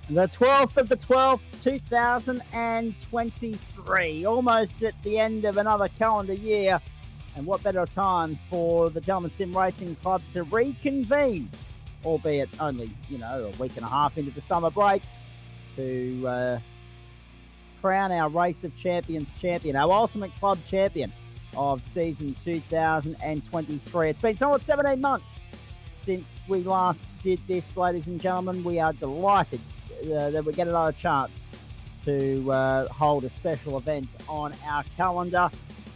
The 12th of the 12th, 2023. Almost at the end of another calendar year. And what better time for the Gentleman Sim Racing Club to reconvene, albeit only, a week and a half into the summer break, to crown our Race of Champions champion, our ultimate club champion of season 2023. It's been somewhat 17 months since we last did this, ladies and gentlemen. We are delighted that we get another chance to hold a special event on our calendar.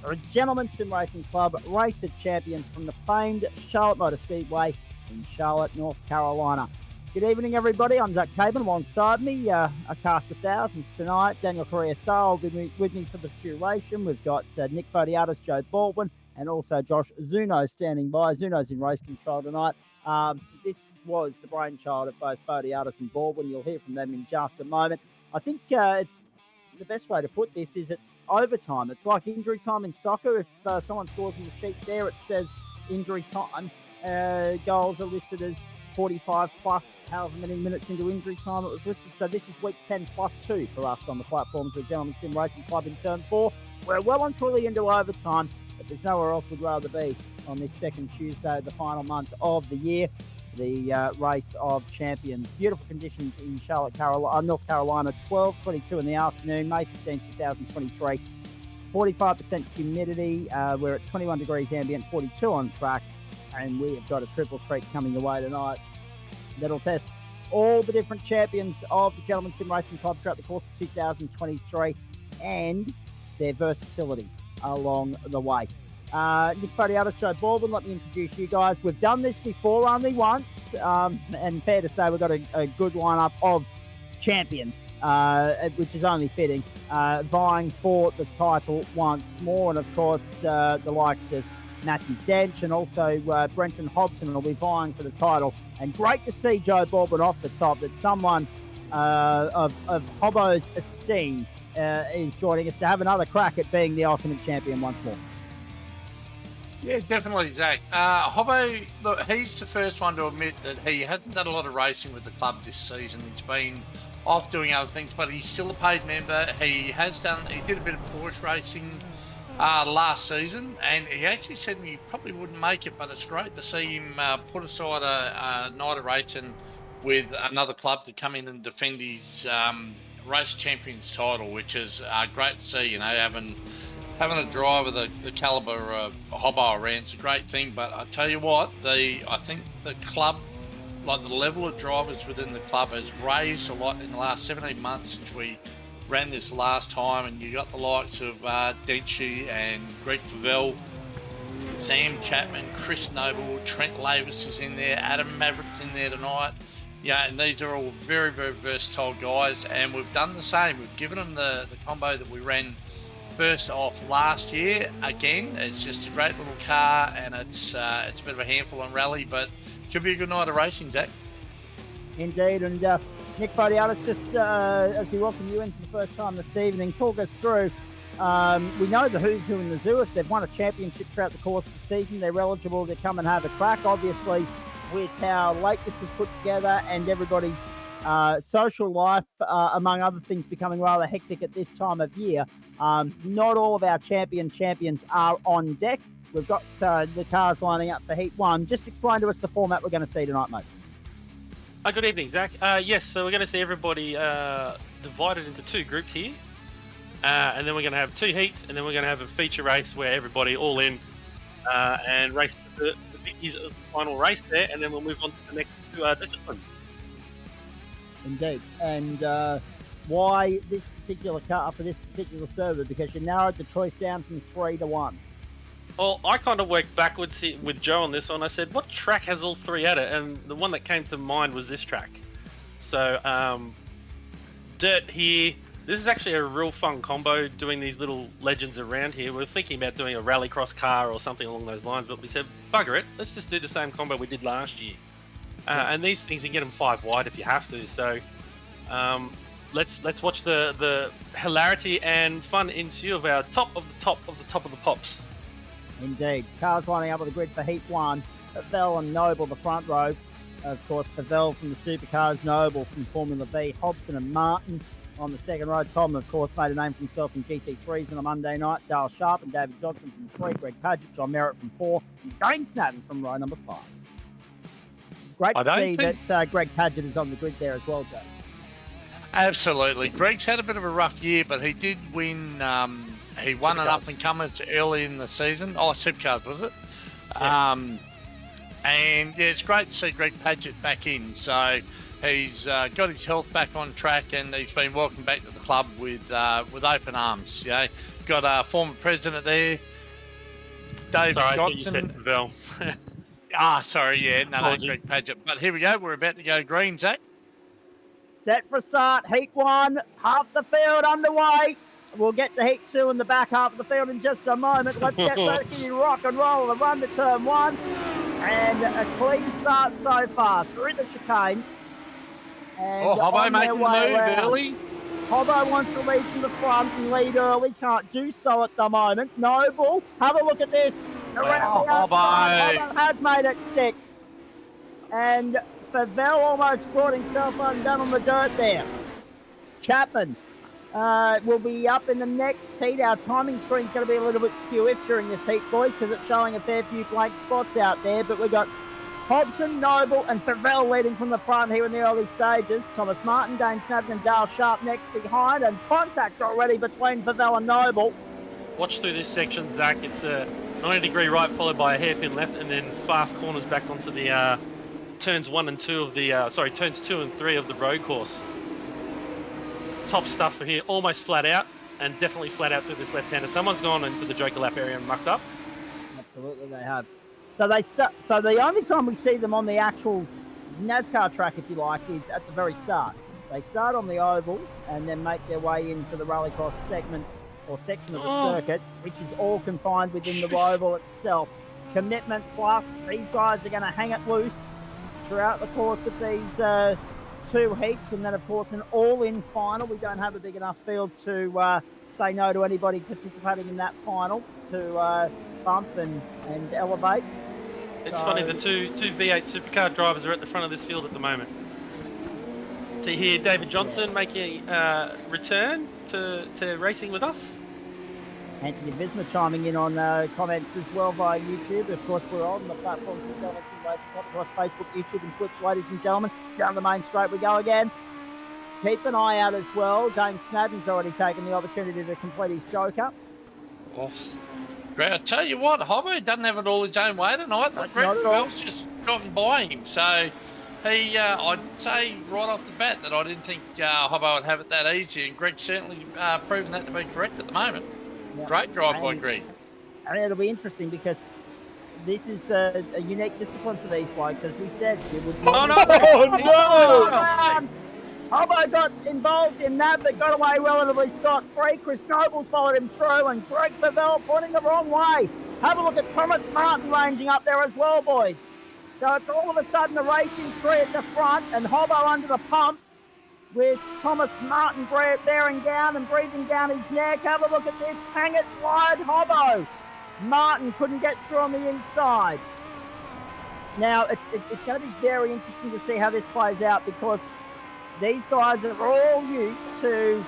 A Gentleman Sim Racing Club Race of Champions from the famed Charlotte Motor Speedway in Charlotte, North Carolina. Good evening, everybody. I'm Zach Caban. Alongside me, a cast of thousands tonight. Daniel Correa-Sal with me for the curation. We've got Nick Fodiatis, Joe Baldwin, and also Josh Zuno standing by. Zuno's in race control tonight. This was the brainchild of both Fodiatis and Baldwin. You'll hear from them in just a moment. I think it's the best way to put this is it's overtime. It's like injury time in soccer. If someone scores in the sheet there, it says injury time. Goals are listed as 45 plus however many minutes into injury time it was listed. So this is week 10 plus 2 for us on the platforms of the Gentleman Sim Racing Club in turn 4. We're well and truly into overtime, but there's nowhere else we'd rather be on this second Tuesday of the final month of the year. The Race of Champions. Beautiful conditions in Charlotte, North Carolina. 12:22 in the afternoon, May 15, 2023. 45% humidity. We're at 21 degrees ambient, 42 on track. And we have got a triple treat coming away tonight that'll test all the different champions of the Gentleman Sim Racing Club throughout the course of 2023 and their versatility along the way. Nick Fodiatis, Joe Baldwin, let me introduce you guys. We've done this before only once, and fair to say we've got a good lineup of champions, which is only fitting, vying for the title once more. And, of course, the likes of Matthew Dench and also Brenton Hobson will be vying for the title. And great to see Joe Baldwin off the top, that someone of Hobbo's esteem is joining us to have another crack at being the ultimate champion once more. Yeah, definitely, Zach. Hobbo, look, he's the first one to admit that he hasn't done a lot of racing with the club this season. He's been off doing other things, but he's still a paid member. He did a bit of Porsche racing last season, and he actually said he probably wouldn't make it, but it's great to see him put aside a night of racing with another club to come in and defend his race champions title, which is great to see, having a driver the caliber of Hobbo around is a great thing. But I tell you what, I think the club, like the level of drivers within the club, has raised a lot in the last 17 months since we ran this last time. And you got the likes of Denchi and Greg Favell, Sam Chapman, Chris Noble, Trent Lavis is in there, Adam Maverick's in there tonight. Yeah, and these are all very, very versatile guys. And we've done the same. We've given them the combo that we ran first off last year. Again, it's just a great little car, and it's a bit of a handful on rally, but it should be a good night of racing, Zach. Indeed, and Nick Fodiatis, just as we welcome you in for the first time this evening, talk us through. We know the who's who in the zoo. If they've won a championship throughout the course of the season, they're eligible to come and have a crack. Obviously, with how late this is put together and everybody's social life, among other things, becoming rather hectic at this time of year. Not all of our champions are on deck. We've got the cars lining up for Heat 1. Just explain to us the format we're going to see tonight, mate. Good evening, Zach. Yes, so we're going to see everybody divided into two groups here. And then we're going to have two heats, and then we're going to have a feature race where everybody all in and race the final race there, and then we'll move on to the next two disciplines. Indeed. And why this particular car for this particular server? Because you narrowed the choice down from 3 to 1. Well, I kind of worked backwards with Joe on this one. I said, what track has all three at it? And the one that came to mind was this track. So, dirt here. This is actually a real fun combo, doing these little legends around here. We're thinking about doing a rallycross car or something along those lines, but we said, bugger it, let's just do the same combo we did last year. And these things, you can get them 5 wide if you have to. So, let's watch the hilarity and fun ensue of our top of the pops. Indeed. Cars lining up with the grid for Heat 1. Bell and Noble, the front row. Of course, Pavel from the Supercars, Noble from Formula V, Hobson and Martin on the second row. Tom, of course, made a name for himself in GT3s on a Monday night. Dale Sharp and David Johnson from 3, Greg Padgett, John Merritt from 4, and Dane Snadden from row number 5. Great to see that Greg Padgett is on the grid there as well, Joe. Absolutely. Greg's had a bit of a rough year, but he did win. He won an up-and-comer early in the season. Oh, Supercars, was it? Yeah. And yeah, it's great to see Greg Padgett back in. So he's got his health back on track, and he's been welcomed back to the club with open arms. You know, got a former president there, Dave Johnson. I think you said Pavel. Sorry, yeah, no, Greg Padgett. But here we go. We're about to go green, Zach. Set for start. Heat 1, half the field underway. We'll get to Heat 2 in the back half of the field in just a moment. Let's get ready, rock and roll and run to turn 1. And a clean start so far through the chicane. And Hobbo making the move early. Hobbo wants to lead from the front and lead early. Can't do so at the moment. Noble, have a look at this. Around the outside, Hobbo has made it stick. And Pavel almost brought himself undone on the dirt there. Chapman will be up in the next heat. Our timing screen's going to be a little bit skew during this heat, boys, because it's showing a fair few blank spots out there. But we've got Hobson, Noble, and Pavel leading from the front here in the early stages. Thomas Martin, Dane Snadden, and Dale Sharp next behind, and contact already between Pavel and Noble. Watch through this section, Zach. It's a 90-degree right followed by a hairpin left, and then fast corners back onto the turns 1 and 2 of the turns 2 and 3 of the road course. Top stuff for here, almost flat out, and definitely flat out through this left-hander. Someone's gone into the Joker lap area and mucked up. Absolutely, they have. So the only time we see them on the actual NASCAR track, if you like, is at the very start. They start on the oval and then make their way into the rallycross segment or section of the circuit, which is all confined within the Roval itself. Commitment plus, these guys are going to hang it loose throughout the course of these 2 heats, and then of course an all-in final. We don't have a big enough field to say no to anybody participating in that final to bump and elevate. It's funny, the two V8 supercar drivers are at the front of this field at the moment. See here, David Johnson making a return to racing with us. Anthony Visma chiming in on comments as well via YouTube. Of course, we're on the platforms of Dallas Racing across Facebook, YouTube, and Twitch, ladies and gentlemen. Down the main straight we go again. Keep an eye out as well. Dane Snadden's already taken the opportunity to complete his Joker. Oh, great. I tell you what, Hobbo doesn't have it all his own way tonight. Greg Pavel's just gotten by him. So he, I'd say right off the bat that I didn't think Hobbo would have it that easy, and Greg's certainly proven that to be correct at the moment. Yep. Great drive by Greg. And it'll be interesting because this is a unique discipline for these blokes. As we said, it would be... Oh, no! Hobbo got involved in that, but got away relatively scot-free. Chris Noble's followed him through, and Greg Pavel pointing the wrong way. Have a look at Thomas Martin ranging up there as well, boys. So it's all of a sudden a racing 3 at the front, and Hobbo under the pump, with Thomas Martin bearing down and breathing down his neck. Have a look at this. Hang it wide, Hobbo. Martin couldn't get through on the inside. Now, it's going to be very interesting to see how this plays out, because these guys are all used to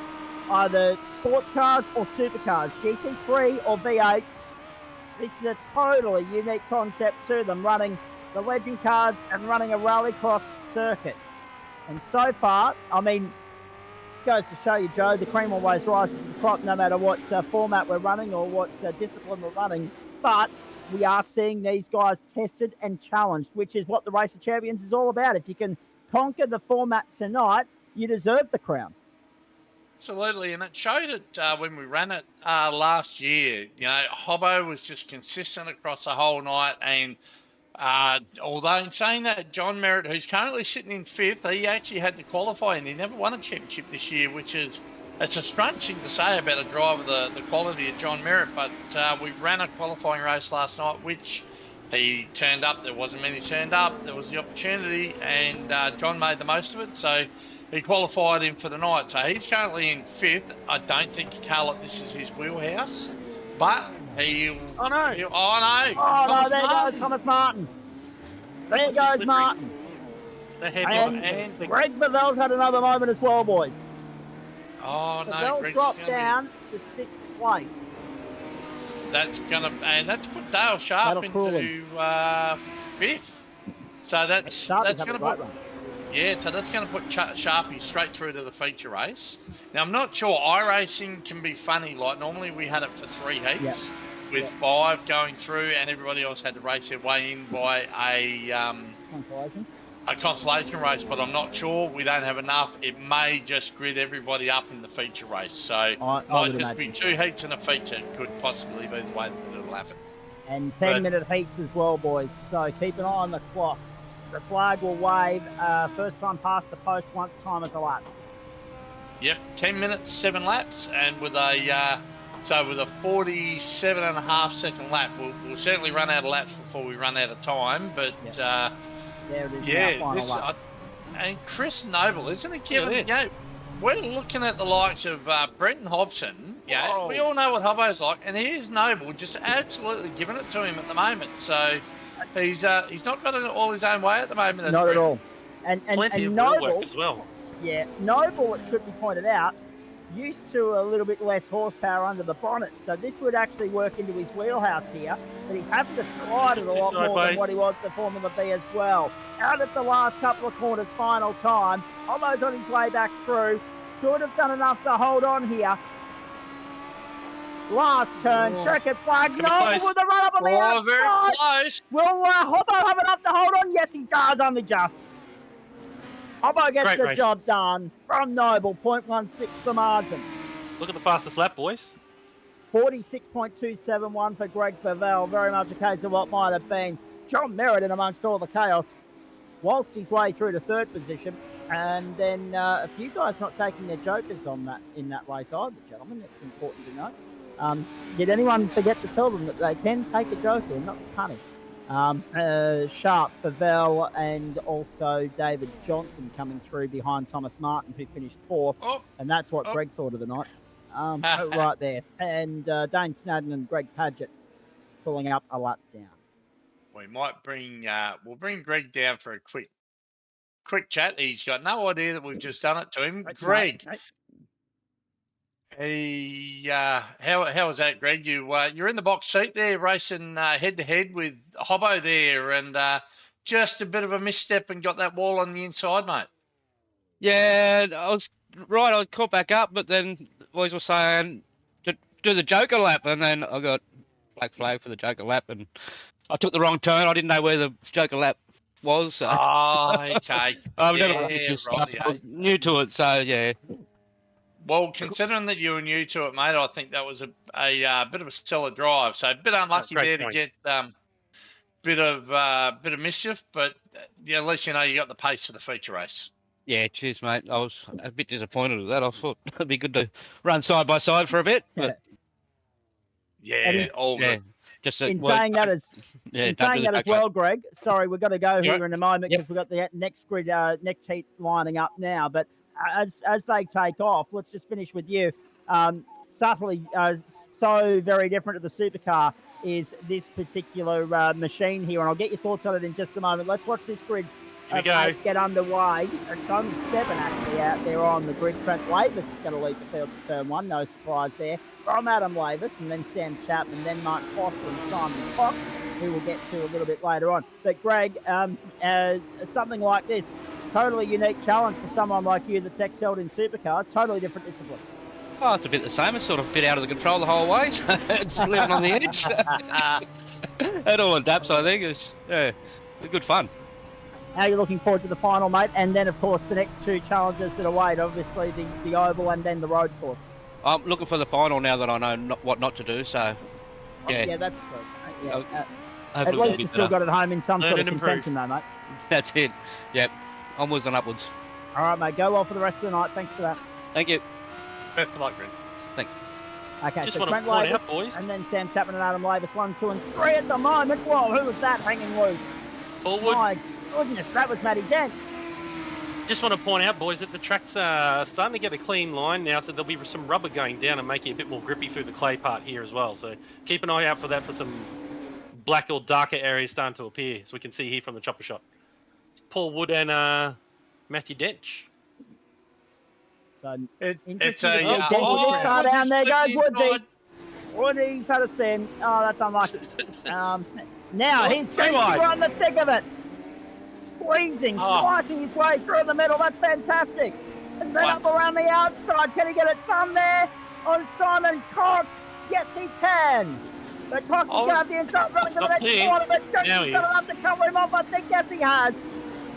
either sports cars or supercars, GT3 or V8s. This is a totally unique concept to them, running the legend cars and running a rallycross circuit. And so far, I mean, goes to show you, Joe, the cream always rises to the crop no matter what format we're running or what discipline we're running. But we are seeing these guys tested and challenged, which is what the Race of Champions is all about. If you can conquer the format tonight, you deserve the crown. Absolutely, and it showed it when we ran it last year. You know, Hobbo was just consistent across the whole night, and although in saying that, John Merritt, who's currently sitting in 5th, he actually had to qualify, and he never won a championship this year, which is, it's a strange thing to say about a driver the quality of John Merritt, but we ran a qualifying race last night, which he turned up. There wasn't many turned up. There was the opportunity, and John made the most of it, so he qualified him for the night. So he's currently in 5th. I don't think this is his wheelhouse, but there goes Thomas Martin. There goes Martin. The heavy And Greg Bavel's had another moment as well, boys. Oh no, Bavel Greg's dropped gonna down to 6th place. That's put Dale Sharp into 5th. So that's gonna put so that's gonna put Sharpie straight through to the feature race. Now I'm not sure. iRacing can be funny. Like normally we had it for 3 heats with 5 going through, and everybody else had to race their way in by a consolation race, but I'm not sure. We don't have enough. It may just grid everybody up in the feature race. So might just be 2 heats and a feature. Could possibly be the way that it'll happen. And 10-minute heats as well, boys. So keep an eye on the clock. The flag will wave. First time past the post once time is elapsed. Yep, 10 minutes, 7 laps, and with a 47.5 second lap, we'll certainly run out of laps before we run out of time. But there it is. Final lap. And Chris Noble, isn't it? Given, we're looking at the likes of Brenton Hobson. Yeah, we all know what Hobbo's like, and here's Noble just absolutely giving it to him at the moment. So he's not got it all his own way at the moment. Not at all. And Noble as well. Yeah, Noble, it should be pointed out, used to a little bit less horsepower under the bonnet, so this would actually work into his wheelhouse here, but he's having to slide it a lot more than what he was the Formula B as well. Out at the last couple of corners, final time. Almost on his way back through. Should have done enough to hold on here. Last turn, checkered flag. Noble with the run up on the outside. Very close. Will Hobbo have enough to hold on? Yes, he does, only just. Hobbo gets the job done from Noble, 0.16 the margin. Look at the fastest lap, boys. 46.271 for Greg Bavel. Very much a case of what might have been John Merritt amongst all the chaos. Waltzed his way through to 3rd position. And then a few guys not taking their jokers on that in that race either, gentlemen. That's important to know. Did anyone forget to tell them that they can take a joker and not be punished? Sharp, Bavel, and also David Johnson coming through behind Thomas Martin, who finished 4th. And that's what Greg thought of the night. Right there. And Dane Snadden and Greg Padgett pulling up a lap down. We might we'll bring Greg down for a quick chat. He's got no idea that we've just done it to him. Greg, how was that, Greg? You're in the box seat there, racing head to head with Hobbo there, and just a bit of a misstep and got that wall on the inside, mate. Yeah, I was caught back up, but then the boys were saying to do the joker lap, and then I got black flag for the joker lap, and I took the wrong turn. I didn't know where the joker lap was. So. Okay. I'm new to it, so yeah. Well, considering that you were new to it, mate, I think that was a bit of a stellar drive. So a bit unlucky there to get bit of mischief, but at least you know you got the pace for the feature race. Yeah, cheers, mate. I was a bit disappointed with that. I thought it'd be good to run side by side for a bit, but all good. Just in saying that as well, Greg. Sorry, we've got to go here in a moment because we've got the next grid, next heat lining up now. But as they take off, let's just finish with you. Subtly, so very different to the supercar is this particular machine here, and I'll get your thoughts on it in just a moment. Let's watch this grid get underway. It's only 7 actually out there on the grid. Trent Lavis is going to lead the field to turn 1, no surprise there. From Adam Lavis, and then Sam Chapman, then Mark Foster and Simon Cox, who we'll get to a little bit later on. But Greg, something like this, totally unique challenge for someone like you that's excelled in supercars, totally different discipline. Oh, it's a bit the same. It's sort of a bit out of the control the whole way. It's living on the edge. It all adapts, I think. It's good fun. How are you looking forward to the final, mate? And then, of course, the next 2 challenges that await, obviously the Oval and then the road course. I'm looking for the final now that I know what not to do, so... Yeah, that's true. Yeah. At least you've still got it home in some sort of contention, though, mate. That's it. Yep. Onwards and upwards. All right, mate. Go well for the rest of the night. Thanks for that. Thank you. Best of luck, Greg. Thank you. Okay, just so want Trent to point Lavis, out, boys. and then Sam Chapman and Adam Lavis, 1, 2, and 3 at the moment. Whoa, who was that hanging loose? Forward. My goodness, that was Matty Dent. Just want to point out, boys, that the track's starting to get a clean line now, so there'll be some rubber going down and make it a bit more grippy through the clay part here as well. So keep an eye out for that, for some black or darker areas starting to appear, so we can see here from the chopper shot. Paul Wood and Matthew Dench. So It's interesting a to see Dench this car down. There goes Woodsy. Woody's had a spin. Oh, that's unlucky. Now he's going to run the thick of it. Squeezing, slicing his way through the middle. That's fantastic. And then up around the outside. Can he get it done there on Simon Cox? Yes, he can. But Cox is going to have the inside running to the next corner. But Dench has got enough to cover him off. I think, yes, he has.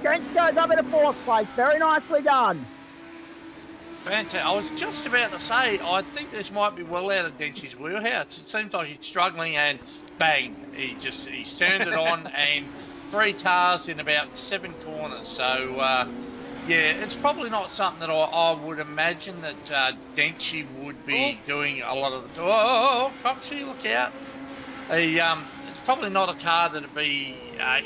Dench goes up into 4th place. Very nicely done. Fantastic. I was just about to say, I think this might be well out of Dench's wheelhouse. It seems like he's struggling, and bang, he's turned it on, and 3 cars in about 7 corners. So, yeah, it's probably not something that I would imagine that Dench would be doing a lot of the time. Oh, Coxie, look out. It's probably not a car that would be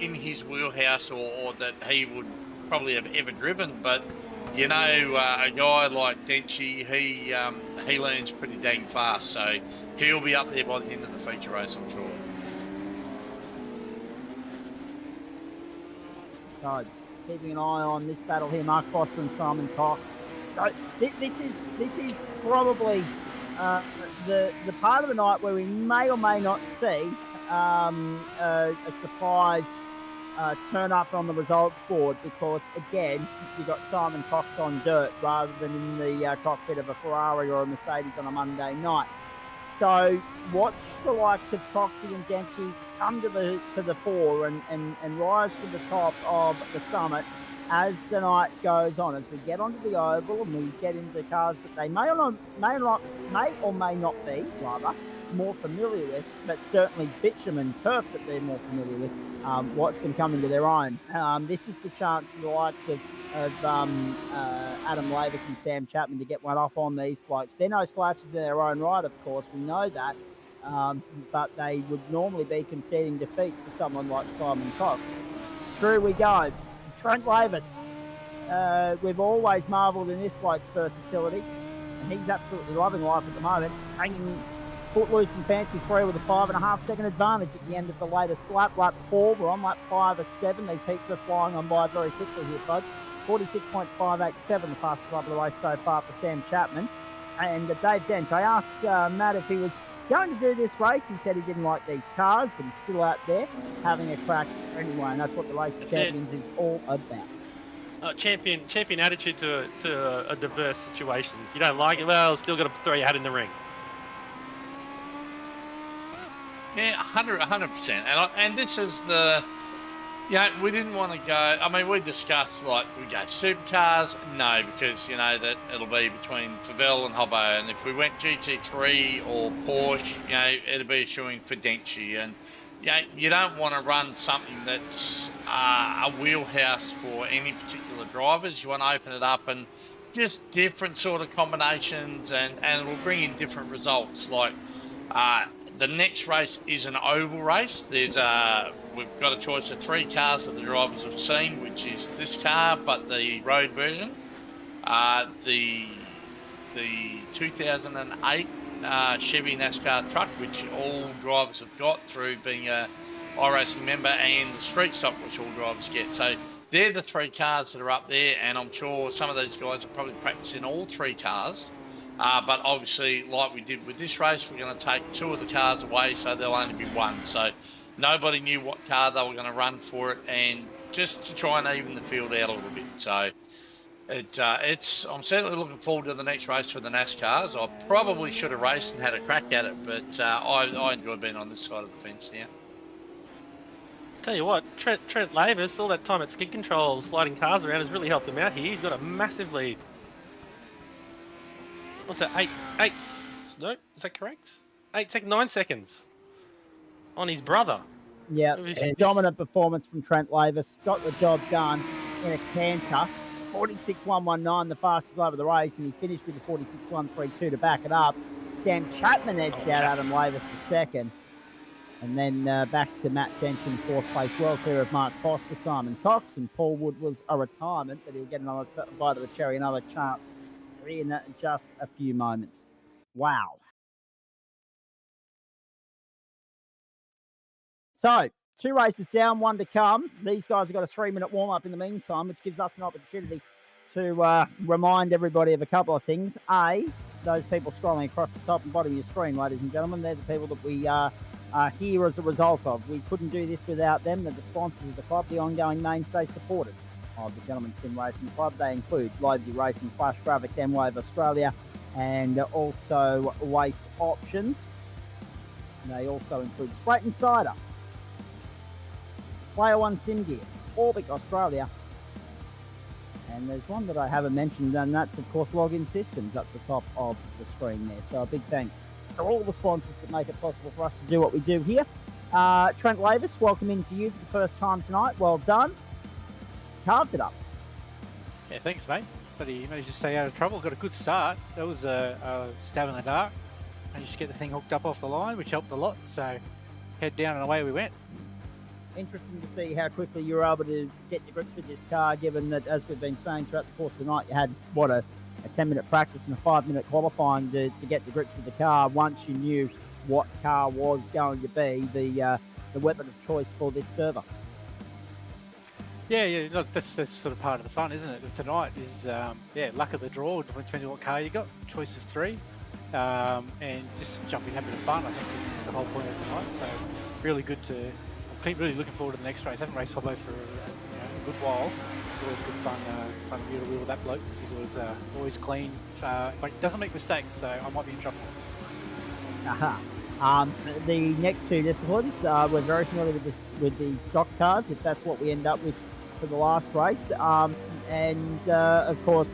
in his wheelhouse or that he would probably have ever driven, but you know, a guy like Denchi, he learns pretty dang fast, so he'll be up there by the end of the feature race, I'm sure. So, keeping an eye on this battle here, Mark Foster and Simon Cox. So, this is probably the part of the night where we may or may not see a surprise turn up on the results board, because again you got Simon Cox on dirt rather than in the cockpit of a Ferrari or a Mercedes on a Monday night. So watch the likes of Coxie and Denchi come to the fore and rise to the top of the summit as the night goes on, as we get onto the oval and we get into cars that they may or may not be more familiar with, but certainly bitumen turf that they're more familiar with. Watch them come into their own. This is the chance for the likes of Adam Lavis and Sam Chapman to get one off on these blokes. They're no slouches in their own right, of course, we know that, but they would normally be conceding defeat to someone like Simon Cox. Through we go. Trent Lavis. We've always marvelled in this bloke's versatility, and he's absolutely loving life at the moment, hanging footloose and fancy free with a 5.5 second advantage at the end of the latest lap. Lap 4, we're on lap 5 of 7. These heats are flying on by very quickly here, folks. 46.587, the fastest lap of the race so far for Sam Chapman. And Dave Dench, I asked Matt if he was going to do this race. He said he didn't like these cars, but he's still out there having a crack anyway, and that's what the Race of Champions is all about. Champion attitude to a diverse situation. If you don't like it, well, still got to throw your hat in the ring. Yeah, 100%. And this is the, we didn't want to go, I mean, we discussed, like, we go supercars. No, because, that it'll be between Favell and Hobbo. And if we went GT3 or Porsche, it'll be a showing for Denchi. And, you don't want to run something that's a wheelhouse for any particular drivers. You want to open it up and just different sort of combinations, and it'll bring in different results. Like, the next race is an oval race. We've got a choice of 3 cars that the drivers have seen, which is this car, but the road version, the 2008 Chevy NASCAR truck, which all drivers have got through being a R.o.C member, and the street stock, which all drivers get. So they're the 3 cars that are up there, and I'm sure some of those guys are probably practicing all 3 cars. But obviously, like we did with this race, we're going to take 2 of the cars away, so there'll only be 1. So nobody knew what car they were going to run for it, and just to try and even the field out a little bit. So I'm certainly looking forward to the next race for the NASCARs. I probably should have raced and had a crack at it, but I enjoy being on this side of the fence now. Tell you what, Trent Lavis, all that time at Skid Control sliding cars around has really helped him out here. He's got a massive lead. What's that? 8? No, is that correct? 9 seconds on his brother. Yeah, a dominant performance from Trent Lavis. Got the job done in a canter. 46.119, the fastest lap of the race, and he finished with the 46.132 to back it up. Sam Chapman edged out Adam Lavis for second. And then back to Matt Dench in 4th place, well clear of Mark Foster, Simon Cox, and Paul Wood was a retirement, but he'll get another bite of the cherry, another chance in just a few moments. Wow. So, 2 races down, 1 to come. These guys have got a 3-minute warm-up in the meantime, which gives us an opportunity to remind everybody of a couple of things. A, those people scrolling across the top and bottom of your screen, ladies and gentlemen, they're the people that we are here as a result of. We couldn't do this without them. They're the sponsors of the club, the ongoing mainstay supporters of the Gentleman Sim Racing Club. They include Loadsy Racing, Flash Graphics, M-Wave Australia, and also Waste Options. They also include Straight Insider, Player One Sim Gear, Orbic Australia, and there's one that I haven't mentioned, and that's of course Login Systems up the top of the screen there. So a big thanks to all the sponsors that make it possible for us to do what we do here. Trent Lavis, welcome into you for the first time tonight. Well done. Carved it up. Yeah, thanks, mate. But he managed to stay out of trouble. Got a good start. That was a stab in the dark. Managed to get the thing hooked up off the line, which helped a lot. So head down and away we went. Interesting to see how quickly you were able to get to grips with this car, given that, as we've been saying throughout the course of the night, you had, a 10-minute practice and a 5-minute qualifying to get to grips with the car once you knew what car was going to be the weapon of choice for this server. Yeah. Look, that's sort of part of the fun, isn't it? Of tonight is, luck of the draw. Depends on what car you got. Choice of 3, and just jumping, having fun. I think is the whole point of tonight. So really good to. I'm really looking forward to the next race. I haven't raced Hobbo for a good while. It's always good fun running wheel to wheel with that bloke because he's always clean, but he doesn't make mistakes. So I might be in trouble. The next 2 disciplines, we're very familiar with the stock cars, if that's what we end up with for the last race. And of course,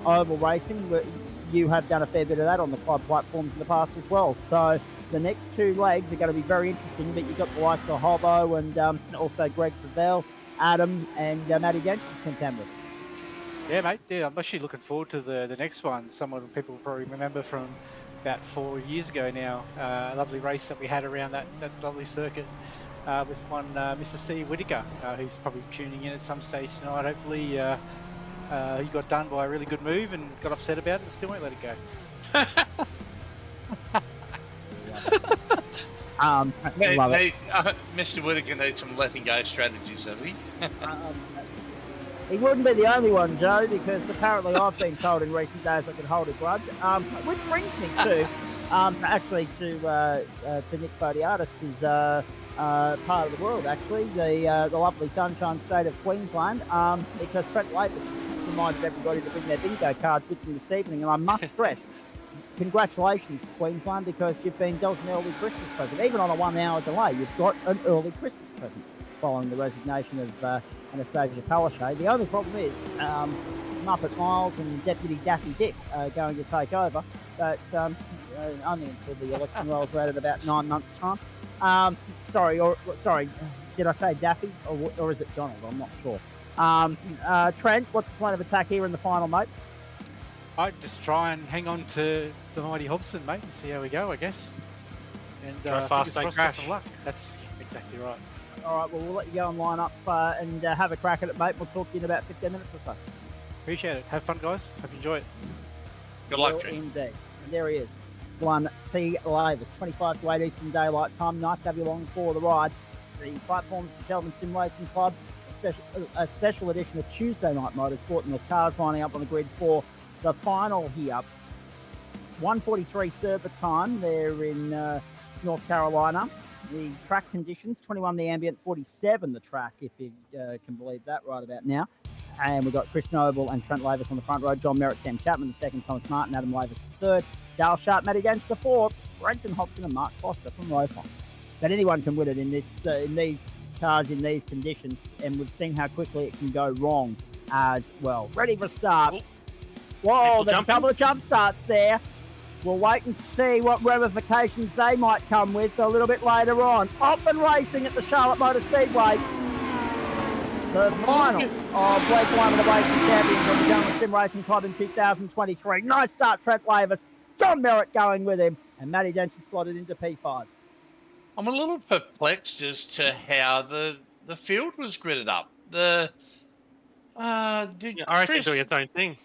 oval racing, you have done a fair bit of that on the club platforms in the past as well. So the next 2 legs are going to be very interesting, but you've got the likes of Hobbo and also Greg Roval, Adam, and Matty Dench to contend with. Yeah, mate. Yeah, I'm actually looking forward to the next one. Someone people will probably remember from about 4 years ago now. A lovely race that we had around that lovely circuit with one Mr. C. Whittaker, who's probably tuning in at some stage tonight. Hopefully he got done by a really good move and got upset about it and still won't let it go. Love it. Mr. Whittaker needs some letting go strategies, does he? He wouldn't be the only one, Joe, because apparently I've been told in recent days I can hold a grudge. Which brings me to, actually, to Nick Bodiatis, who's part of the world, actually, the lovely sunshine state of Queensland, because Trent Lavis reminded everybody to bring their bingo cards with them this evening, and I must stress, congratulations to Queensland, because you've been dealt an early Christmas present. Even on a 1-hour delay, you've got an early Christmas present following the resignation of Anastasia Palaszczuk. The only problem is Muppet Miles and Deputy Daffy Dick are going to take over, but only until the election rolls around in about 9 months' time. Sorry, did I say Daffy or is it Donald? I'm not sure. Trent, what's the plan of attack here in the final, mate? I'd just try and hang on to the mighty Hobson, mate, and see how we go, I guess. And fingers crossed, get some luck. That's exactly right. All right, well, we'll let you go and line up and have a crack at it, mate. We'll talk to you in about 15 minutes or so. Appreciate it. Have fun, guys. Hope you enjoy it. Good luck, Trent. Indeed. And there he is. One T. Lavis, 25 to 8 Eastern Daylight Time. Nice to have you along for the ride. The platforms of the Gentleman Sim Racing Club, a special edition of Tuesday Night Motorsport, and the cars lining up on the grid for the final here. 1:43 server time there in North Carolina. The track conditions, 21 the ambient, 47 the track, if you can believe that right about now. And we've got Chris Noble and Trent Lavis on the front row, John Merritt, Sam Chapman the second, Thomas Martin, Adam Lavis the third, Dale Sharp, Matty Gans the fourth, Brenton Hobson and Mark Foster from Roval. But anyone can win it in these cars, in these conditions, and we've seen how quickly it can go wrong as well. Ready for start. Whoa, there's a couple of jump starts there. We'll wait and see what ramifications they might come with a little bit later on. Open racing at the Charlotte Motor Speedway. The final of Week 1 of the Racing Champions of the Gentleman Sim Racing Club in 2023. Nice start, Trent Lavis. John Merritt going with him. And Matty Dench is slotted into P5. I'm a little perplexed as to how the field was gridded up. I reckon doing its own thing.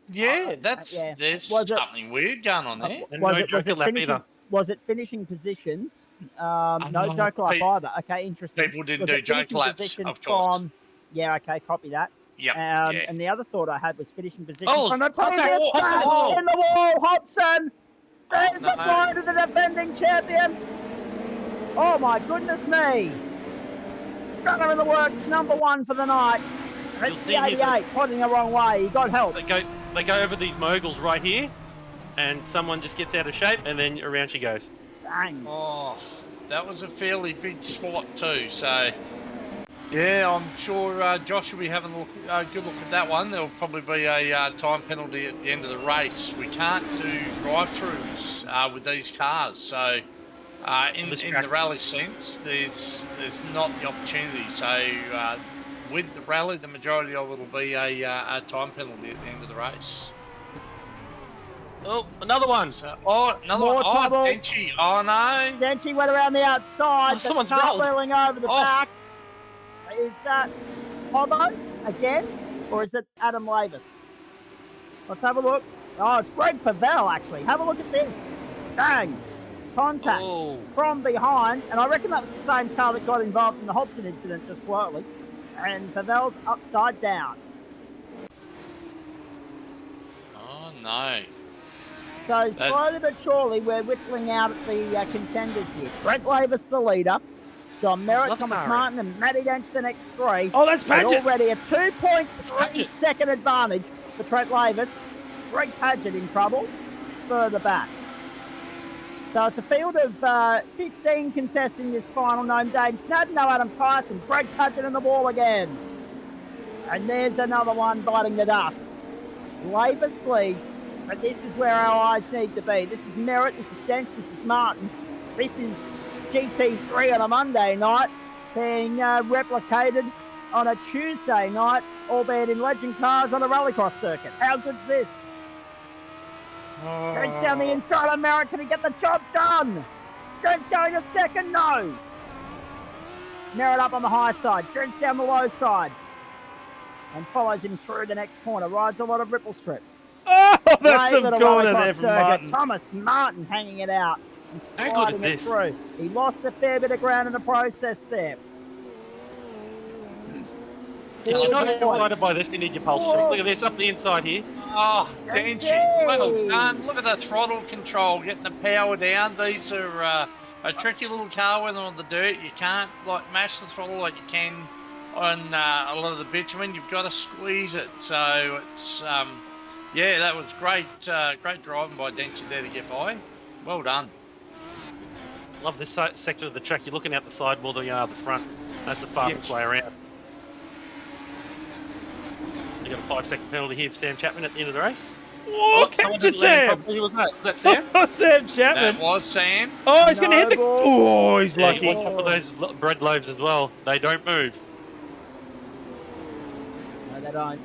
Yeah, there's something weird going on there. And no joker lap either. Was it finishing positions No joker lap either. Okay, interesting. People didn't Was do it finishing joker laps, position of course. from- Yeah, okay, copy that. Yep. And the other thought I had was finishing position Oh, from the what's that? previous What's back that? in the wall, Hobson. There's no. the blow to the defending champion. Oh my goodness me. Stunner in the works, number 1 for the night. You'll It's see the here 88, pointing the wrong way. He got help. They go over these moguls right here, and someone just gets out of shape, and then around she goes. Bang. Oh, that was a fairly big spot too. So, yeah, I'm sure Josh will be having a good look at that one. There'll probably be a time penalty at the end of the race. We can't do drive-throughs with these cars, so in the rally sense, there's not the opportunity. So, with the rally, the majority of it will be a time penalty at the end of the race. Oh, another one. So, another More one. trouble. Denchi. Oh, no. Denchi went around the outside. Oh, someone's cartwheeling over the back. Is that Hobo again? Or is it Adam Lavis? Let's have a look. Oh, it's Greg Pavel, actually. Have a look at this. Bang. Contact from behind. And I reckon that was the same car that got involved in the Hobson incident just quietly. And Pavel's upside down. Oh, no. So slowly but surely, we're whittling out at the contenders here. Trent Lavis, the leader. John Merritt, Thomas Martin, and Matty Dench, the next 3. Oh, that's Padgett. Already a 2.3 second advantage for Trent Lavis. Greg Padgett in trouble further back. So it's a field of 15 contesting this final. No Dane Snadden, no Adam Tyson. Greg Padgett in the wall again. And there's another one biting the dust. Lavis leads. But this is where our eyes need to be. This is Merritt, this is Dench, this is Martin. This is GT3 on a Monday night being replicated on a Tuesday night, albeit in legend cars on a rallycross circuit. How good's this? Drench down the inside of Merritt. Can he get the job done? Drench going a second? No. Merritt up on the high side. Drench down the low side. And follows him through the next corner. Rides a lot of ripple strip. Oh, that's some corner there from Martin. Thomas Martin hanging it out and How good sliding at it this? through. He lost a fair bit of ground in the process there. You're not excited by this, you need your pulse check. Look at this, up the inside here. Oh, Denchi. Well done. Look at the throttle control, getting the power down. These are a tricky little car when they're on the dirt. You can't mash the throttle like you can on a lot of the bitumen. You've got to squeeze it. So it's yeah, that was great. Great driving by Denchi there to get by. Well done. Love this sector of the track. You're looking out the side more than you are the front. That's the fastest way around. You got a 5-second penalty here for Sam Chapman at the end of the race. Oh, captured Sam! Who was that? Was that Sam? Sam Chapman. That was Sam. Oh, he's going to hit the... Oh, he's Yeah, lucky. on top of those bread loaves as well. They don't move. No, they don't.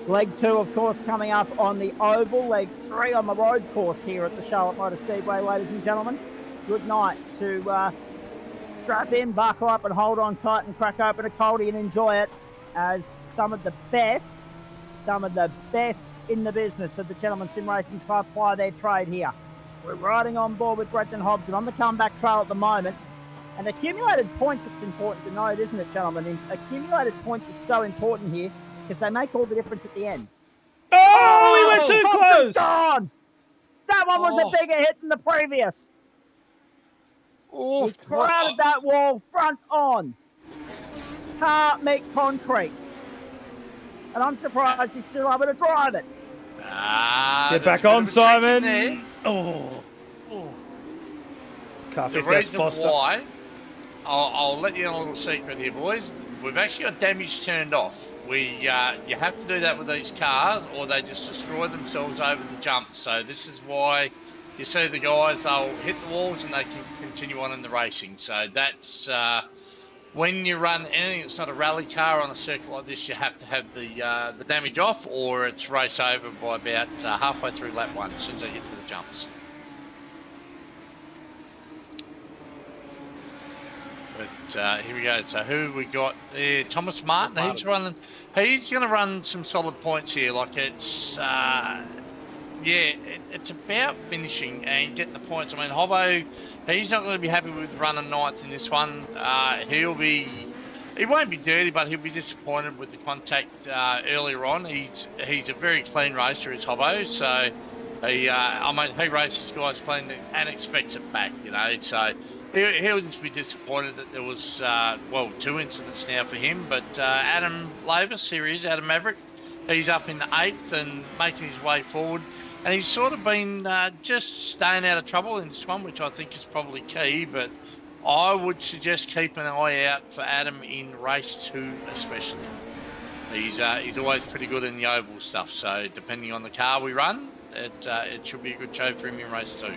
Leg 2, of course, coming up on the oval. Leg 3 on the road course here at the Charlotte Motor Speedway, ladies and gentlemen. Good night to strap in, buckle up and hold on tight and crack open a coldie and enjoy it as some of the best in the business of the Gentleman Sim Racing Club ply their trade here. We're riding on board with Brenton Hobson on the comeback trail at the moment. And accumulated points, it's important to note, isn't it, gentlemen? Accumulated points is so important here because they make all the difference at the end. Oh, he went too Hobson's close. gone. That one was a bigger hit than the previous. He crowded that wall front on. Car meet concrete. And I'm surprised he's still able to drive it. Get back on, Simon. Oh. It's car 50, that's Foster. Why, I'll let you in a little secret here, boys. We've actually got damage turned off. You have to do that with these cars or they just destroy themselves over the jump. So this is why you see the guys, they'll hit the walls and they can continue on in the racing. So that's... when you run anything that's not a rally car on a circuit like this, you have to have the damage off or it's race over by about halfway through lap 1 as soon as they get to the jumps. But here we go. So who we got there? Thomas Martin. He's going to run some solid points here. Like it's, yeah, it's about finishing and getting the points. I mean, Hobbo, he's not going to be happy with running ninth in this one. He won't be dirty, but he'll be disappointed with the contact earlier on. He's a very clean racer, is Hobbo. So he races guys clean and expects it back, you know. So he'll just be disappointed that there was 2 incidents now for him. But Adam Lavis, here he is, Adam Maverick. He's up in the 8th and making his way forward. And he's sort of been just staying out of trouble in this one, which I think is probably key. But I would suggest keep an eye out for Adam in race 2 especially. He's always pretty good in the oval stuff. So depending on the car we run, it should be a good show for him in race 2.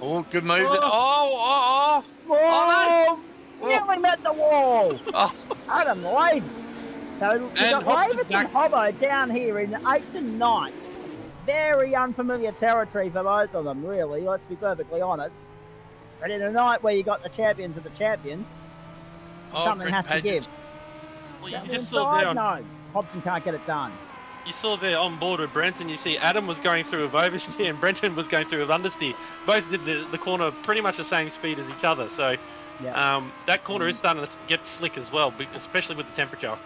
Oh, good move. Whoa! No. Nearly met the wall. Oh. Adam Lavis. So we've got Lavis and Hobbo down here in 8th and 9th. Very unfamiliar territory for both of them, really. Let's be perfectly honest. But in a night where you got the champions of the champions, something has to give. Well, you just saw there. No, Hobson can't get it done. You saw there on board with Brenton, you see Adam was going through with oversteer and Brenton was going through with understeer. Both did the corner pretty much the same speed as each other. So that corner is starting to get slick as well, especially with the temperature.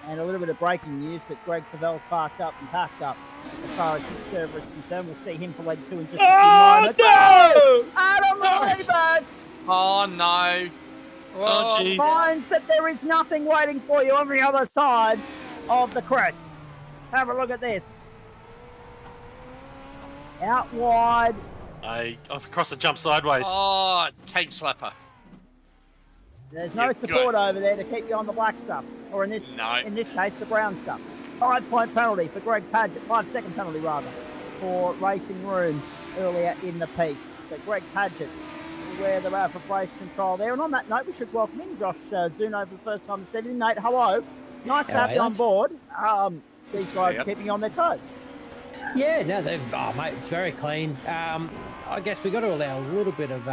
And a little bit of breaking news that Greg Pavel's parked up and packed up. As far as his server is concerned, we'll see him for leg 2 in just a few moments. No! Adam Lavis! Oh, no. Oh, geez. Finds that there is nothing waiting for you on the other side of the crest. Have a look at this. Out wide. Across the jump sideways. Oh, tank slapper. There's no support over there to keep you on the black stuff, or in this case, the brown stuff. 5-point penalty for Greg Padgett, 5-second penalty rather, for racing room earlier in the piece. But Greg Padgett will wear the RAV for race control there. And on that note, we should welcome in Josh Zuno for the first time this evening. Nate, hello. Nice to have you on board. These guys are keeping you on their toes. Yeah, no, mate, it's very clean. I guess we got to allow a little bit of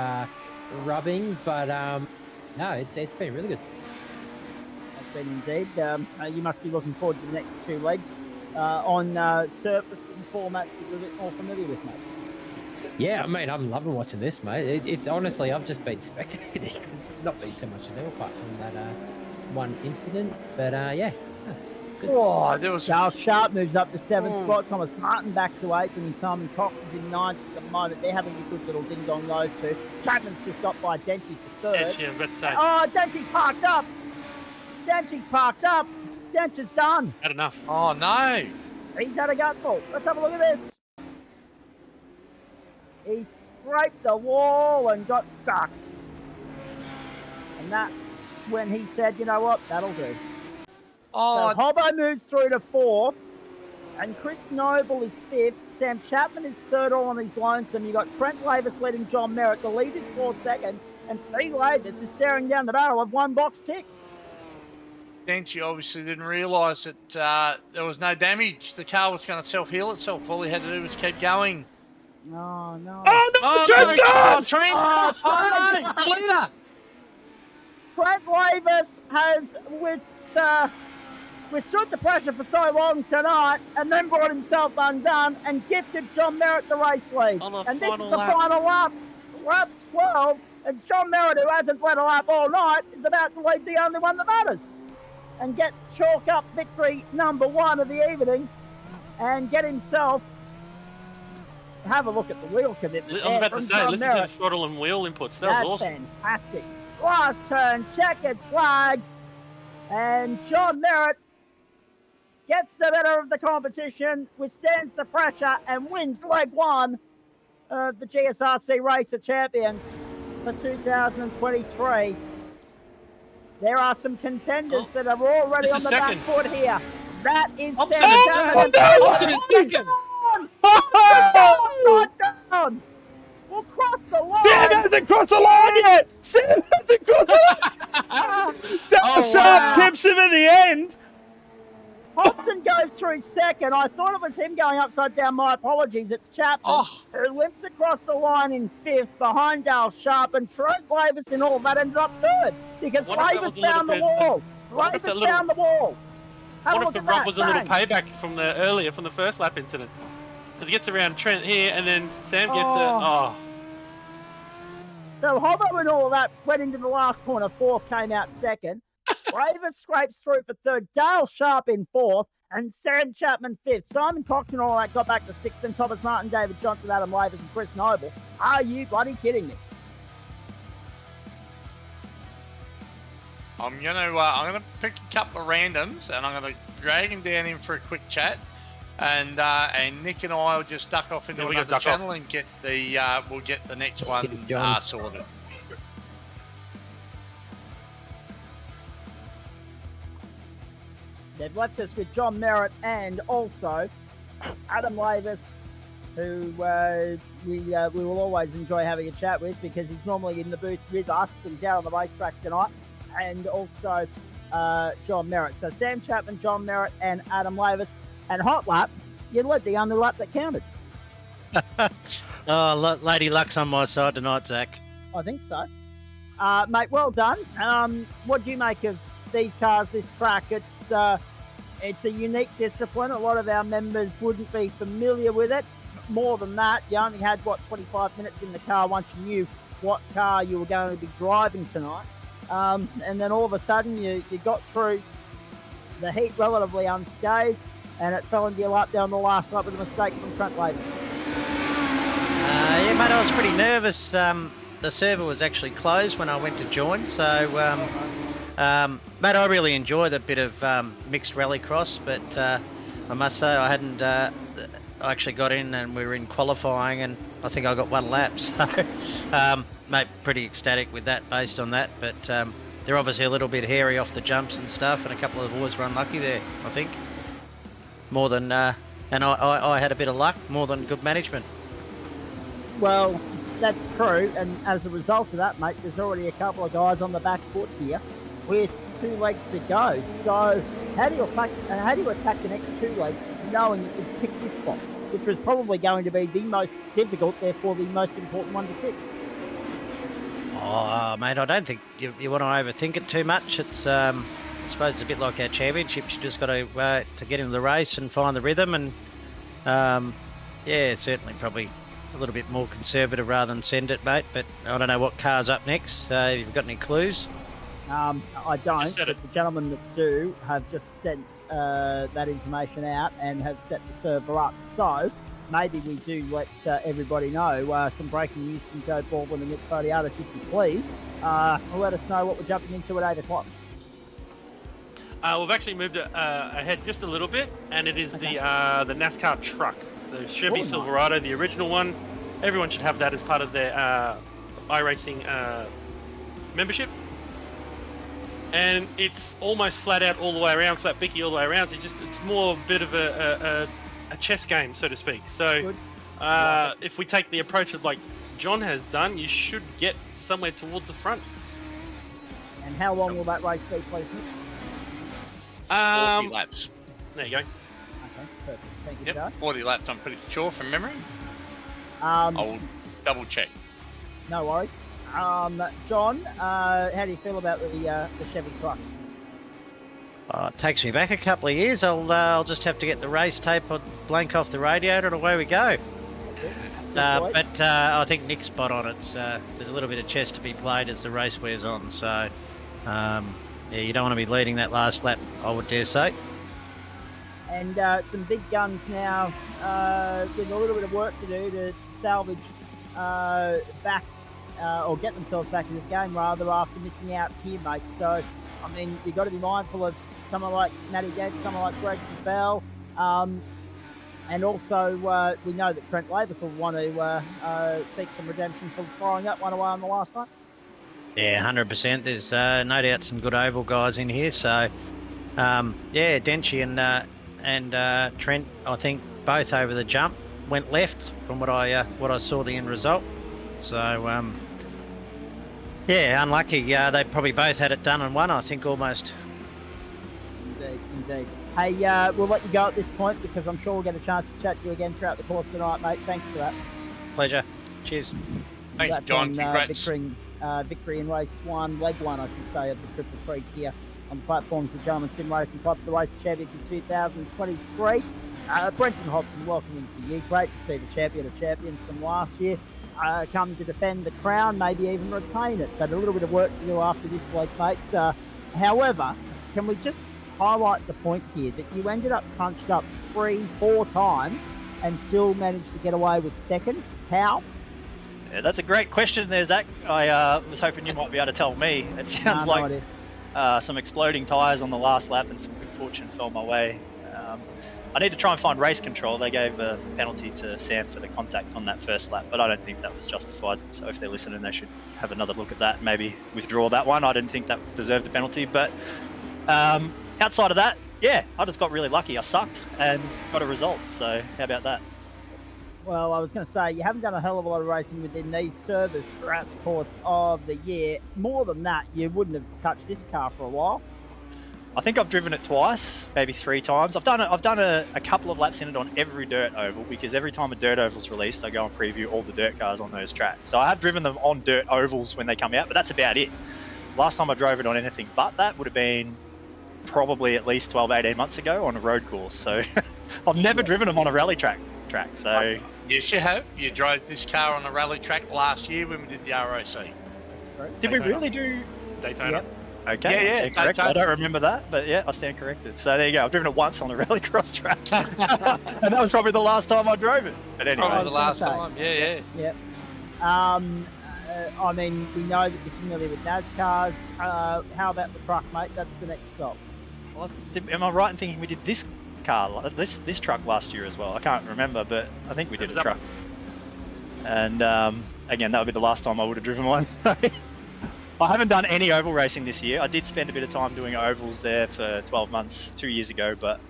rubbing, but no, it's been really good. It's been indeed. You must be looking forward to the next 2 legs on surface and formats that you're a bit more familiar with, mate. Yeah, I mean, I'm loving watching this, mate. It's honestly, I've just been spectating. There's not been too much to do apart from that one incident, but yeah, that's good. Oh, there was Charles Sharp moves up to 7th spot. Thomas Martin back to 8th, and Simon Cox is in 9th at the moment. They're having a good little ding-dong, those two. Chapman's just got by Denchi for 3rd. Yeah, let's say. Oh, Denchi's parked up. Dench is done. Had enough. Oh, no. He's had a gutful. Let's have a look at this. He scraped the wall and got stuck. And that's when he said, you know what, that'll do. Oh, So Hobbo moves through to 4th, and Chris Noble is 5th. Sam Chapman is 3rd all on his lonesome. You've got Trent Lavis leading John Merritt. The lead is 4 seconds, and T. Lavis is staring down the barrel of 1 box tick. Denchi obviously didn't realise that there was no damage. The car was going to self-heal itself. All he had to do was keep going. No. Oh, no! Trent's gone! Trent! Oh, no! Leader! Trent Lavis has withstood the pressure for so long tonight, and then brought himself undone and gifted John Merritt the race lead. And this is the final lap. Lap 12, and John Merritt, who hasn't led a lap all night, is about to lead the only one that matters. And chalk up victory number 1 of the evening, and get himself. Have a look at the wheel commitment. I was about to say, listen to the throttle and wheel inputs. That was awesome. Fantastic. Last turn, checkered flag, and John Merritt gets the better of the competition, withstands the pressure, and wins leg 1 of the GSRC Racer Champion for 2023. There are some contenders that are already on the back foot here. That is Sam Chapman. Hobson is second. Upside down. We'll cross the line. Sam hasn't crossed the line yet! Sam hasn't crossed the line! That Sharp pips him at the end! Hobson goes through second. I thought it was him going upside down. My apologies. It's Chapman who limps across the line in 5th behind Dale Sharp, and Trent Lavis in all that ended up 3rd because Lavis found the wall. Lavis found the wall. Have a What if look the at rub that, was a little bang. payback from the first lap incident? Because he gets around Trent here, and then Sam gets Oh. So Hobbo and all of that went into the last corner. Fourth came out second. Raver scrapes through for third. Dale Sharp in fourth. And Sam Chapman fifth. Simon Cox and all that got back to sixth. And Thomas Martin, David Johnson, Adam Lavers, and Chris Noble. Are you bloody kidding me? I'm gonna pick a couple of randoms, and I'm gonna drag him down in for a quick chat, and Nick and I will just duck off into another channel and get the we'll get the next one sorted. They've left us with John Merritt and also Adam Lavis, who we will always enjoy having a chat with because he's normally in the booth with us, but he's out on the racetrack tonight, and also John Merritt. So Sam Chapman, John Merritt, and Adam Lavis. And hot lap, you led the only lap that counted. Oh, Lady Luck's on my side tonight, Zach. I think so. Mate, well done. What do you make of these cars, this track? It's a unique discipline. A lot of our members wouldn't be familiar with it. More than that, you only had, 25 minutes in the car once you knew what car you were going to be driving tonight. And then all of a sudden you got through the heat relatively unscathed, and it fell into your lap down the last lap with a mistake from Trent Latham. Yeah, mate, I was pretty nervous. The server was actually closed when I went to join, so mate, I really enjoyed a bit of mixed rallycross, but I must say I hadn't. I actually got in and we were in qualifying, and I think I got one lap. So, mate, pretty ecstatic with that based on that. But they're obviously a little bit hairy off the jumps and stuff, and a couple of the boys were unlucky there. I think more than, and I had a bit of luck more than good management. Well, that's true, and as a result of that, mate, there's already a couple of guys on the back foot here with 2 legs to go. So how do you attack the next 2 legs knowing you can tick this box, which was probably going to be the most difficult, therefore the most important one to tick? Oh, mate, I don't think you want to overthink it too much. It's I suppose it's a bit like our championships. You just got to get into the race and find the rhythm, and yeah, certainly probably a little bit more conservative rather than send it, mate. But I don't know what car's up next. Have you got any clues? I don't, but the gentlemen that do have just sent that information out and have set the server up. So maybe we do let everybody know some breaking news from Joe Baldwin and Nick Fodiatis, if you please. Let us know what we're jumping into at 8 o'clock. We've actually moved it ahead just a little bit, and it is the NASCAR truck, the Chevy Silverado, the original one. Everyone should have that as part of their iRacing membership. And it's almost flat out all the way around, flat bicky all the way around. So it's more a bit of a chess game, so to speak. So if we take the approach of like John has done, you should get somewhere towards the front. And how long will that race be, please, Nick? 40 laps. There you go. Okay, perfect. Thank you, Yep, Joe. 40 laps, I'm pretty sure from memory. I'll double check. No worries. John, how do you feel about the Chevy truck? It takes me back a couple of years. I'll just have to get the race tape or blank off the radiator, and away we go. But I think Nick's spot on. It's there's a little bit of chess to be played as the race wears on. So yeah, you don't want to be leading that last lap, I would dare say. And some big guns now with a little bit of work to do to salvage back or get themselves back in the game rather after missing out here, mate. So, I mean, you've got to be mindful of someone like Matty Gates, someone like Greg Bell, and also we know that Trent Lavis will want to seek some redemption for throwing up one away on the last night. Yeah, 100%. There's no doubt some good oval guys in here. So, yeah, Denchi and Trent, I think both over the jump went left from what I saw the end result. So, yeah, unlucky. They probably both had it done and won, I think, almost. Indeed. Hey, we'll let you go at this point because I'm sure we'll get a chance to chat to you again throughout the course tonight, mate. Thanks for that. Pleasure. Cheers. Thanks, John. Congrats. Victory in race 1, leg 1, I should say, of the Triple Creek here on the platforms of the Gentleman Sim Racing Club, the Race Championship 2023. Brenton Hobson, welcome into you. Great to see the champion of champions from last year come to defend the crown, maybe even retain it. But a little bit of work to do after this week, mates. However, can we just highlight the point here that you ended up crunched up 3-4 times and still managed to get away with second? How? Yeah, that's a great question there, Zach. I was hoping you might be able to tell me. It sounds like some exploding tyres on the last lap and some good fortune fell my way. I need to try and find race control. They gave a penalty to Sam for the contact on that first lap, but I don't think that was justified. So if they're listening, they should have another look at that and maybe withdraw that one. I didn't think that deserved the penalty. But outside of that, yeah, I just got really lucky. I sucked and got a result. So how about that? Well, I was going to say, you haven't done a hell of a lot of racing within these servers throughout the course of the year. More than that, you wouldn't have touched this car for a while. I think I've driven it twice, maybe 3 times. I've done a couple of laps in it on every dirt oval, because every time a dirt oval's released, I go and preview all the dirt cars on those tracks. So I have driven them on dirt ovals when they come out, but that's about it. Last time I drove it on anything but that would have been probably at least 12, 18 months ago on a road course. So I've never driven them on a rally track. So yes, you have. You drove this car on a rally track last year when we did the R.o.C. Did we really do Daytona? Yep. Okay, Yeah, correct. Daytona. I don't remember that, but yeah, I stand corrected. So there you go. I've driven it once on a rallycross track, and that was probably the last time I drove it. But anyway, Probably the last say. time. Yeah. Yep. I mean, we know that you're familiar with NasCars. How about the truck, mate? That's the next stop. well, am I right in thinking we did this car, this truck last year as well? I can't remember, but I think we did a truck. And again, that would be the last time I would have driven one. So I haven't done any oval racing this year. I did spend a bit of time doing ovals there for 12 months, 2 years ago, but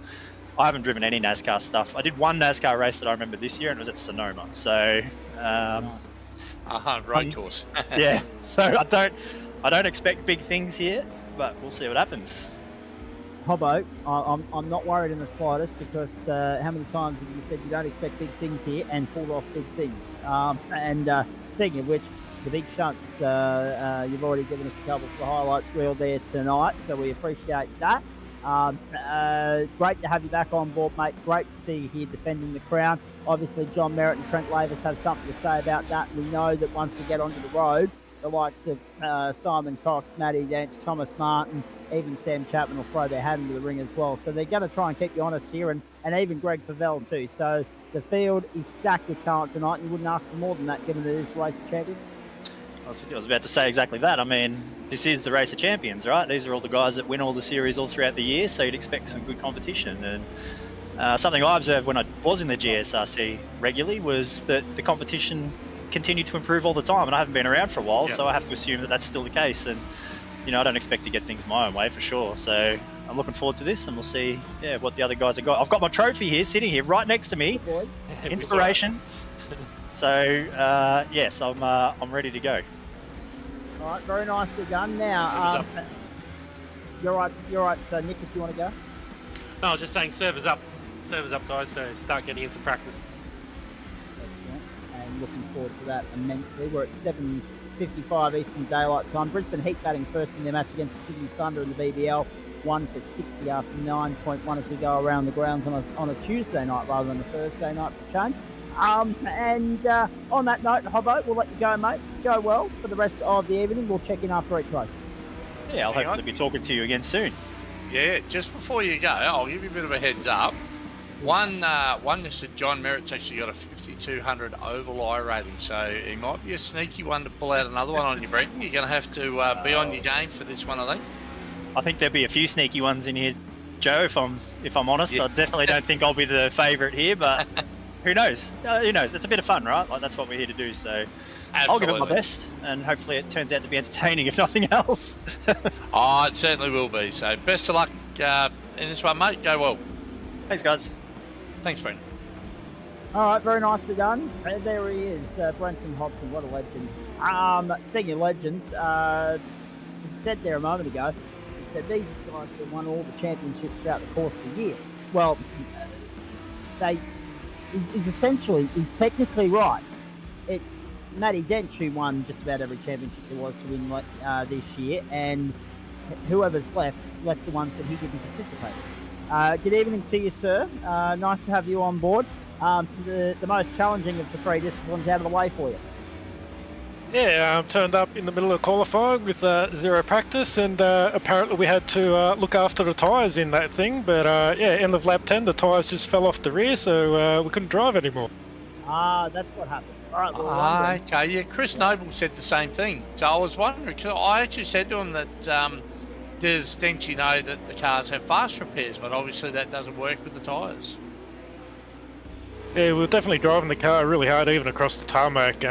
I haven't driven any NASCAR stuff. I did one NASCAR race that I remember this year, and it was at Sonoma. So, Road course. yeah. So I don't expect big things here, but we'll see what happens. Hobbo, I'm not worried in the slightest, because how many times have you said you don't expect big things here and pulled off big things? Speaking of which, the big shunts, you've already given us a couple of the highlights reel there tonight, so we appreciate that. Great to have you back on board, mate. Great to see you here defending the crown. Obviously, John Merritt and Trent Lavis have something to say about that. We know that once we get onto the road, the likes of Simon Cox, Matty Dench, Thomas Martin, even Sam Chapman will throw their hat into the ring as well. So they're going to try and keep you honest here, and even Greg Favell too. So the field is stacked with talent tonight, and you wouldn't ask for more than that, given that it is the Race of Champions. I was about to say exactly that. I mean, this is the Race of Champions, right? These are all the guys that win all the series all throughout the year, so you'd expect some good competition. And something I observed when I was in the GSRC regularly was that the competition continued to improve all the time, and I haven't been around for a while, so I have to assume that that's still the case. And you know, I don't expect to get things my own way for sure. So I'm looking forward to this, and we'll see, what the other guys have got. I've got my trophy here, sitting here right next to me. Inspiration. So yes, I'm ready to go. All right, very nicely done. Now, you're right. So Nick, if you want to go. No, I was just saying, servers up, guys. So start getting in some practice. Excellent. And looking forward to that immensely. We're at 7:55 Eastern Daylight Time. Brisbane Heat batting first in their match against the Sydney Thunder in the BBL. 1 for 60 after 9.1 as we go around the grounds on a Tuesday night rather than a Thursday night for change. And on that note, Hobbo, we'll let you go, mate. Go well for the rest of the evening. We'll check in after each race. Yeah, I'll hopefully be talking to you again soon. Yeah, just before you go, I'll give you a bit of a heads up. One Mr. John Merritt's actually got a 5,200 oval I rating, so he might be a sneaky one to pull out another one on you, Brenton. You're going to have to be on your game for this one, I think. I think there'll be a few sneaky ones in here, Joe, if I'm honest. I definitely don't think I'll be the favourite here, but who knows? Who knows? It's a bit of fun, right? Like, that's what we're here to do, so I'll give it my best, and hopefully it turns out to be entertaining, if nothing else. Oh, it certainly will be. So best of luck in this one, mate. Go well. Thanks, guys. Thanks, friend. All right, very nicely done. There he is, Brenton Hobson. What a legend. Speaking of legends, he said there a moment ago, he said these are the guys that won all the championships throughout the course of the year. Well, he's technically right. It's Matty Dench who won just about every championship there was to win this year, and whoever's left the ones that he didn't participate in. Good evening to you, sir. Nice to have you on board. The most challenging of the 3 disciplines out of the way for you. Yeah, turned up in the middle of qualifying with 0 practice, and apparently we had to look after the tyres in that thing. But yeah, end of lap 10, the tyres just fell off the rear, so we couldn't drive anymore. That's what happened. All right, well, okay, yeah, Chris Noble said the same thing. So I was wondering, cause I actually said to him that does Denchi know that the cars have fast repairs, but obviously that doesn't work with the tyres. Yeah, we were definitely driving the car really hard, even across the tarmac.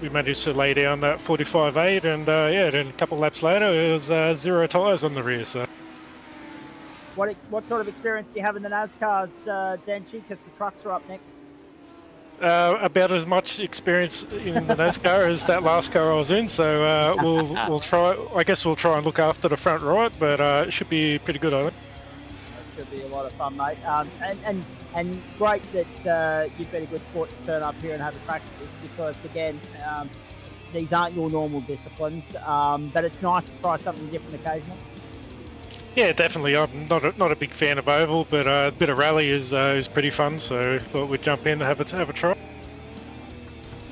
We managed to lay down that 45.8, and yeah, then a couple of laps later, it was 0 tyres on the rear. So, what sort of experience do you have in the NASCARs, Denchi? Because the trucks are up next. About as much experience in the NASCAR as that last car I was in. So we'll try. I guess we'll try and look after the front right, but it should be pretty good, I think. It should be a lot of fun, mate. And great that you've been a good sport to turn up here and have a crack at this, because again, these aren't your normal disciplines, but it's nice to try something different occasionally. Yeah, definitely. I'm not a big fan of oval, but a bit of rally is pretty fun. So thought we'd jump in and have a try.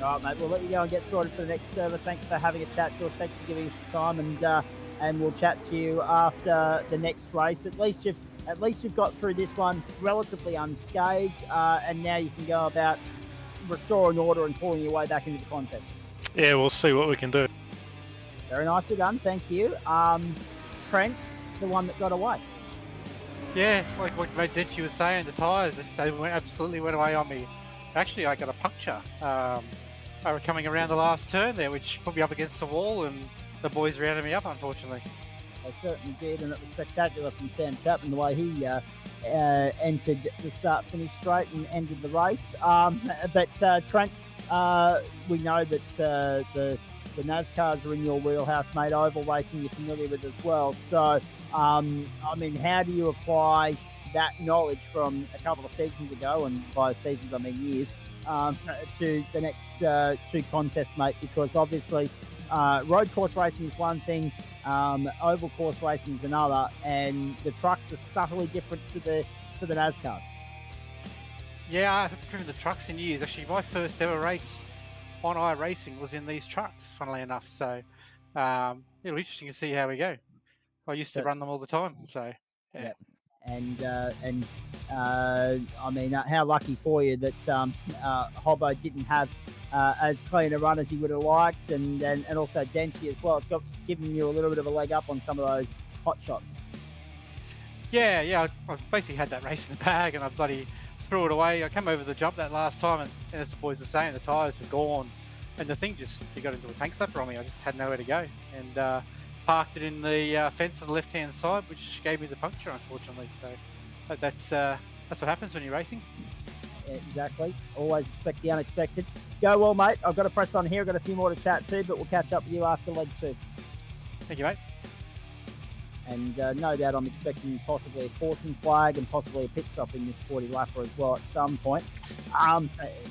All right, mate. We'll let you go and get sorted for the next server. Thanks for having a chat to us. Thanks for giving us some time, and we'll chat to you after the next race. At least you've got through this one relatively unscathed, and now you can go about restoring order and pulling your way back into the contest. Yeah, we'll see what we can do. Very nicely done. Thank you. Trent, the one that got away. Yeah, like what Denchi was saying, the tyres, they absolutely went away on me. Actually, I got a puncture. I was coming around the last turn there, which put me up against the wall, and the boys rounded me up, unfortunately. They certainly did, and it was spectacular from Sam Chapman, the way he entered the start-finish straight and ended the race. But Trent, we know that the NASCARs are in your wheelhouse, mate. Oval racing you're familiar with as well. So, I mean, how do you apply that knowledge from a couple of seasons ago, and by seasons I mean years, to the next 2 contests, mate? Because obviously road course racing is one thing, oval course racing is another, and the trucks are subtly different to the NASCAR. Yeah, I haven't driven the trucks in years. Actually, my first ever race on iRacing was in these trucks, funnily enough. So it'll be interesting to see how we go. I used to run them all the time. So yeah. And I mean, how lucky for you that Hobbo didn't have as clean a run as he would have liked, and also Denchi as well. It's given you a little bit of a leg up on some of those hot shots. Yeah, I basically had that race in the bag, and I bloody threw it away. I came over the jump that last time, and as the boys were saying, the tyres were gone, and the thing it got into a tank slapper on me. I just had nowhere to go, and parked it in the fence on the left-hand side, which gave me the puncture, unfortunately. So that's what happens when you're racing. Yeah, exactly. Always expect the unexpected. Go well, mate. I've got to press on here. I've got a few more to chat to, but we'll catch up with you after leg 2. Thank you, mate. And no doubt I'm expecting possibly a caution flag and possibly a pit stop in this 40 lapper as well at some point.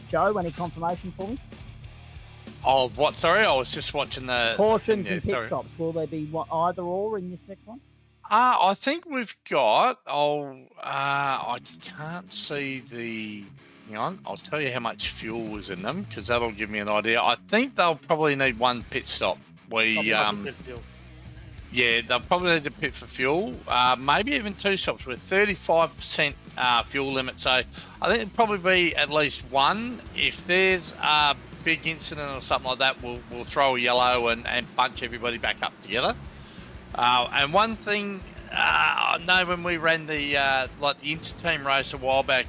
Joe, any confirmation for me? Of what? Sorry, I was just watching the cautions and pit stops. Will there be either or in this next one? I think we've got. I can't see the. Hang on, I'll tell you how much fuel was in them, because that'll give me an idea. I think they'll probably need 1 pit stop. Yeah, they'll probably need to pit for fuel. Maybe even 2 stops with 35% fuel limit. So I think it'll probably be at least 1. If there's a big incident or something like that, we'll throw a yellow and bunch everybody back up together. And one thing, I know when we ran the inter-team race a while back,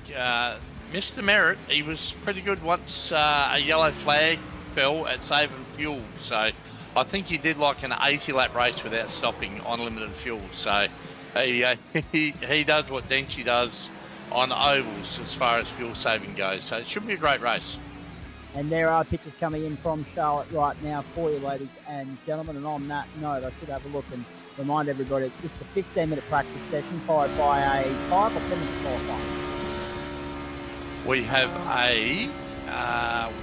Mr. Merritt, he was pretty good once a yellow flag fell at saving fuel. So I think he did like an 80-lap race without stopping on limited fuel. So he does what Denchi does on ovals as far as fuel saving goes. So it should be a great race. And there are pictures coming in from Charlotte right now for you, ladies and gentlemen. And on that note, I should have a look and remind everybody it's a 15-minute practice session followed by a 5 or 7 minute qualifying. We have a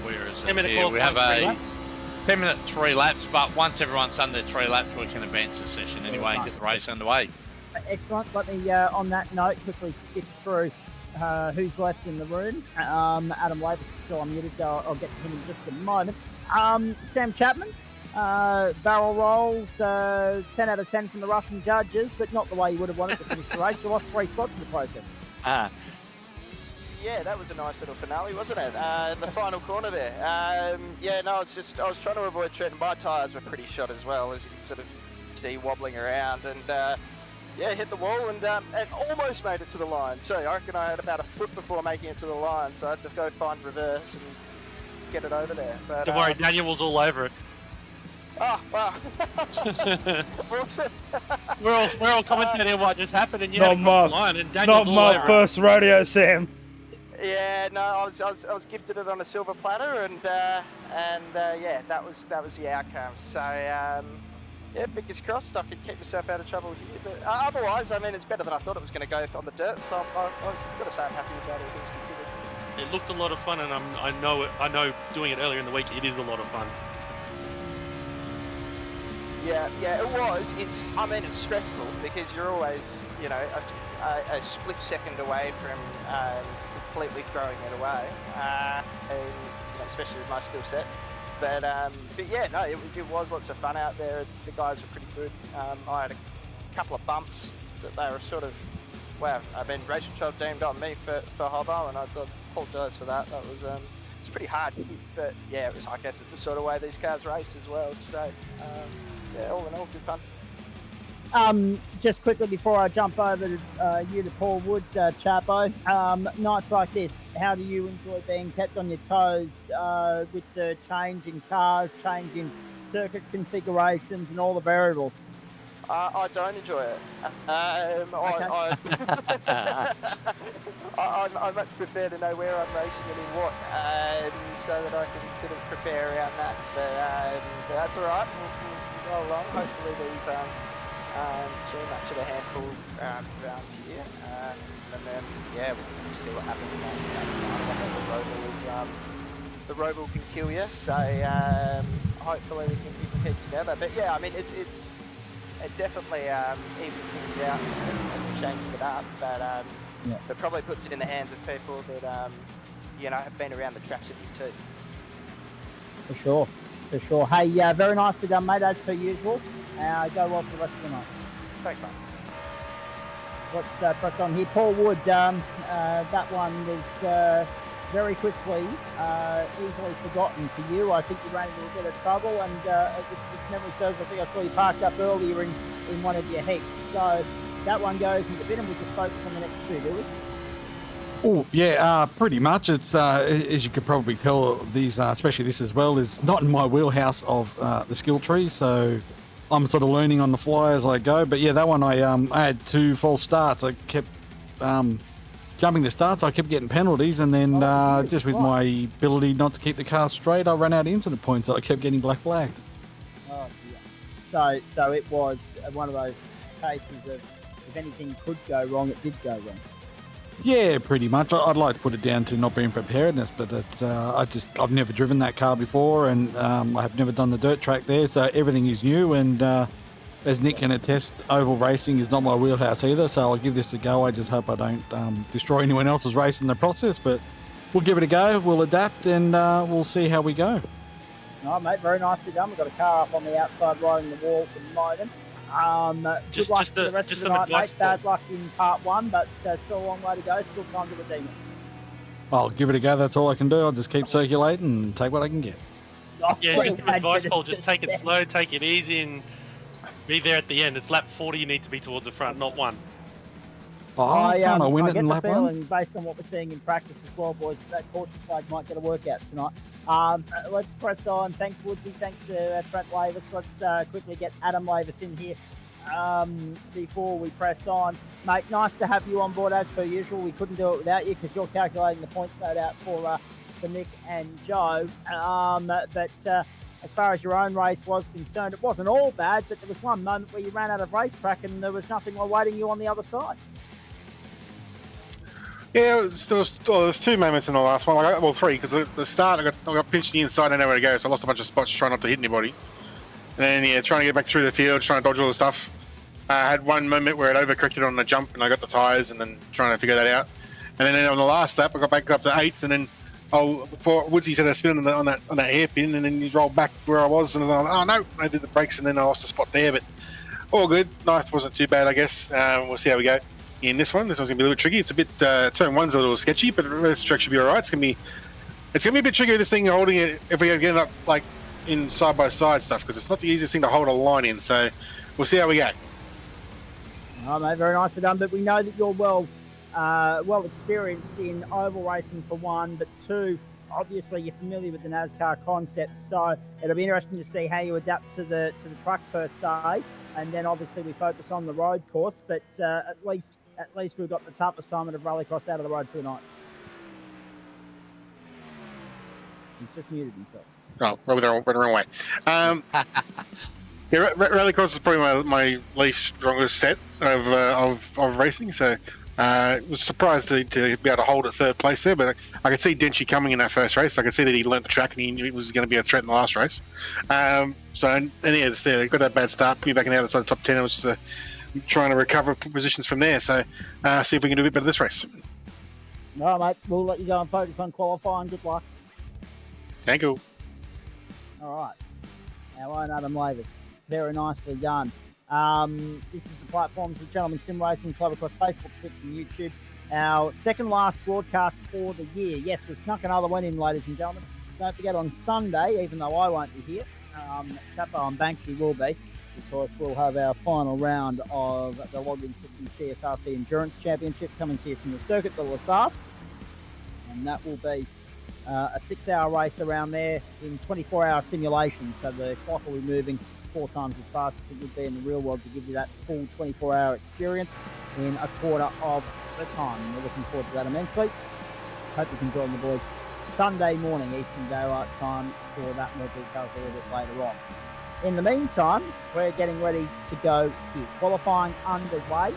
where is it? Here? We have a 10-minute 3 laps, but once everyone's done their 3 laps, we can advance the session anyway and get the race underway. Excellent. Let me, on that note, quickly skip through who's left in the room. Adam Lavis is still unmuted, so I'll get to him in just a moment. Sam Chapman, barrel rolls, 10 out of 10 from the Russian judges, but not the way you would have wanted to finish the race. You lost 3 spots in the process. Yeah, that was a nice little finale, wasn't it? In the final corner there. Yeah, no, I was trying to avoid treading. My tyres were pretty shot as well, as you can sort of see wobbling around, and yeah, hit the wall and almost made it to the line too. I reckon I had about a foot before making it to the line, so I had to go find reverse and get it over there. But, don't worry, Daniel was all over it. Oh, wow. Awesome. We're all commentating on what just happened, and you had to cross the line, and Daniel's all Not over my first rodeo, Sam. Yeah, no, I was gifted it on a silver platter, and yeah, that was the outcome. So yeah, fingers crossed I could keep myself out of trouble here. But otherwise, I mean, it's better than I thought it was going to go on the dirt. So I've got to say I'm happy with that, all things considered. It looked a lot of fun, and I know doing it earlier in the week, it is a lot of fun. Yeah, it was. I mean, it's stressful because you're always, you know, a split second away from completely throwing it away, and, you know, especially with my skill set. But yeah, no, it was lots of fun out there. The guys were pretty good. I had a couple of bumps that they were sort of, wow, I mean, race control deemed on me for Hobo, and I apologise for that. That was it's pretty hard to hit, but yeah, it was, I guess it's the sort of way these cars race as well. So yeah, all in all, good fun. Just quickly before I jump over to you to Paul Wood, Chapo, nights like this, how do you enjoy being kept on your toes with the change in cars, change in circuit configurations and all the variables? I don't enjoy it. I much prefer to know where I'm racing and in what, so that I can sort of prepare around that. But that's all right. We'll go along. Hopefully these too much of a handful round here, and then yeah, we'll see what happens. The Roval can kill you, so hopefully we can keep together. But yeah, I mean it definitely evens things out and changes it up, but it probably puts it in the hands of people that you know, have been around the tracks a bit too. For sure. Hey, very nicely done, mate, as per usual. Go well for the rest of the night. Thanks, mate. Let's press on here. Paul Wood, that one was very quickly easily forgotten for you. I think you ran into a bit of trouble, and if memory serves, I think I saw you parked up earlier in one of your heats. So that one goes into bit, and we just focus on the next two, do we? Oh yeah, pretty much. It's as you could probably tell, these especially this as well is not in my wheelhouse of the skill tree, so I'm sort of learning on the fly as I go. But yeah, that one I had 2 false starts. I kept jumping the starts. I kept getting penalties, and then just with my ability not to keep the car straight, I ran out into the points. So I kept getting black flagged. Oh yeah. So it was one of those cases of if anything could go wrong, it did go wrong. Yeah, pretty much. I'd like to put it down to not being preparedness, but it's I've never driven that car before, and I have never done the dirt track there, so everything is new. And as Nick can attest, oval racing is not my wheelhouse either, so I'll give this a go. I just hope I don't destroy anyone else's race in the process, but we'll give it a go. We'll adapt, and we'll see how we go. All right, mate, very nicely done. We've got a car up on the outside riding the wall at the moment. Good luck for the rest of the night, mate. Bad luck in part 1, but still a long way to go. Still time to redeem it. I'll give it a go. That's all I can do. I'll just keep circulating and take what I can get. Yeah, just advice, Paul. Just take it slow, take it easy, and be there at the end. It's lap 40. You need to be towards the front, not 1. I win it get in the lap feeling, 1? based on what we're seeing in practice as well, boys, that caution flag might get a workout tonight. Let's press on. Thanks, Woodsy. Thanks to Trent Lavis. Let's quickly get Adam Lavis in here before we press on. Mate, nice to have you on board as per usual. We couldn't do it without you because you're calculating the points no doubt for Nick and Joe. But as far as your own race was concerned, it wasn't all bad, but there was one moment where you ran out of racetrack and there was nothing awaiting you on the other side. Yeah, there's two moments in the last one. Well, three, because the start I got pinched to the inside, I didn't know where to go, so I lost a bunch of spots trying not to hit anybody. And then trying to get back through the field, trying to dodge all the stuff. I had one moment where it overcorrected on the jump, and I got the tyres, and then trying to figure that out. And then on the last lap, I got back up to 8th, and then before Woodsy said I spin on that hairpin, and then he rolled back where I was, and I was like, oh no, I did the brakes, and then I lost a spot there, but all good. 9th wasn't too bad, I guess. We'll see how we go in this one. This one's gonna be a little tricky. It's a bit turn one's a little sketchy, but the rest of the track should be all right. It's gonna be a bit tricky with this thing holding it if we get it up like in side by side stuff, because it's not the easiest thing to hold a line in. So we'll see how we go. Oh, mate, very nicely done. But we know that you're well experienced in oval racing for one, but two, obviously you're familiar with the NASCAR concept. So it'll be interesting to see how you adapt to the truck per se, and then obviously we focus on the road course. But at least we've got the tough assignment of rallycross out of the road for the night. He's just muted himself. Oh, we're the wrong way. Yeah, rallycross is probably my least strongest set of racing, so was surprised to be able to hold a third place there, but I could see Denchi coming in that first race. I could see that he learnt the track and he knew it was going to be a threat in the last race. They got that bad start, put me back in the outside of the top 10. It was just trying to recover positions from there, so see if we can do a bit better this race. All right, mate, we'll let you go and focus on qualifying. Good luck. Thank you. All right. Our own Adam Lavis. Very nicely done. This is the platforms of Gentlemen Sim Racing Club across Facebook, Twitch and YouTube. Our second last broadcast for the year. Yes, we've snuck another one in, ladies and gentlemen. Don't forget on Sunday, even though I won't be here, Chapo and Banksy will be, because we'll have our final round of the Login System GSRC Endurance Championship coming to you from the Circuit de la Sarthe. And that will be a 6-hour race around there in 24-hour simulation. So the clock will be moving 4 times as fast as it would be in the real world to give you that full 24-hour experience in a quarter of the time. And we're looking forward to that immensely. Hope you can join the boys Sunday morning Eastern Daylight Time for that. More details a little bit later on. In the meantime, we're getting ready to go here. Qualifying underway.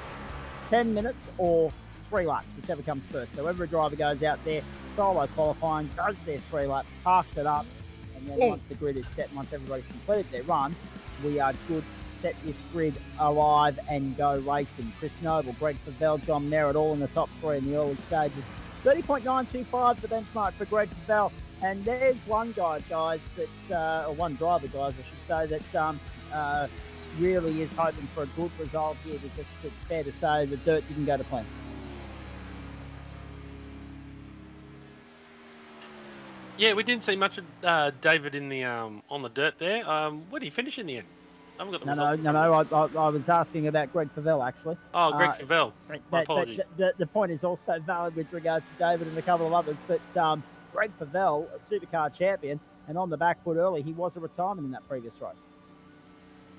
10 minutes or 3 laps, whichever comes first. So every driver goes out there, solo qualifying, does their 3 laps, parks it up, and then once the grid is set, once everybody's completed their run, we are good to set this grid alive and go racing. Chris Noble, Greg Favell, John Merritt, all in the top 3 in the early stages. 30.925 the benchmark for Greg Favell. And there's one guy, guys, that, or one driver, guys, I should say, that really is hoping for a good result here, because it's fair to say the dirt didn't go to plan. Yeah, we didn't see much of David in the on the dirt there. Where did he finish in the end? I haven't got the results. No. I was asking about Greg Favell, actually. Oh, Greg Favell. My apologies. The point is also valid with regards to David and a couple of others, but Greg Favell, a supercar champion, and on the back foot early, he was a retirement in that previous race.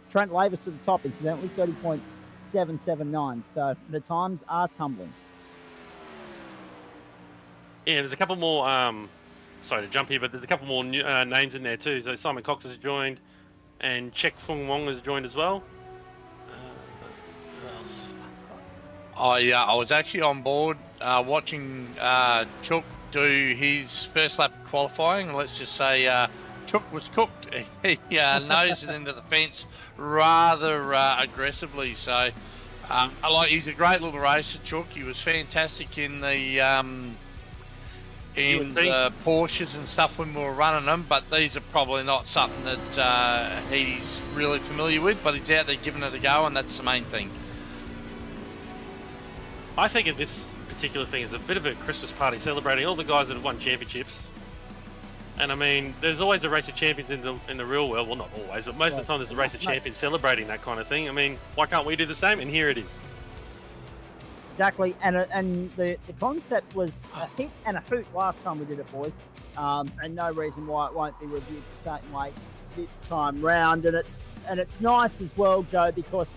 Trent Lavis to the top, incidentally, 30.779. So the times are tumbling. Yeah, there's a couple more. Sorry to jump here, but there's a couple more new, names in there too. So Simon Cox has joined, and Chek Fung Wong has joined as well. Who else? I was actually on board watching Chook do his first lap of qualifying. Let's just say Chook was cooked. He nosed it into the fence rather aggressively. So he's a great little racer, Chook. He was fantastic in the Porsches and stuff when we were running them, but these are probably not something that he's really familiar with, but he's out there giving it a go, and that's the main thing. I think of this particular thing as a bit of a Christmas party, celebrating all the guys that have won championships. And I mean, there's always a race of champions in the real world. Well, not always, but most of the time there's a race of champions celebrating that kind of thing. I mean, why can't we do the same? And here it is. Exactly, and the concept was a hit and a hoot last time we did it, boys, and no reason why it won't be reviewed the same way this time round. And it's nice as well, Joe, because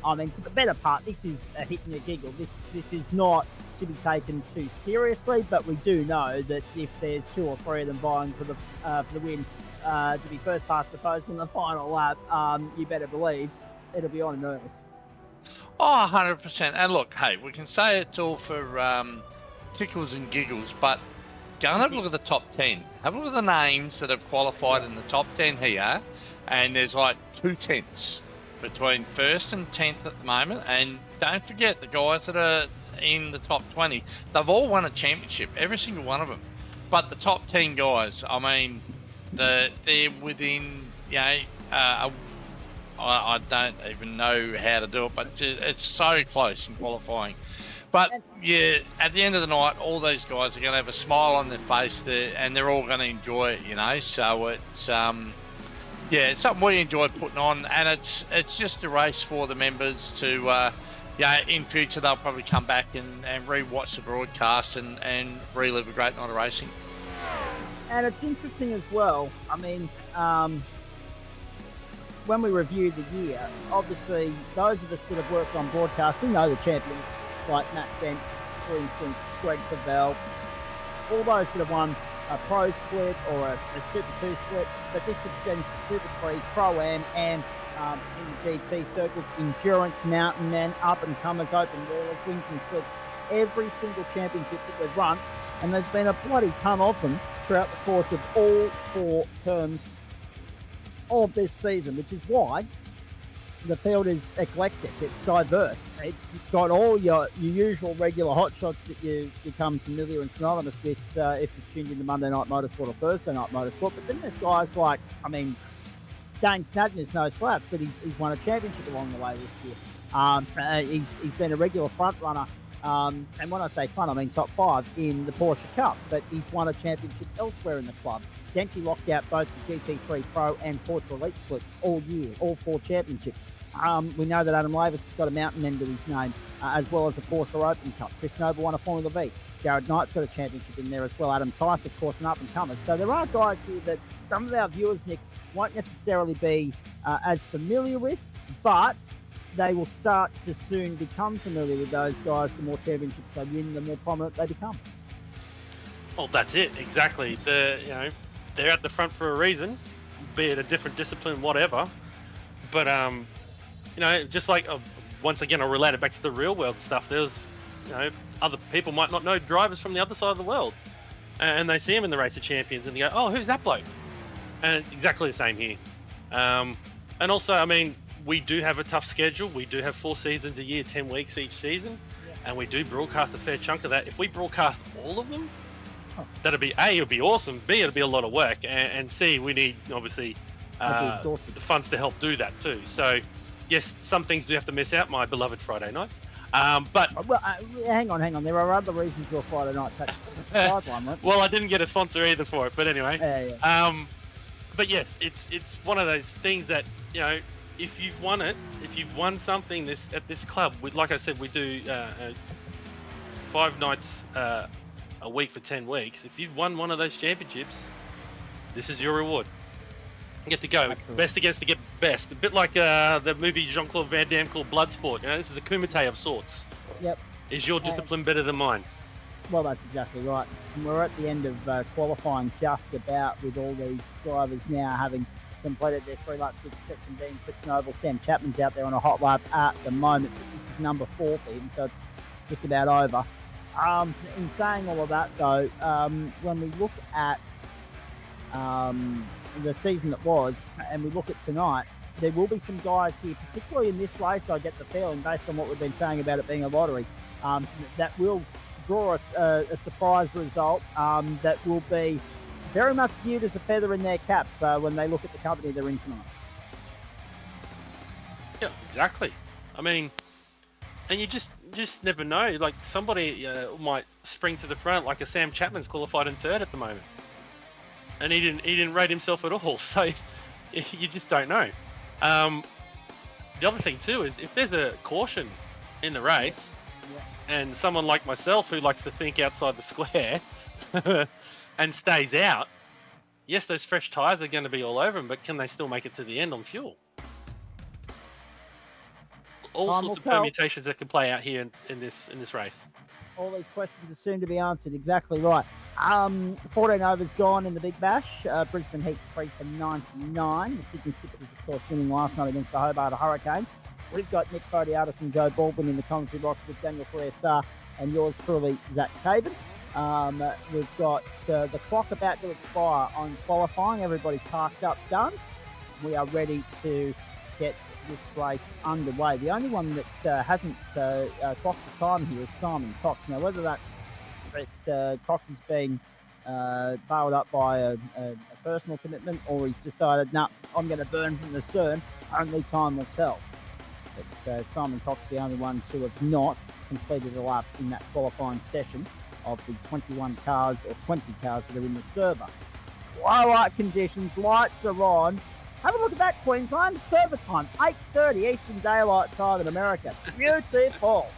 I mean, for the better part, this is a hit and a giggle. This is not to be taken too seriously, but we do know that if there's 2 or 3 of them vying for the win to be first past the post in the final lap, you better believe it'll be on in earnest. Oh, 100%. And look, hey, we can say it's all for tickles and giggles, but go and have a look at the top 10. Have a look at the names that have qualified in the top 10 here, and there's like 2 tenths between 1st and 10th at the moment. And don't forget the guys that are in the top 20, they've all won a championship, every single one of them. But the top 10 guys, I mean, they're within, I don't even know how to do it, but it's so close in qualifying. But yeah, at the end of the night, all these guys are going to have a smile on their face there, and they're all going to enjoy it, So it's it's something we enjoy putting on, and it's just a race for the members to, in future they'll probably come back and re-watch the broadcast and relive a great night of racing. And it's interesting as well. I mean, when we review the year, obviously those of us that have worked on broadcasting know the champions, like Matt Dent, for instance, Greg Roval, all those that have won a Pro split or a Super 2 split, but this extends to Super 3, Pro-Am, and in the GT circuits, endurance, mountain men, up-and-comers, open wheelers, wings and slips, every single championship that we've run, and there's been a bloody ton of them throughout the course of all 4 terms of this season, which is why the field is eclectic, it's diverse. It's got all your usual regular hotshots that you become familiar and synonymous with if you've tuned into Monday Night Motorsport or Thursday Night Motorsport. But then there's guys like, Dane Snadden is no slouch, but he's won a championship along the way this year. He's been a regular front runner, and when I say front, I mean top 5 in the Porsche Cup, but he's won a championship elsewhere in the club. Denty locked out both the GT3 Pro and Porsche Elite splits all year, all 4 championships. We know that Adam Lavis has got a mountain end to his name, as well as the Porsche Open Cup. Chris Noble won a Formula V. Jared Knight's got a championship in there as well. Adam Tice, of course, an up-and-comer. So there are guys here that some of our viewers, Nick, won't necessarily be as familiar with, but they will start to soon become familiar with those guys. The more championships they win, the more prominent they become. Well, that's it, exactly. They're at the front for a reason, be it a different discipline, whatever. But just like once again, I'll relate it back to the real world stuff. There's, other people might not know drivers from the other side of the world, and they see them in the Race of Champions, and they go, "Oh, who's that bloke?" And it's exactly the same here. And also, I mean, we do have a tough schedule. We do have 4 seasons a year, 10 weeks each season, and we do broadcast a fair chunk of that. If we broadcast all of them, that'd be A, it'd be awesome. B, it'd be a lot of work, and C, we need obviously the funds to help do that too. So, yes, some things do have to miss out. My beloved Friday nights, but hang on. There are other reasons your Friday night sideline, right? Well, I didn't get a sponsor either for it, but anyway. Yeah. But yes, it's one of those things that if you've won it, if you've won something at this club, like I said, we do 5 nights a week for 10 weeks. If you've won one of those championships, this is your reward. You get to go best against to get best. A bit like the movie Jean-Claude Van Damme called Bloodsport. This is a kumite of sorts. Yep. Is your discipline better than mine? Well, that's exactly right. And we're at the end of qualifying just about, with all these drivers now having completed their 3 laps with the section being Chris Noble. Sam Chapman's out there on a hot lap at the moment. This is number 4 for him, so it's just about over. In saying all of that, though, when we look at the season that was, and we look at tonight, there will be some guys here, particularly in this race, I get the feeling, based on what we've been saying about it being a lottery, that will draw us a surprise result that will be very much viewed as a feather in their cap when they look at the company they're in tonight. Yeah, exactly. I mean, and you just never know. Like, somebody might spring to the front, like a Sam Chapman's qualified in 3rd at the moment, and he didn't rate himself at all. So you just don't know. The other thing too is if there's a caution in the race, and someone like myself who likes to think outside the square and stays out, yes, those fresh tyres are going to be all over them, but can they still make it to the end on fuel? All sorts of permutations that can play out here in this race. All these questions are soon to be answered. Exactly right. 14 overs gone in the Big Bash. Brisbane Heat 3 for 99. The Sydney Sixers, of course, winning last night against the Hobart Hurricanes. We've got Nick Fodiatis and Joe Baldwin in the commentary box with Daniel Ferrier and yours truly, Zach Caven. We've got the clock about to expire on qualifying. Everybody's parked up, done. We are ready to get this race underway. The only one that hasn't clocked the time here is Simon Cox. Now, whether that's that Cox is being bailed up by a personal commitment, or he's decided, nah, I'm going to burn from the stern, only time will tell. But Simon Cox is the only one to have not completed a lap in that qualifying session of the 21 cars or 20 cars that are in the server. Twilight conditions, lights are on. Have a look at that, Queensland. Server time, 8:30 Eastern Daylight Time in America. Beautiful.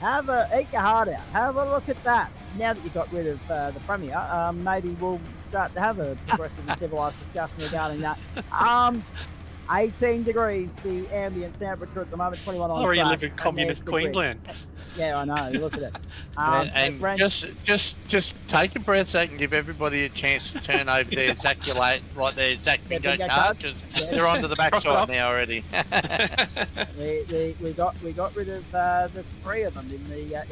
Eat your heart out. Have a look at that. Now that you've got rid of the Premier, maybe we'll start to have a progressive and civilised discussion regarding that. 18 degrees, the ambient temperature at the moment, 21 on Sorry, you track, live in communist Queensland. Yeah, I know. Look at it. And just take a breath, Zach, and give everybody a chance to turn over their Zaculate right there, Zach Bingo card, because they're onto the backside now already. we got rid of the three of them in the year.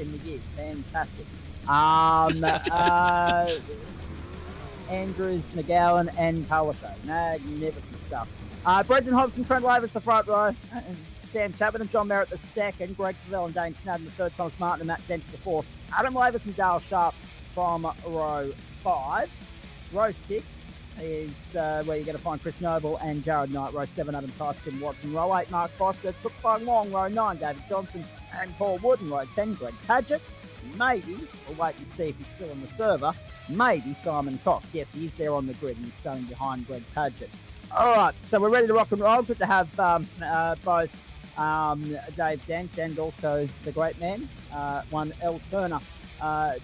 Fantastic. Andrews, McGowan, and Palaszczuk. Magnificent stuff. Brendan Hobson, Trent Lavis, the front row. Sam Chapman and John Merritt the second. Greg Favell and Dane Snadden the third. Thomas Martin and Matt Dent the fourth. Adam Lavis and Dale Sharp from row 5. Row 6 is where you're going to find Chris Noble and Jared Knight. Row 7, Adam Tyson Watson. Row 8, Mark Foster. Took Fung Long. Row 9, David Johnson and Paul Wood. And row 10, Greg Padgett. Maybe, we'll wait and see if he's still on the server, maybe Simon Cox. Yes, he is there on the grid and he's starting behind Greg Padgett. All right, so we're ready to rock and roll. Good to have both Dave Dent and also the great man, one L Turner,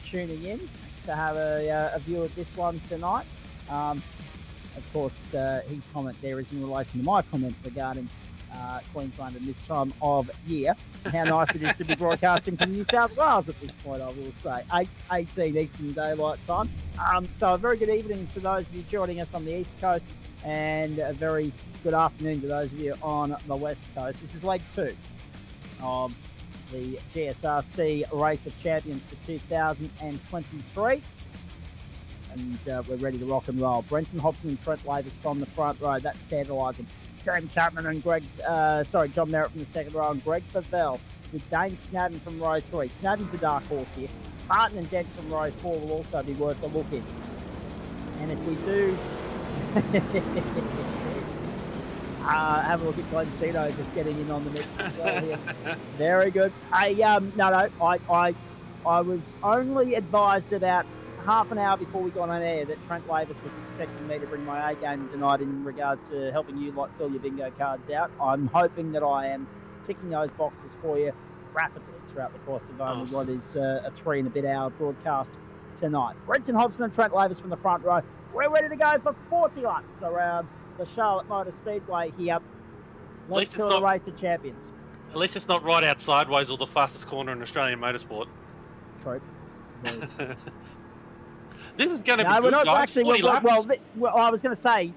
tuning in to have a view of this one tonight. Of course, his comment there is in relation to my comment regarding Queensland in this time of year, and how nice it is to be broadcasting from New South Wales at this point, I will say. 8:18 Eastern Daylight Time. So a very good evening to those of you joining us on the East Coast, and a very good afternoon to those of you on the West Coast. This is leg 2 of the GSRC Race of Champions for 2023. And we're ready to rock and roll. Brenton Hobson and Trent Lavis from the front row. That's tantalising. Sam Chapman and John Merritt from the second row, and Greg Favell with Dane Snadden from row 3. Snadden's a dark horse here. Martin and Dent from row 4 will also be worth a look in. And if we do have a look at Glenn Cito just getting in on the mix as well here. Very good. I was only advised about half an hour before we got on air that Trent Lavis was expecting me to bring my A game tonight in regards to helping you fill your bingo cards out. I'm hoping that I am ticking those boxes for you rapidly throughout the course of only what is a 3 and a bit hour broadcast tonight. Brenton Hobson and Trent Lavis from the front row. We're ready to go for 40 laps around the Charlotte Motor Speedway here. Let's do the Race of Champions. At least it's not right out sideways or the fastest corner in Australian motorsport. True. This is going to be we're good, not guys. actually. Well, I was going to say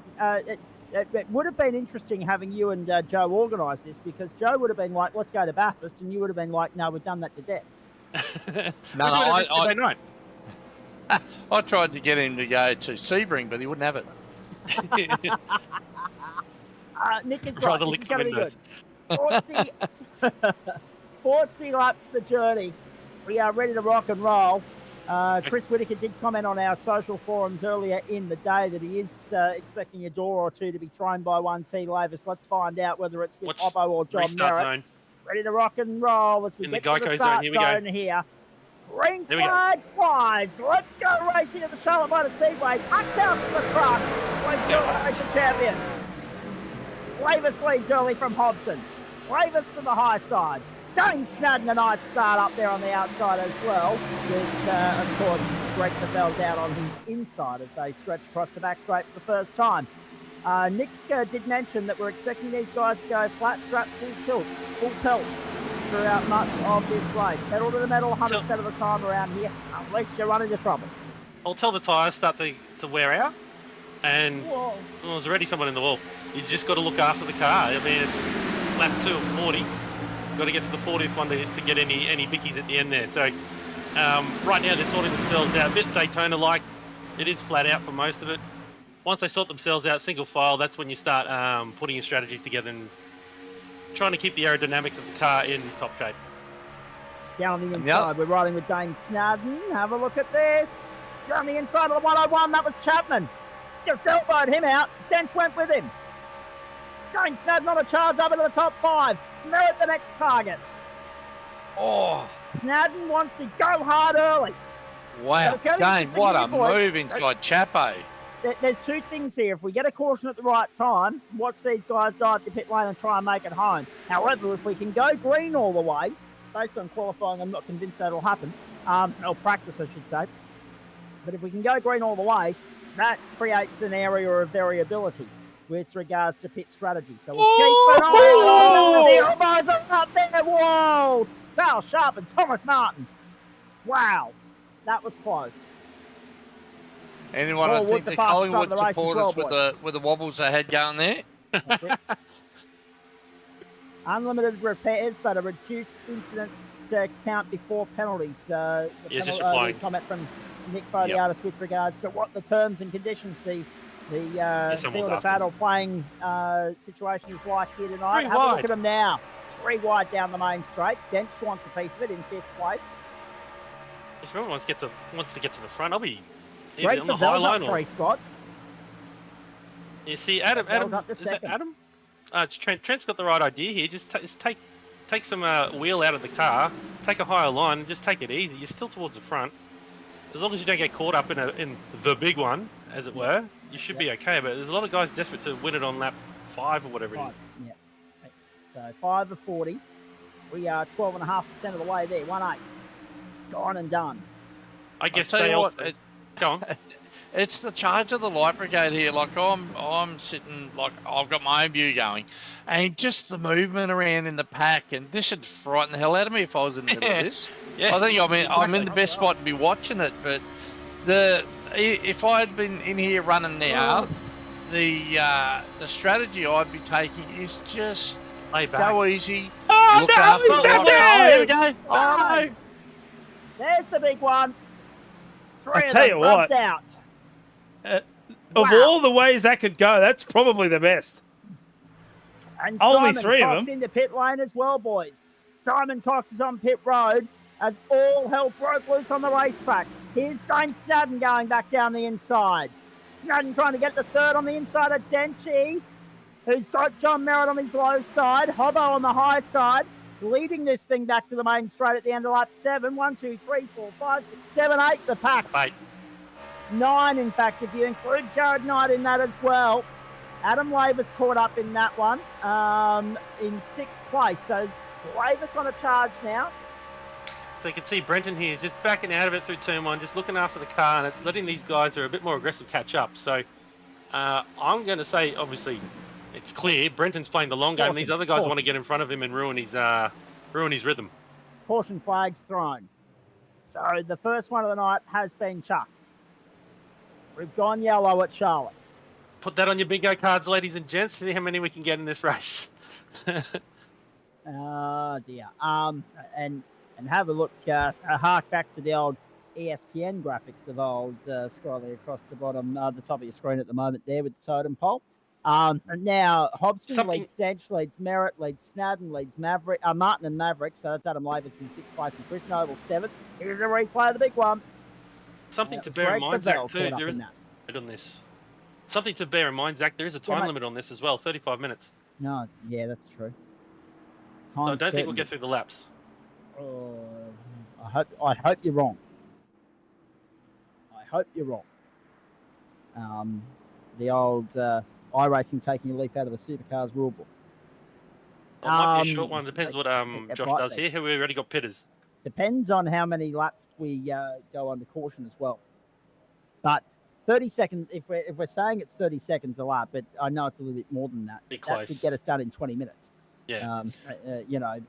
it would have been interesting having you and Joe organise this, because Joe would have been like, "Let's go to Bathurst," and you would have been like, "No, we've done that to death." I tried to get him to go to Sebring, but he wouldn't have it. Nick is right. This is going to be good. 40 laps the journey. We are ready to rock and roll. Chris Whitaker did comment on our social forums earlier in the day that he is expecting a door or two to be thrown by 1T Lavis. Let's find out whether it's with Oppo or John Merritt. Zone. Ready to rock and roll as we get to the start zone here. Green flag flies. Let's go racing at the Charlotte Motor Speedway. Tucked out from the truck. Let's do the Race of Champions. Lavis leads early from Hobson. Lavis to the high side. Dane Snadden, a nice start up there on the outside as well, with, of course, Greg Favell down on his inside as they stretch across the back straight for the first time. Nick did mention that we're expecting these guys to go flat strap, full tilt throughout much of this race. Pedal to the metal 100% of the time around here, unless you run into trouble. I'll tell the tyres start to wear out, and there's already someone in the wall. You just got to look after the car. I mean, it's lap 2 of 40. Got to get to the 40th one to get any bickies at the end there. So Right now they're sorting themselves out, a bit Daytona-like. It is flat out for most of it. Once they sort themselves out, single file, that's when you start putting your strategies together and trying to keep the aerodynamics of the car in top shape. Down on the inside, we're riding with Dane Snadden. Have a look at this. Down the inside of the 101, that was Chapman. Just elbowed him out. Dench went with him. Dane Snadden on a charge up into the top 5. Merritt the next target. Oh. Snadden wants to go hard early. Wow, Dane, what a move inside Chapo. There's two things here. If we get a caution at the right time, watch these guys dive to pit lane and try and make it home. However, if we can go green all the way, based on qualifying, I'm not convinced that'll happen. Or practice, I should say. But if we can go green all the way, that creates an area of variability with regards to pit strategy. So we'll keep an eye on the elbows up there. Whoa! Sal Sharp and Thomas Martin. Wow, that was close. Anyone I think the Collingwood supporters with the wobbles they had going there? That's it. Unlimited repairs, but a reduced incident to count before penalties. The comment from Nick Fodiatis with regards to what the terms and conditions the field of battle playing situation is like here tonight. Have a look at them now. 3 wide down the main straight. Dench wants a piece of it in 5th place. If everyone wants to get to the front, I'll be Great on the high line. 3 spots. You see, Adam, is that Adam? It's Trent. Trent's got the right idea here. Just take some wheel out of the car, take a higher line, and just take it easy. You're still towards the front. As long as you don't get caught up in the big one, as it were, you should be okay. But there's a lot of guys desperate to win it on lap 5 or whatever it is. Yeah. So 5 of 40. We are 12.5% of the way there. 1-8. Gone and done. I guess I'll tell you what, go on. It's the charge of the light brigade here. Like I'm sitting, like I've got my own view going, and just the movement around in the pack, and this would frighten the hell out of me if I was in the middle of this. Yeah. I think I'm in the best spot to be watching it, but if I had been in here running now, the strategy I'd be taking is just go easy. Oh, look after the light brigade. Here we go. Oh no. There's the big one. 3 I tell you what. Out. Of all the ways that could go, that's probably the best. And Only Simon 3 Cox of them. into pit lane as well, boys. Simon Cox is on pit road as all hell broke loose on the racetrack. Here's Dane Snadden going back down the inside. Snadden trying to get the 3rd on the inside of Denchi, who's got John Merritt on his low side. Hobbo on the high side, leading this thing back to the main straight at the end of lap 7. 1, 2, 3, 4, 5, 6, 7, 8. The pack. 9, in fact, if you include Jared Knight in that as well. Adam Lavis caught up in that one in 6th place. So Lavis on a charge now. So you can see Brenton here is just backing out of it through turn 1, just looking after the car, and it's letting these guys who are a bit more aggressive catch up. So I'm going to say, obviously, it's clear Brenton's playing the long game. These other guys want to get in front of him and ruin his rhythm. Caution flags thrown. So the first one of the night has been chucked. We've gone yellow at Charlotte. Put that on your bingo cards, ladies and gents. See how many we can get in this race. Oh dear. And have a look, hark back to the old ESPN graphics of old, scrolling across the bottom, the top of your screen at the moment there with the totem pole. And now Hobson leads Stench, leads Merritt, leads Snadden, leads Maverick, Martin and Maverick. So that's Adam Lavis in 6th place and Chris Noble 7th. Here's a replay of the big one. Something to bear in mind, Zach, too. There is on this. Something to bear in mind, Zach. There is a time limit on this as well. 35 minutes. No, yeah, that's true. So I don't think we'll get through the laps. I hope you're wrong. I hope you're wrong. The old iRacing taking a leaf out of the Supercars rulebook. It might be a short one. Depends what Josh does here. We already got pitters. Depends on how many laps we go under caution as well. But 30 seconds, if we're saying it's 30 seconds a lap, but I know it's a little bit more than that. That could get us done in 20 minutes. Yeah.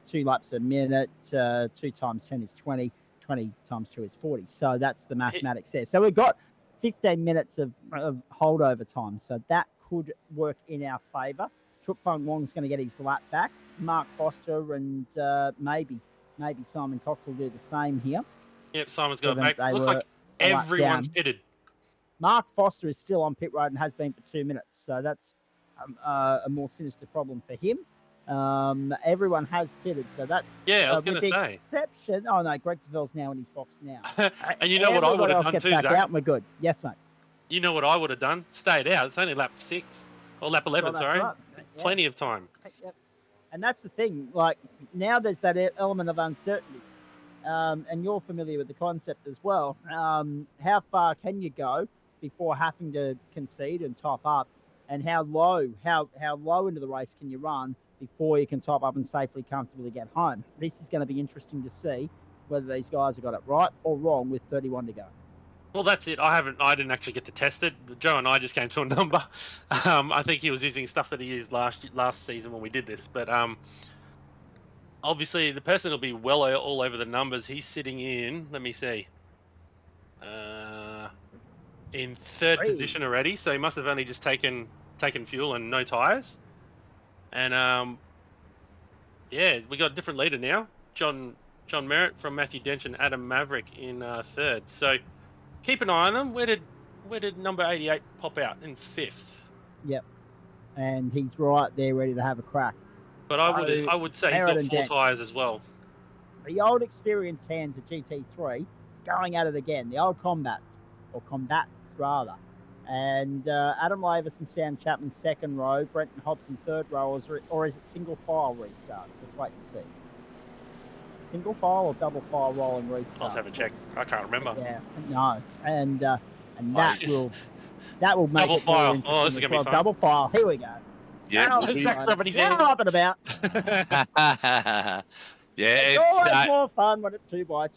2 laps a minute, 2 times 10 is 20, 20 times 2 is 40. So that's the mathematics there. So we've got 15 minutes of holdover time. So that could work in our favour. Chuk Fung Wong's going to get his lap back. Mark Foster and maybe Simon Cox will do the same here. Yep, Simon's got it Given back. they Looks were like a lap everyone's down. pitted. Mark Foster is still on pit road and has been for 2 minutes, so that's a more sinister problem for him. Everyone has pitted, so that's Yeah, I was with going the to say. exception. Oh no, Greg Pavel's now in his box now. And you know what I would Everybody have else done gets too, back Zach? out and we're good. Yes, mate. You know what I would have done? Stayed out. It's only lap 6 or lap 11. Well, that's sorry, right. Yeah. plenty of time. Yep. And that's the thing. Like now, there's that element of uncertainty, and you're familiar with the concept as well. How far can you go before having to concede and top up, and how low into the race can you run before you can top up and safely, comfortably get home? This is going to be interesting to see whether these guys have got it right or wrong with 31 to go. Well, that's it. I didn't actually get to test it. Joe and I just came to a number. I think he was using stuff that he used last season when we did this. But obviously, the person will be well all over the numbers. He's sitting in. Let me see. In third position already. So he must have only just taken fuel and no tires. And yeah, we got a different leader now. John Merritt from Matthew Dench and Adam Maverick in third. So keep an eye on them. Where did number 88 pop out in 5th? Yep, and he's right there, ready to have a crack. But I would say he's got 4 tyres as well. The old experienced hands of GT3 going at it again. The old combatants rather. And Adam Lavis and Sam Chapman second row, Brenton Hobson third row, or is it single file restart? Let's wait and see. Single file or double file rolling restart? I'll have a check. I can't remember. Yeah, no, and that will make double it file. more interesting. Oh, this is gonna be fun. Double file. Here we go. Yeah, up and about. Yeah, It's always more fun when it's 2x2.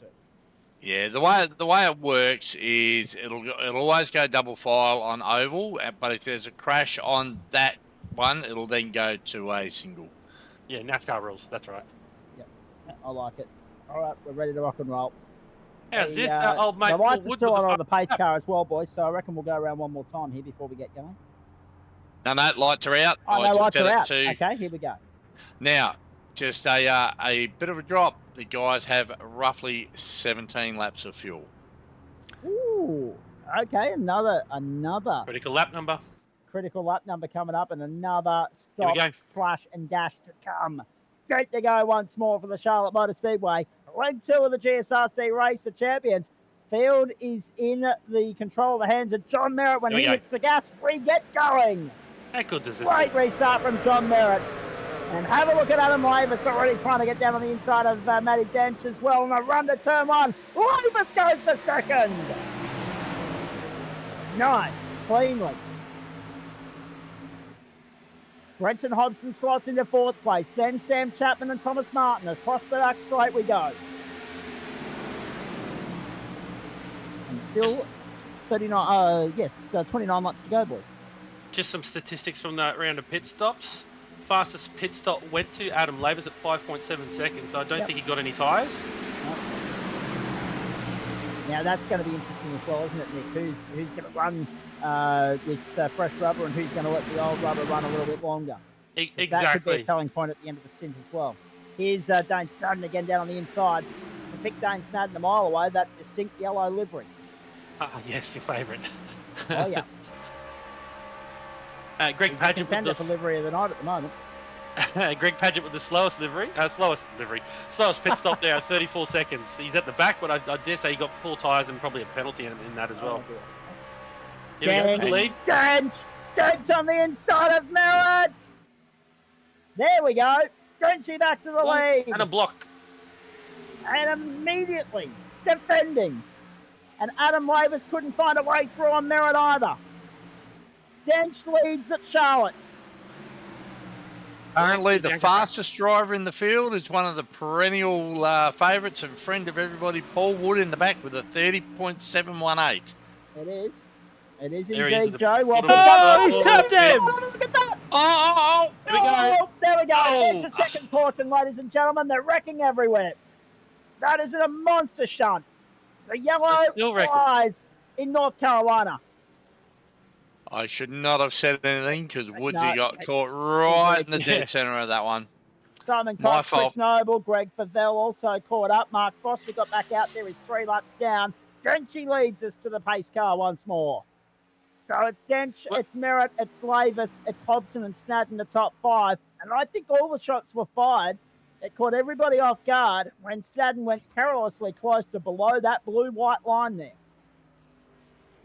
Yeah, the way it works is it'll always go double file on oval, but if there's a crash on that one, it'll then go to a single. Yeah, NASCAR rules. That's right. Yep, I like it. All right, we're ready to rock and roll. How's this, old mate? The lights are still on the pace car as well, boys. So I reckon we'll go around one more time here before we get going. No, lights are out. Oh, no, lights are out. Okay, here we go. Now, just a bit of a drop. The guys have roughly 17 laps of fuel. Ooh, okay, another critical lap number. Critical lap number coming up, and another stop, splash, and dash to come. Great to go once more for the Charlotte Motor Speedway. Leg 2 of the GSRC race, the champions. Field is in the control of the hands of John Merritt when he hits the gas. We get going. How good does this? Great restart from John Merritt. And have a look at Adam Lavis already trying to get down on the inside of Matty Dench as well. And a run to turn 1. Lavis goes to second. Nice. Cleanly. Brenton Hobson slots into 4th place. Then Sam Chapman and Thomas Martin. Across the back straight we go. And still 29 laps to go, boys. Just some statistics from that round of pit stops. Fastest pit stop went to Adam Lavis at 5.7 seconds. I don't think he got any tyres. Now that's going to be interesting as well, isn't it, Nick? Who's going to run with fresh rubber and who's going to let the old rubber run a little bit longer? Exactly. That could be a telling point at the end of the stint as well. Here's Dane Snadden again down on the inside. To pick Dane Snadden a mile away, that distinct yellow livery. Ah, yes, your favourite. Oh, yeah. Greg Padgett with the livery of the night at the moment. Greg Padgett with the slowest pit stop there, 34 seconds. He's at the back, but I dare say he got 4 tyres and probably a penalty in that as well. Here we go, the lead. Dench on the inside of Merritt. There we go. Drenchy back to the lead. And a block. And immediately defending. And Adam Lavis couldn't find a way through on Merritt either. Dench leads at Charlotte. Currently, the fastest driver in the field is one of the perennial favourites and friend of everybody, Paul Wood, in the back with a 30.718. It is. It is There indeed, Joe. Well, he's tapped him! Look at that! Oh! There we go. There we go. Oh. There's the second portion, ladies and gentlemen. They're wrecking everywhere. That is a monster shunt. The yellow flies in North Carolina. I should not have said anything because Woodsy got caught right in the dead centre of that one. Simon My Cox, Chris fault. Noble, Greg Favell also caught up. Mark Foster got back out there. He's 3 laps down. Drenchy leads us to the pace car once more. So it's Dench, it's Merritt, it's Lavis, it's Hobson and Snadden, the top 5. And I think all the shots were fired. It caught everybody off guard when Snadden went perilously close to below that blue-white line there.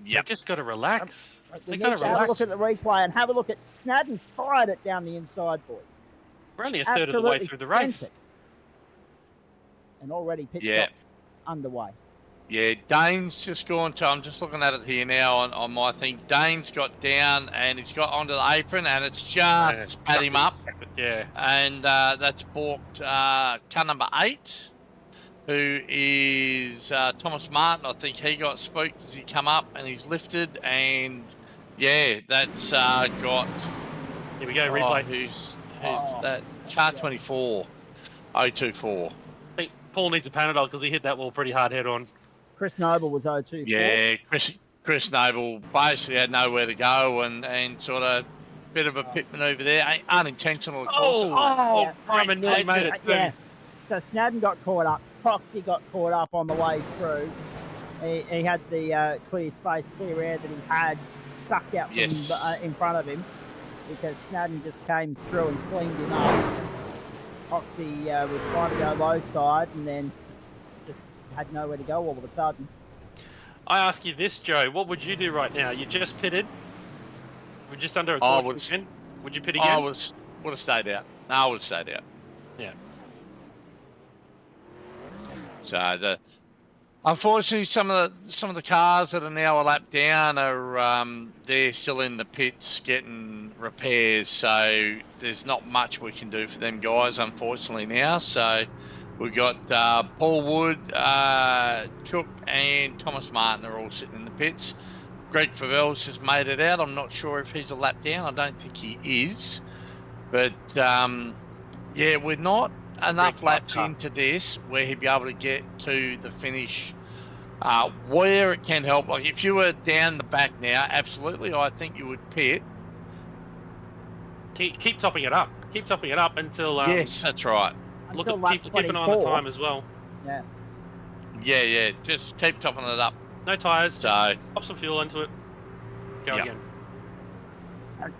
You just got to relax. We need to have a look at the replay and have a look at Snadden fired it down the inside, boys. We're only a third of the way through the race. And already pit stops underway. Yeah, Dane's just gone to, I'm just looking at it here now on my thing. Dane's got down and he's got onto the apron and it's just pat him up. Yeah. And that's balked car number 8, who is Thomas Martin. I think he got spooked as he come up and he's lifted. And yeah, that's got. Here we go, replay. Who's that? Car 24, 024. I think Paul needs a Panadol because he hit that wall pretty hard head on. Chris Noble was 024. Yeah, Chris Noble basically had nowhere to go and sort of bit of a pit manoeuvre there. Unintentional, of course. Simon nearly made it. Yeah. So Snadden got caught up. Coxie got caught up on the way through. He had the clear space, clear air that he had sucked out from in front of him because Snadden just came through and cleaned him up. Coxie was trying to go low side and then just had nowhere to go all of a sudden. I ask you this, Joe. What would you do right now? You just pitted. We're just under a quarter. Would you pit again? I would have stayed out. No, I would have stayed out. Yeah. So unfortunately, some of the cars that are now a lap down are they're still in the pits getting repairs. So there's not much we can do for them guys, unfortunately now. So we've got Paul Wood, Chook, and Thomas Martin are all sitting in the pits. Greg Favell's just made it out. I'm not sure if he's a lap down. I don't think he is. But yeah, we're not enough laps into this where he'd be able to get to the finish where it can help. Like if you were down the back now, absolutely, I think you would pit. Keep topping it up. Keep topping it up until. Yes, that's right. Keep an eye on the time as well. Yeah. Yeah. Just keep topping it up. No tyres. So pop some fuel into it. Go again.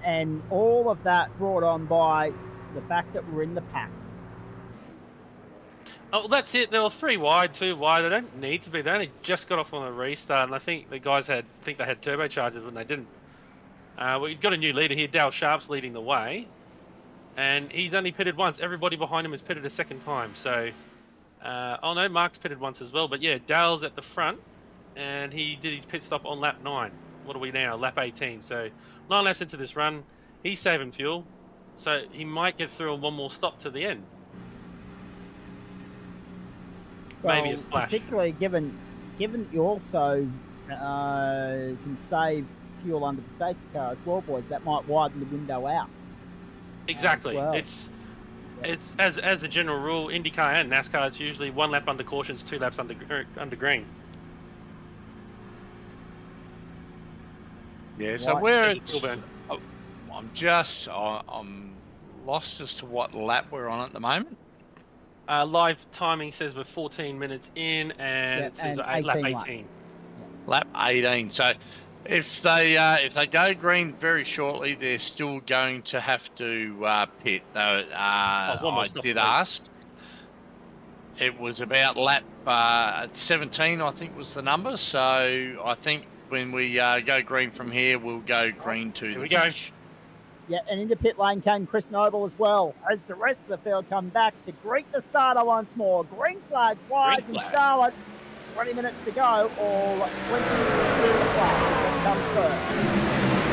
And all of that brought on by the fact that we're in the pack. Oh, well, that's it. They were 3 wide, 2 wide. They don't need to be. They only just got off on a restart, and I think the guys had turbochargers when they didn't. We've got a new leader here. Dale Sharp's leading the way, and he's only pitted once. Everybody behind him has pitted a second time. So, oh no, Mark's pitted once as well. But yeah, Dale's at the front, and he did his pit stop on lap 9. What are we now? Lap 18. So 9 laps into this run, he's saving fuel, so he might get through on one more stop to the end. Well, maybe a splash. Particularly given that you also can save fuel under the safety car as well, boys. That might widen the window out. Exactly. Well. It's as a general rule, IndyCar and NASCAR, it's usually 1 lap under cautions, 2 laps under green. Yeah, so where it's, I'm lost as to what lap we're on at the moment. Live timing says we're 14 minutes in, and it says lap 18. Lap 18. So if they go green very shortly, they're still going to have to pit. I did ask. It was about lap 17, I think, was the number. So I think when we go green from here, we'll go green to the finish. Yeah, and into pit lane came Chris Noble as well, as the rest of the field come back to greet the starter once more. Green flag flies in Charlotte. 20 minutes to go, or 20 minutes to the flag. Comes first.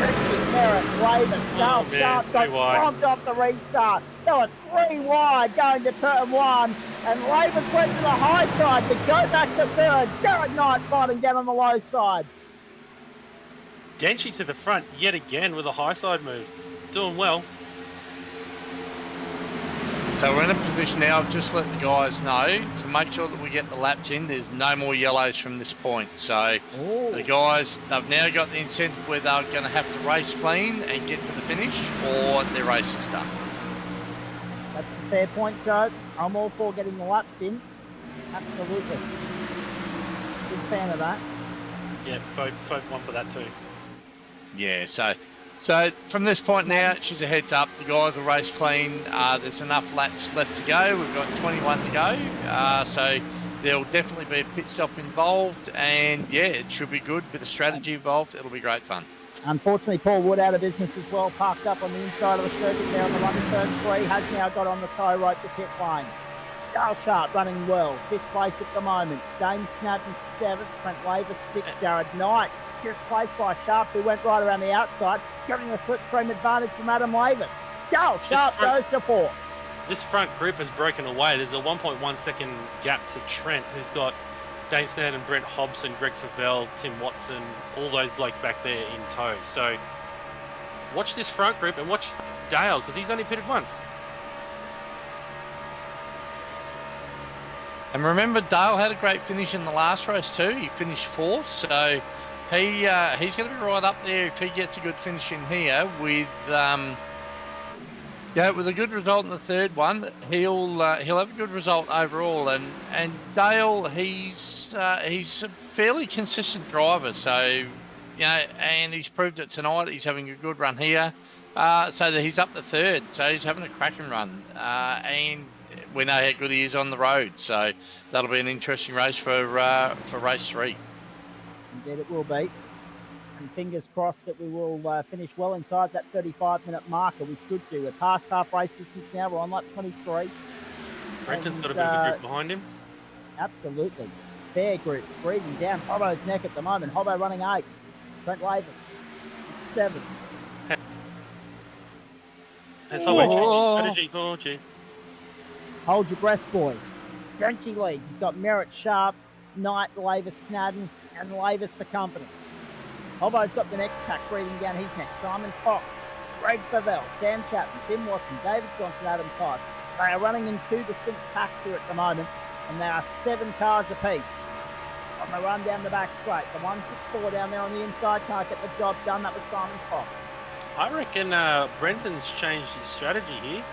Richie, Merritt, Lavis, Dale Sharp got stomped off the restart. There were 3 wide going to turn 1, and Lavis went to the high side to go back to third. Garrett Knight fighting down on the low side. Denchi to the front yet again with a high side move. Doing well. So we're in a position now of just let the guys know to make sure that we get the laps in. There's no more yellows from this point. So the guys, they've now got the incentive where they're going to have to race clean and get to the finish, or their race is done. That's a fair point, Joe. I'm all for getting the laps in. Absolutely. Big fan of that. Yeah, vote one for that too. Yeah, so from this point now, she's a heads up. The guys will race clean. There's enough laps left to go. We've got 21 to go. So there'll definitely be a pit stop involved. And, yeah, it should be good. Bit of strategy involved. It'll be great fun. Unfortunately, Paul Wood out of business as well, parked up on the inside of the circuit there on the run turn 3, has now got on the tow rope to pit lane. Dale Sharp running well, 5th place at the moment. Dane Snadden 7th, Trent Laver 6th, Jared Knight just placed by Sharp, who went right around the outside, getting a slipstream advantage from Adam Lavis. Dale Sharp goes to 4th. This front group has broken away. There's a 1.1 second gap to Trent, who's got Dane Snadden, Brent Hobson, Greg Favell, Tim Watson, all those blokes back there in tow. So watch this front group and watch Dale, because he's only pitted once. And remember, Dale had a great finish in the last race too. He finished 4th, so he's going to be right up there if he gets a good finish in here with with a good result in the third one. He'll have a good result overall. And Dale, he's a fairly consistent driver, so and he's proved it tonight. He's having a good run here, so that he's up to 3rd. So he's having a cracking run, and we know how good he is on the road. So that'll be an interesting race for race 3. Indeed it will be. And fingers crossed that we will finish well inside that 35-minute marker. We should do. We're past half race distance now. We're on lap 23. Brenton's got a bit of a group behind him. Absolutely. Fair group. Breathing down Hobbo's neck at the moment. Hobbo running 8th. Trent Lavis 7th. There's Hobbo. Strategy. Oh, gee. Hold your breath, boys. Drenchy leads. He's got Merritt, Sharp, Knight, Lavis, Snadden, and Lavis for company. Hobbo's got the next pack breathing down his neck. Simon Fox, Greg Favell, Sam Chapman, Tim Watson, David Johnson, Adam Tice. They are running in 2 distinct packs here at the moment, and there are 7 cars apiece. On the run down the back straight, the 164 down there on the inside can't get the job done. That was Simon Fox. I reckon Brenton's changed his strategy here.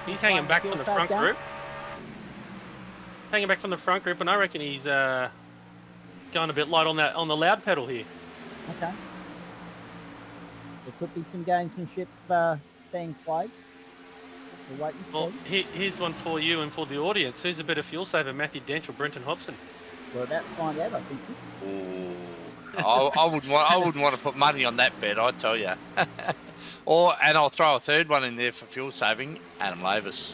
He's hanging back from the front group. Hanging back from the front group, and I reckon he's going a bit light on the loud pedal here. Okay. There could be some gamesmanship being played. We'll wait and see. Well, here's one for you and for the audience. Who's a better fuel saver, Matthew Dench or Brenton Hobson? We're about to find out, I think. I wouldn't want to put money on that bet, I tell you. And I'll throw a third one in there for fuel saving, Adam Lavis.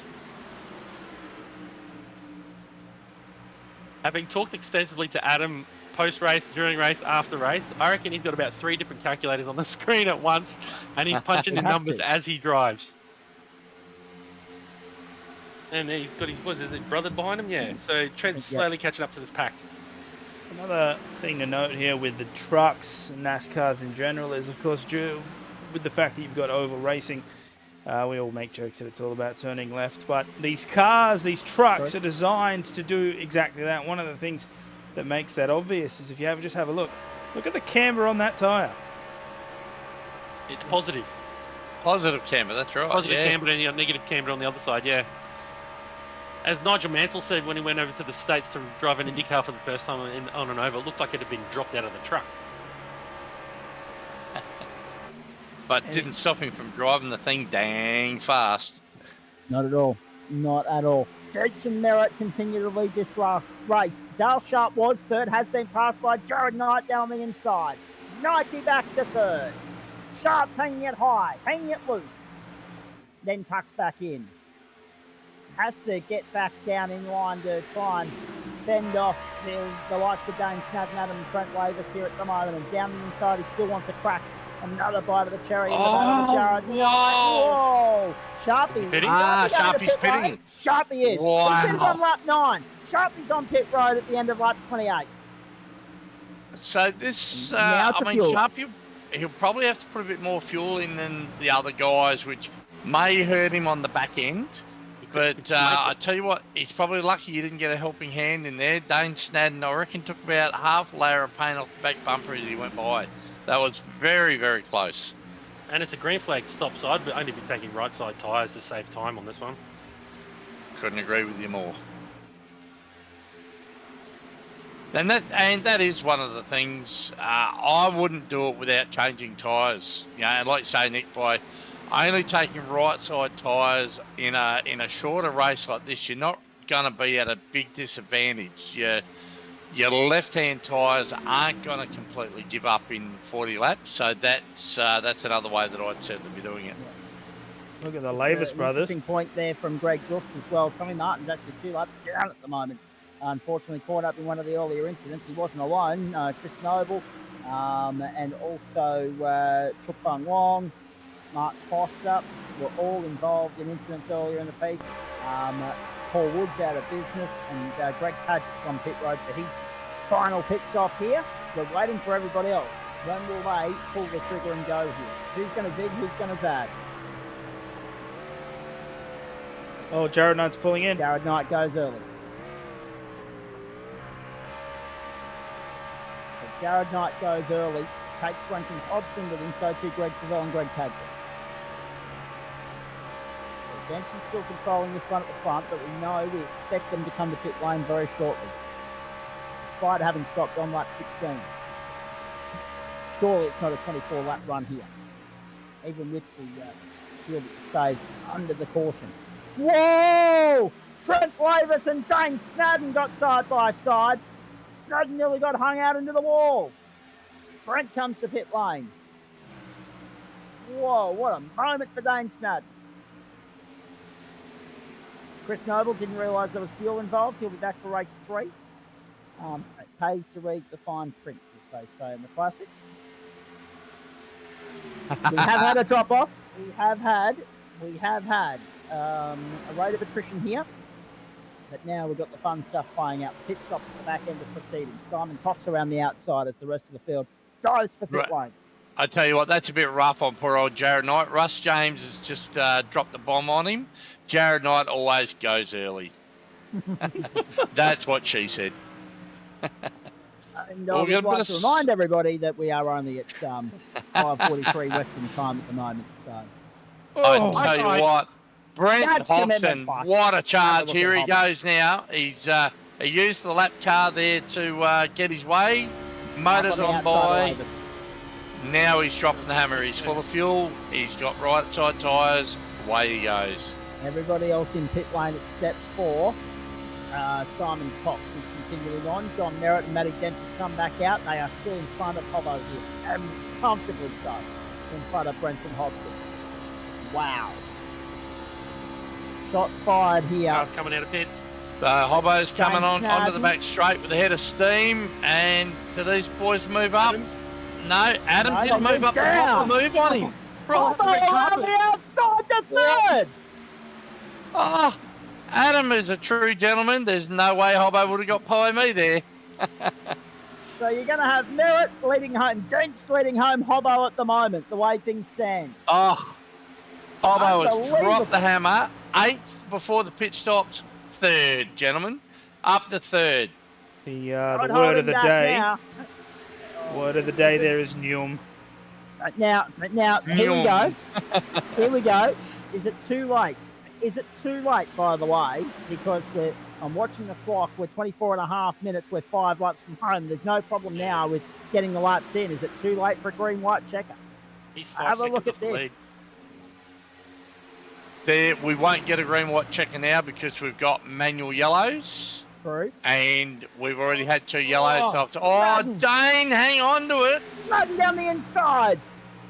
Having talked extensively to Adam post-race, during race, after race, I reckon he's got about 3 different calculators on the screen at once, and he's punching the numbers as he drives. And he's got his brother behind him, yeah. So Trent's slowly catching up to this pack. Another thing to note here with the trucks and NASCARs in general is, of course, with the fact that you've got oval racing, we all make jokes that it's all about turning left, but these cars, these trucks are designed to do exactly that. One of the things that makes that obvious is if you just have a look at the camber on that tyre. It's positive. Positive camber, that's right. Positive camber and negative camber on the other side, yeah. As Nigel Mansell said when he went over to the States to drive an IndyCar for the first time on an oval, it looked like it had been dropped out of the truck. But didn't stop him from driving the thing dang fast. Not at all. Not at all. Deitch and Merritt continue to lead this race. Dale Sharp was 3rd, has been passed by Jared Knight down the inside. 90 back to 3rd. Sharp's hanging it high, hanging it loose. Then tucks back in. Has to get back down in line to try and fend off the likes of Dane Snadden, Adam and Trent Lavis here at the moment. And down the inside, he still wants to crack another bite of the cherry in the battle of Jared. Whoa! Sharpie. Sharpie's pitting. Sharpie is. Wow. He's on lap 9. Sharpie's on pit road at the end of lap 28. So this, Sharpie, he'll probably have to put a bit more fuel in than the other guys, which may hurt him on the back end. But I tell you what, he's probably lucky you didn't get a helping hand in there. Dane Snadden, I reckon, took about half a layer of paint off the back bumper as he went by. That was very, very close. And it's a green flag stop side, but only be taking right side tyres to save time on this one. Couldn't agree with you more. And that is one of the things. I wouldn't do it without changing tyres. You know, and like you say, Nick, by only taking right side tyres in a shorter race like this, you're not going to be at a big disadvantage. Your left-hand tyres aren't going to completely give up in 40 laps, so that's another way that I'd certainly be doing it. Look at the Lavis brothers. Interesting point there from Greg Brooks as well. Tommy Martin's actually 2 laps down at the moment. Unfortunately, caught up in one of the earlier incidents. He wasn't alone. Chris Noble and also Chuk Fung Wong, Mark Foster were all involved in incidents earlier in the piece. Paul Wood's out of business, and Greg Padgett's on pit road for his final pit stop here. We're waiting for everybody else. When will they pull the trigger and go here? Who's going to zig, who's going to zag? Oh, Jared Knight's pulling in. Jared Knight goes early. So Jared Knight goes early, takes Brenton Hobson with him, so too Greg Favell and Greg Padgett. Dempsey's still controlling this one at the front, but we expect them to come to pit lane very shortly, despite having stopped on lap 16. Surely it's not a 24-lap run here, even with the field that's saved under the caution. Whoa! Trent Lavis and Dane Snadden got side by side. Snadden nearly got hung out into the wall. Trent comes to pit lane. Whoa, what a moment for Dane Snadden. Chris Noble didn't realise there was fuel involved. He'll be back for race 3. It pays to read the fine print, as they say in the classics. We have had a drop-off. We have had a rate of attrition here. But now we've got the fun stuff playing out. Pit stops at the back end of proceedings. Simon Cox around the outside as the rest of the field dives for pit lane. I tell you what, that's a bit rough on poor old Jared Knight. Russ James has just dropped the bomb on him. Jared Knight always goes early. That's what she said. And I would like to remind everybody that we are only at 5:43 Western time at the moment. So, I tell you what, Brent Hobson, what a charge! Here he goes now. He used the lap car there to get his way. Motors on by. Now he's dropping the hammer. He's full of fuel. He's got right side tyres. Away he goes. Everybody else in pit lane except for Simon Cox is continuing on. John Merritt and Matty Dempsey come back out. They are still in front of Hobbo here, and comfortably so, in front of Brenton Hobson. Wow. Shots fired here. Cars coming out of pits. So Hobbo's coming onto the back straight with a head of steam. And do these boys move up? No, Adam didn't move up. The move on him. Hobbo around the outside to third. Oh, Adam is a true gentleman. There's no way Hobbo would have got by me there. So you're going to have Merritt leading home, Dench leading home Hobbo at the moment, the way things stand. Oh, Hobbo has dropped the hammer. 8th before the pit stops. 3rd, gentlemen. Up to 3rd. The word of the day. Word of the day there is Neum. Now, here we go. Here we go. Is it too late? Is it too late, by the way, because I'm watching the clock. We're 24.5 minutes. We're 5 laps from home. There's no problem now with getting the laps in. Is it too late for a green-white checker? He's 5 Have a look seconds at off the this. lead. There, we won't get a green-white checker now because we've got manual yellows. True. And we've already had 2 yellows. Dane, hang on to it. Snadden down the inside.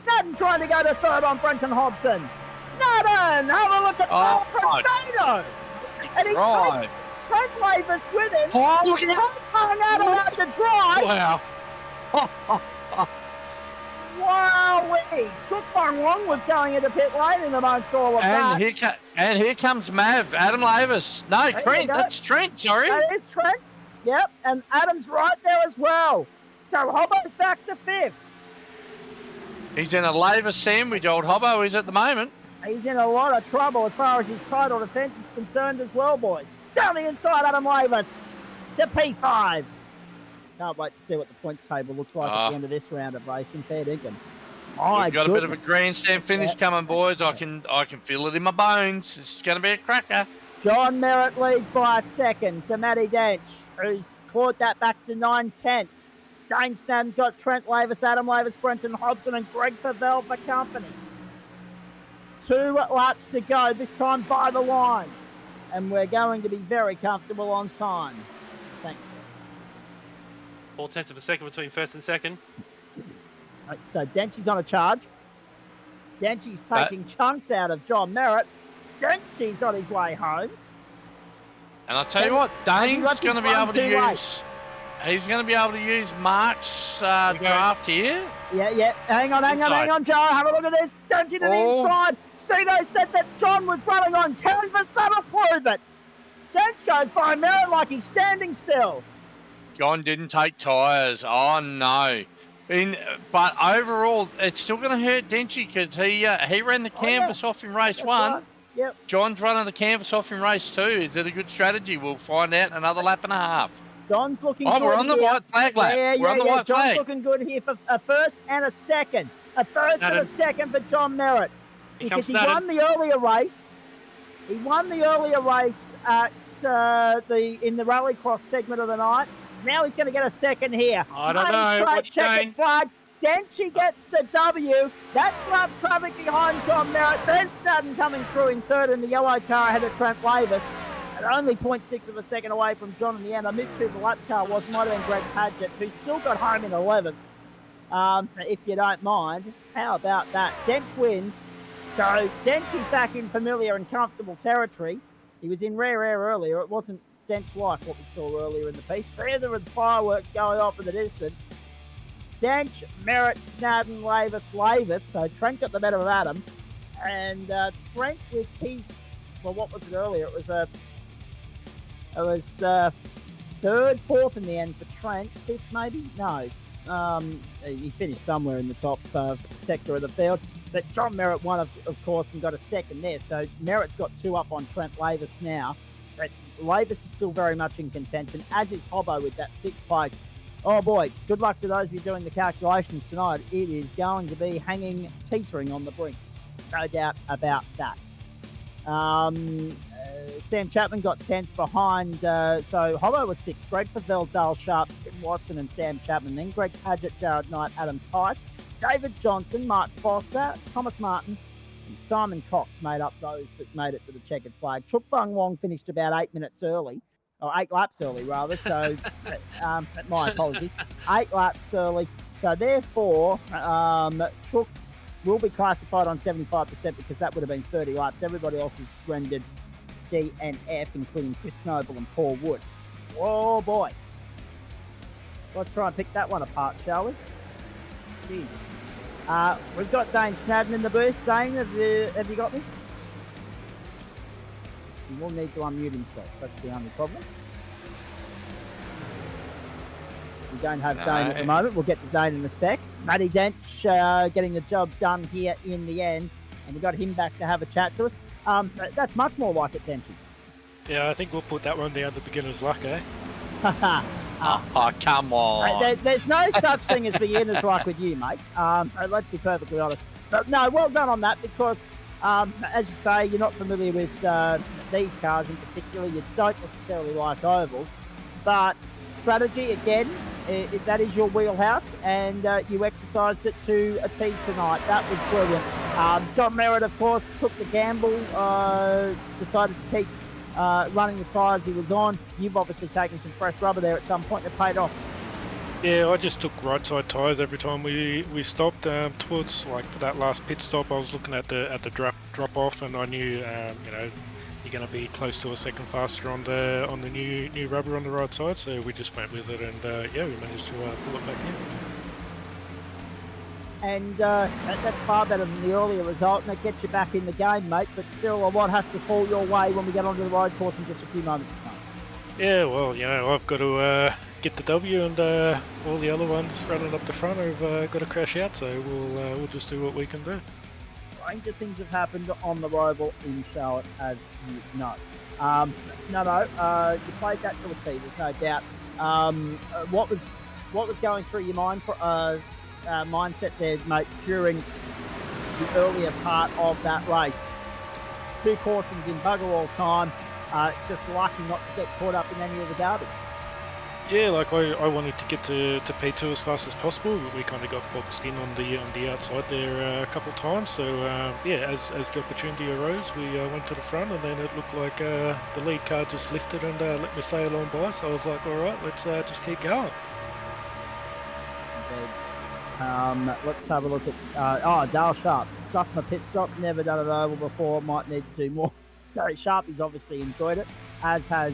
Snadden trying to go to 3rd on Brenton Hobson. Snadden, have a look at Potato. And he takes Trent Lavis with him. Oh, look at that. Hung out around the drive. Wow. Wowee. Chuk Fung Wong was going into pit lane in amongst all of that. And here comes Mav, Adam Lavis. No, Trent, that's Trent, sorry. That is Trent. Yep, and Adam's right there as well. So Hobbo's back to 5th. He's in a Lavis sandwich, old Hobbo is at the moment. He's in a lot of trouble as far as his title defence is concerned as well, boys. Down the inside, Adam Lavis to P5. Can't wait to see what the points table looks like at the end of this round of racing. Fair dinkum. My We've got a bit of a goodness. grandstand finish coming, boys. I can feel it in my bones. It's going to be a cracker. John Merritt leads by a second to Matty Dench, who's clawed that back to 9/10. Dane Snadden's got Trent Lavis, Adam Lavis, Brenton Hobson, and Greg Favell for company. 2 laps to go, this time by the line. And we're going to be very comfortable on time. Thank you. 4/10 of a second between first and second. Right, so Denchi's on a charge. Denchi's taking chunks out of John Merritt. Denchi's on his way home. And I'll tell you what, Dane's going to be able to use... He's going to be able to use Mark's draft here. Yeah. Hang on, Joe. Have a look at this. Denchi to the inside. Cito said that John was running on canvas. That'll prove it. Dench goes by Merritt like he's standing still. John didn't take tyres. Oh, no. But overall, it's still going to hurt Denchi because he ran the canvas off in race 1. Right. Yep. John's running the canvas off in race 2. Is it a good strategy? We'll find out in another lap and a half. John's looking good. We're on the white flag lap. We're on the white flag. John's looking good here for a first and a second. A first and a second for John Merritt. Because he won the earlier race. He won the earlier race at in the rallycross segment of the night. Now he's going to get a second here. I don't know. Checkered flag. Denchi gets the W. That's lap traffic behind John Merritt. There's Snadden coming through in third in the yellow car ahead of Trent Lavis. At only 0.6 of a second away from John in the end. I missed who the lap car was. Might have been Greg Padgett, who still got home in 11th. If you don't mind. How about that? Dench wins. So Denchi's back in familiar and comfortable territory. He was in rare air earlier. It wasn't Dench like what we saw earlier in the piece. There was fireworks going off in the distance. Dench, Merritt, Snadden, Lavis. So Trent got the better of Adam. And Trent with his, well, what was it earlier? It was third, fourth in the end for Trent. Fifth, maybe? No. He finished somewhere in the top sector of the field. But John Merritt won, of course, and got a second there. So Merritt's got 2 up on Trent Lavis now. But Lavis is still very much in contention, as is Hobbo with that 6th place. Oh boy, good luck to those of you doing the calculations tonight. It is going to be hanging, teetering on the brink. No doubt about that. Sam Chapman got 10th behind, so Hobbo was 6th. Greg Favell, Dale Sharp, Tim Watson and Sam Chapman. Then Greg Padgett, Jared Knight, Adam Tice, David Johnson, Mark Foster, Thomas Martin, and Simon Cox made up those that made it to the checkered flag. Chuk Fung Wong finished about 8 minutes early, or 8 laps early rather, so my apologies. 8 laps early, so therefore Chuk will be classified on 75% because that would have been 30 laps. Everybody else is rendered D and F, including Chris Noble and Paul Wood. Oh boy. Let's try and pick that one apart, shall we? Jeez. We've got Dane Snadden in the booth. Dane, have you got me? He will need to unmute himself. That's the only problem. We don't have Dane at the moment. We'll get to Dane in a sec. Matty Dench getting the job done here in the end. And we got him back to have a chat to us. That's much more like it, Denchi. Yeah, I think we'll put that one down to beginner's luck, eh? Oh, come on. There's no such thing as beginner's luck with you, mate. Let's be perfectly honest. But no, well done on that because, as you say, you're not familiar with these cars in particular. You don't necessarily like ovals. But strategy, again, that is your wheelhouse, and you exercised it to a T tonight. That was brilliant. John Merritt, of course, took the gamble, decided to keep running the tyres he was on. You've obviously taken some fresh rubber there at some point that paid off. Yeah, I just took right side tyres every time we stopped. Towards like for that last pit stop, I was looking at the drop off, and I knew you're going to be close to a second faster on the new rubber on the right side. So we just went with it, and we managed to pull it back in. And that's far better than the earlier result, and it gets you back in the game, mate. But still, a lot has to fall your way when we get onto the road course in just a few moments' time. Yeah, well, I've got to get the W, and all the other ones running up the front have got to crash out. So we'll just do what we can do. Stranger things have happened on the Roval in Charlotte, as you know. You played that to a T, there's no doubt. What was going through your mind mindset there, mate, during the earlier part of that race. 2 cautions in bugger all time. Just lucky not to get caught up in any of the garbage. Yeah, like I wanted to get to P2 as fast as possible, but we kind of got boxed in on the outside there a couple of times. So yeah, as the opportunity arose, we went to the front, and then it looked like the lead car just lifted and let me sail on by. So I was like, all right, let's just keep going. Let's have a look at Dale Sharp. Stuffed my pit stop, never done it oval before, might need to do more. Gary Sharpie's obviously enjoyed it, as has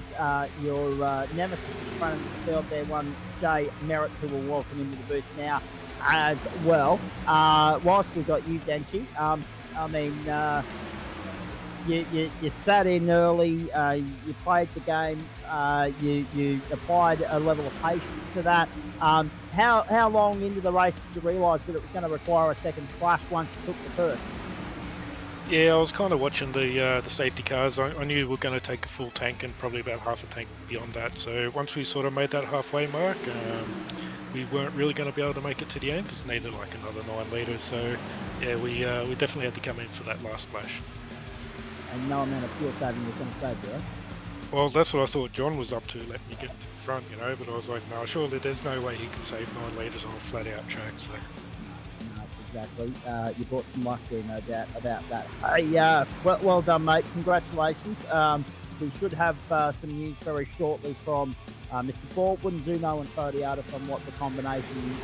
your nemesis in front of the field there, one Jay Merritt, who will welcome into the booth now as well. Whilst we've got you, Denchi, I mean, you sat in early, you played the game, you applied a level of patience to that. How long into the race did you realise that it was going to require a second splash once you took the first? Yeah, I was kind of watching the safety cars. I knew we were going to take a full tank and probably about half a tank beyond that. So once we sort of made that halfway mark, we weren't really going to be able to make it to the end because we needed like another 9 litres. So yeah, we definitely had to come in for that last splash. And no amount of fuel saving was going to save you, right? Well, that's what I thought John was up to, let me get to the front, you know, but I was like, no, surely there's no way he can save 9 litres on a flat-out track, so... No, exactly. You brought some luck there, no doubt about that. Hey, well done, mate. Congratulations. We should have some news very shortly from Mr. Baldwin, Zuno and Fodiatis on what the combination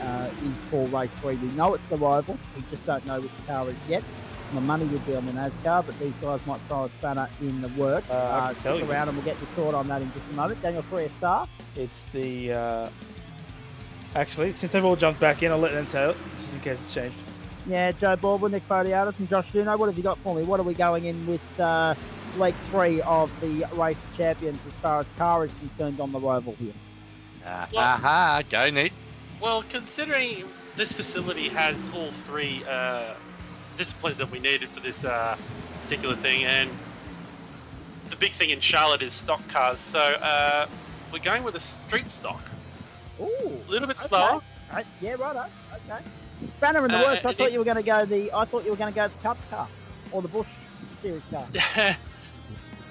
is for race 3. We know it's the Roval. We just don't know which car is yet. My money would be on the NASCAR, but these guys might throw a spanner in the works. Stick around and we'll get your thought on that in just a moment. Daniel Friasar. It's the... Actually, since they've all jumped back in, I'll let them tell it, just in case it's changed. Yeah, Joe Baldwin, Nick Fodiatis and Josh Zuno. What have you got for me? What are we going in with leg 3 of the race champions as far as car is concerned on the Roval here? Go, Nick. Well, considering this facility has all 3... disciplines that we needed for this particular thing, and the big thing in Charlotte is stock cars, so we're going with a street stock. Ooh, a little bit slower. Yeah, righto. Okay. Spanner in the works. I thought you were going to go the Cup car or the Busch Series car.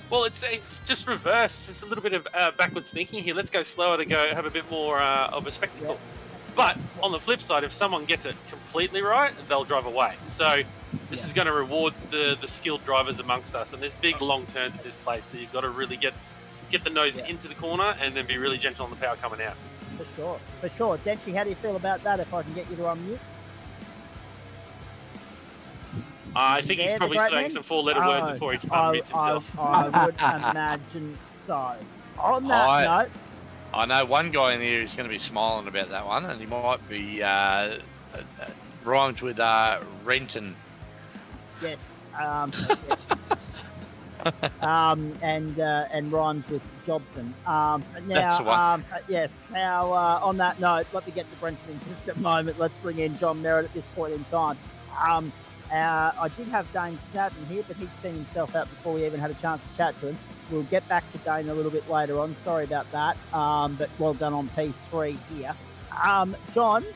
Well, it's just reverse. It's a little bit of backwards thinking here. Let's go slower to go have a bit more of a spectacle. Yeah. But on the flip side, if someone gets it completely right, they'll drive away. So this is going to reward the skilled drivers amongst us. And there's big long turns at this place, so you've got to really get the nose into the corner and then be really gentle on the power coming out. For sure. Denchi, how do you feel about that, if I can get you to unmute? I think he's probably saying some 4-letter words before he unmutes himself. I would imagine so. On that note... I know one guy in here who's going to be smiling about that one, and he might be rhymes with Renton. Yes. And rhymes with Jobson. That's the one. Yes. Now, on that note, let me get to Brenton in just a moment. Let's bring in John Merritt at this point in time. I did have Dane Snadden here, but he's seen himself out before we even had a chance to chat to him. We'll get back to Dane a little bit later on. Sorry about that. But well done on P3 here. John,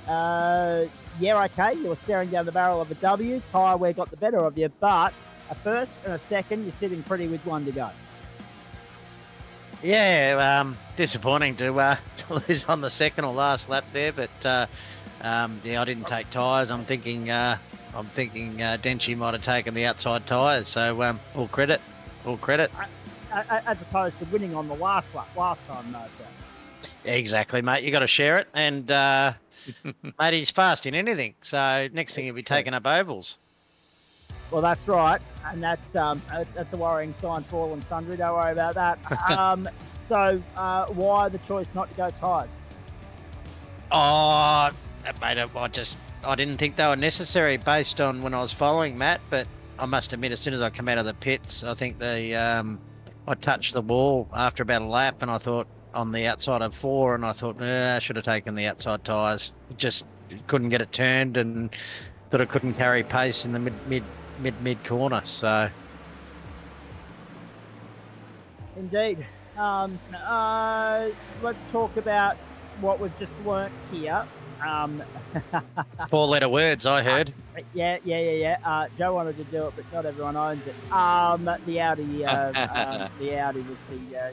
okay, you were staring down the barrel of a W. Tyre wear got the better of you, but a first and a second, you're sitting pretty with one to go. Yeah, disappointing to lose on the second or last lap there, but I didn't take tyres. I'm thinking Denchi might have taken the outside tyres, so all credit. As opposed to winning on the last lap, last time, no doubt. Exactly, mate. You got to share it, and mate, he's fast in anything. So next thing he'll be taking up ovals. Well, that's right, and that's a worrying sign for all and sundry. Don't worry about that. So why the choice not to go tyres? Oh, mate, I didn't think they were necessary based on when I was following Matt, but I must admit, as soon as I come out of the pits, I think I touched the wall after about a lap, and I thought on the outside of 4, and I thought, I should have taken the outside tyres. Just couldn't get it turned, and thought I couldn't carry pace in the mid corner. So, indeed. Let's talk about what we've just learnt here. Four-letter words, I heard. Yeah. Joe wanted to do it, but not everyone owns it. The Audi, the Audi was the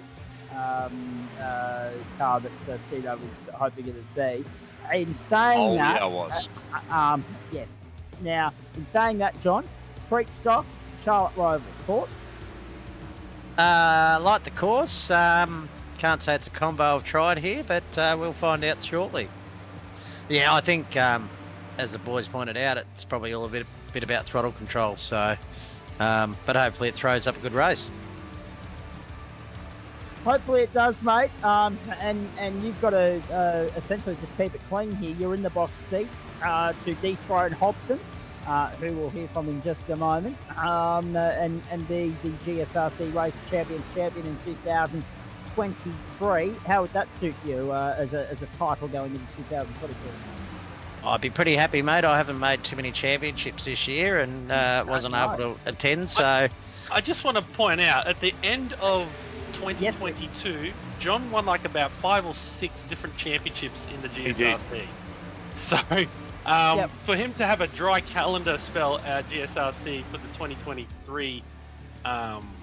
car that Cito was hoping it would be. In saying that, yeah, I was. Yes. Now, in saying that, John, Freak Stock, Charlotte Roval, thoughts? Like the course. Can't say it's a combo I've tried here, but we'll find out shortly. Yeah, I think, as the boys pointed out, it's probably all a bit about throttle control. So, but hopefully it throws up a good race. Hopefully it does, mate. And you've got to essentially just keep it clean here. You're in the box seat to dethrone Hobson, who we'll hear from in just a moment, and be the GSRC race champion in 2023. How would that suit you as a title going into 2022? I'd be pretty happy, mate. I haven't made too many championships this year and wasn't able to attend. So I just want to point out, at the end of 2022, John won like about 5 or 6 different championships in the GSRC. So for him to have a dry calendar spell at GSRC for the 2023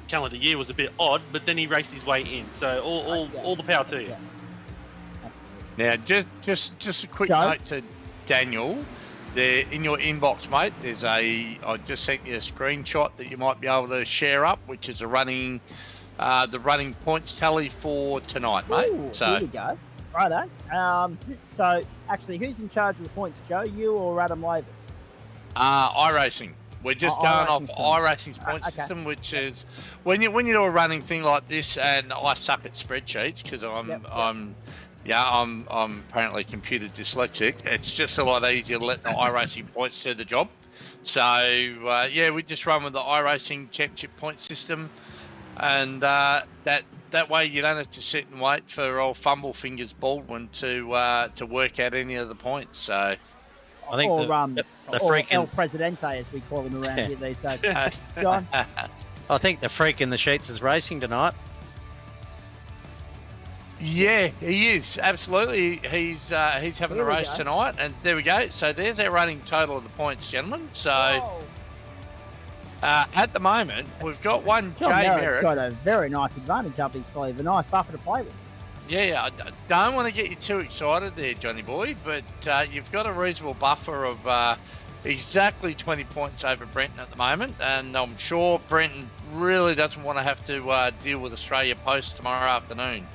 calendar year was a bit odd, but then he raced his way in. So all the power to you. Now, just a quick note to Daniel. There in your inbox, mate, I just sent you a screenshot that you might be able to share up, which is the running points tally for tonight, mate. Ooh, here we go. Righto. So actually, who's in charge of the points, Joe? You or Adam Lavis? iRacing. We're just going off iRacing's point system, which is when you do a running thing like this, and I suck at spreadsheets because I'm apparently computer dyslexic. It's just a lot easier to let the iRacing points do the job. So we just run with the iRacing championship point system, and that way you don't have to sit and wait for old Fumble Fingers Baldwin to work out any of the points. So I think the freak El Presidente, as we call him around here these days. John? I think the freak in the sheets is racing tonight. Yeah, he is absolutely. He's having a race tonight, and there we go. So there's our running total of the points, gentlemen. So at the moment we've got one John Jay Merritt's Merritt. got a very nice advantage up his sleeve, a nice buffer to play with. Yeah, I don't want to get you too excited there, Johnny boy, but you've got a reasonable buffer of exactly 20 points over Brenton at the moment, and I'm sure Brenton really doesn't want to have to deal with Australia Post tomorrow afternoon.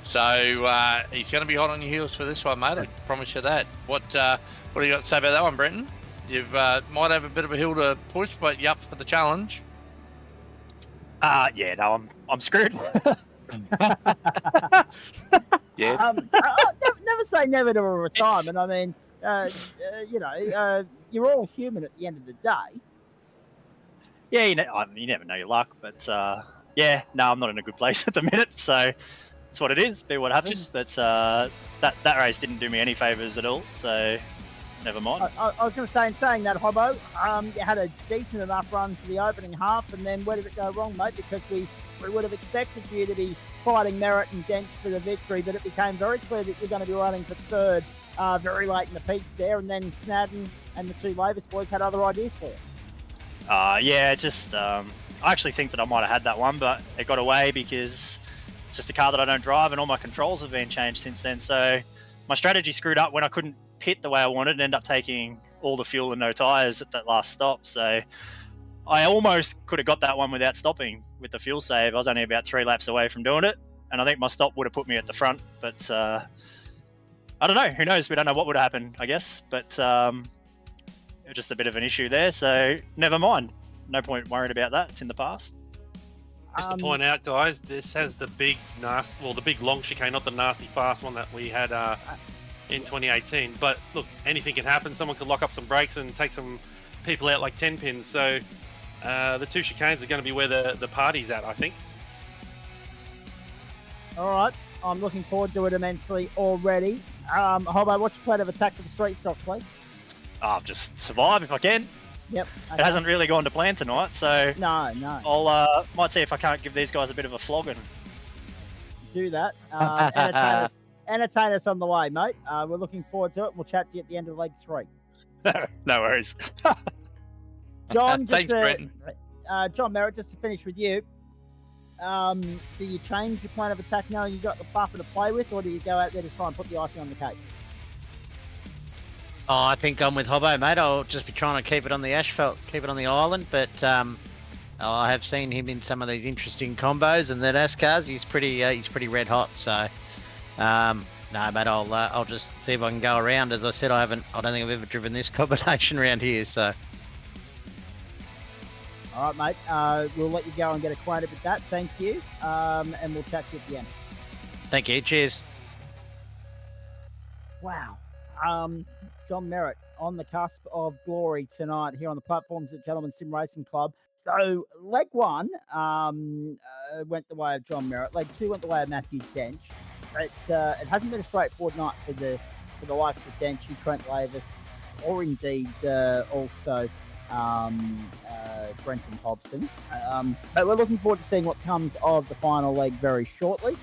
So he's going to be hot on your heels for this one, mate. I promise you that. What do you got to say about that one, Brenton? You might have a bit of a hill to push, but you up for the challenge? I'm screwed. Yeah. Never say never to a retirement. I mean, you're all human at the end of the day. Yeah, you never know your luck, but I'm not in a good place at the minute, so it's what it is. Be what happens. But that race didn't do me any favours at all, so never mind. I was going to say, in saying that, Hobbo, you had a decent enough run for the opening half, and then where did it go wrong, mate? Because we would have expected you to be fighting Merritt and Dent for the victory, but it became very clear that you're going to be running for third very late in the piece there, and then Snadden and the two Lavis boys had other ideas for you. I actually think that I might have had that one, but it got away because it's just a car that I don't drive, and all my controls have been changed since then. So my strategy screwed up when I couldn't pit the way I wanted and end up taking all the fuel and no tyres at that last stop. So I almost could have got that one without stopping with the fuel save. I was only about 3 laps away from doing it, and I think my stop would have put me at the front. But I don't know. Who knows? We don't know what would happen, I guess. But it was just a bit of an issue there. So never mind. No point worried about that. It's in the past. Just to point out, guys, this has the big the big long chicane, not the nasty fast one that we had in 2018. But look, anything can happen. Someone could lock up some brakes and take some people out like 10 pins. So the 2 chicanes are going to be where the party's at, I think. All right, I'm looking forward to it immensely already. Hobbo, what's your plan of attack for the street stock, please? I'll just survive if I can. Yep. Okay. It hasn't really gone to plan tonight, so no. I'll might see if I can't give these guys a bit of a flogging. Do that. entertain us on the way, mate. We're looking forward to it. We'll chat to you at the end of leg 3. No worries. John, Thanks, Brenton. John Merritt, just to finish with you. Do you change your plan of attack now you've got the buffer to play with, or do you go out there to try and put the icing on the cake? Oh, I think I'm with Hobbo, mate. I'll just be trying to keep it on the asphalt, keep it on the island. But I have seen him in some of these interesting combos, and the NASCARs, he's pretty red hot. So, no, mate, I'll just see if I can go around. As I said, I don't think I've ever driven this combination around here. So, all right, mate. We'll let you go and get acquainted with that. Thank you, and we'll chat to you at the end. thank you. Cheers. Wow. John Merritt on the cusp of glory tonight here on the platforms at Gentleman Sim Racing Club. So leg 1 went the way of John Merritt. Leg 2 went the way of Matthew Dench. But it hasn't been a straightforward night for the likes of Dench, Trent Lavis, or indeed also Brenton Hobson. But we're looking forward to seeing what comes of the final leg very shortly.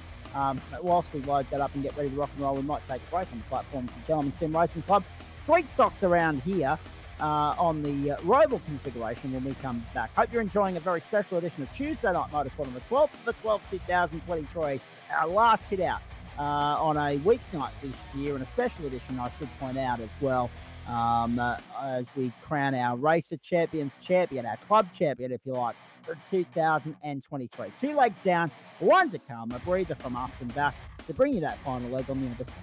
Whilst we load that up and get ready to rock and roll, we might take a break on the platforms of Gentleman Sim Racing Club. Sweet stocks around here on the Roval configuration when we come back. Hope you're enjoying a very special edition of Tuesday Night Motorsport on the 12th of the 12th, 2023. Our last hit out on a weeknight this year, and a special edition, I should point out as well, as we crown our Racer Champions champion, our club champion, if you like, for 2023. 2 legs down, 1 to come, a breather from us and back to bring you that final leg on the end of the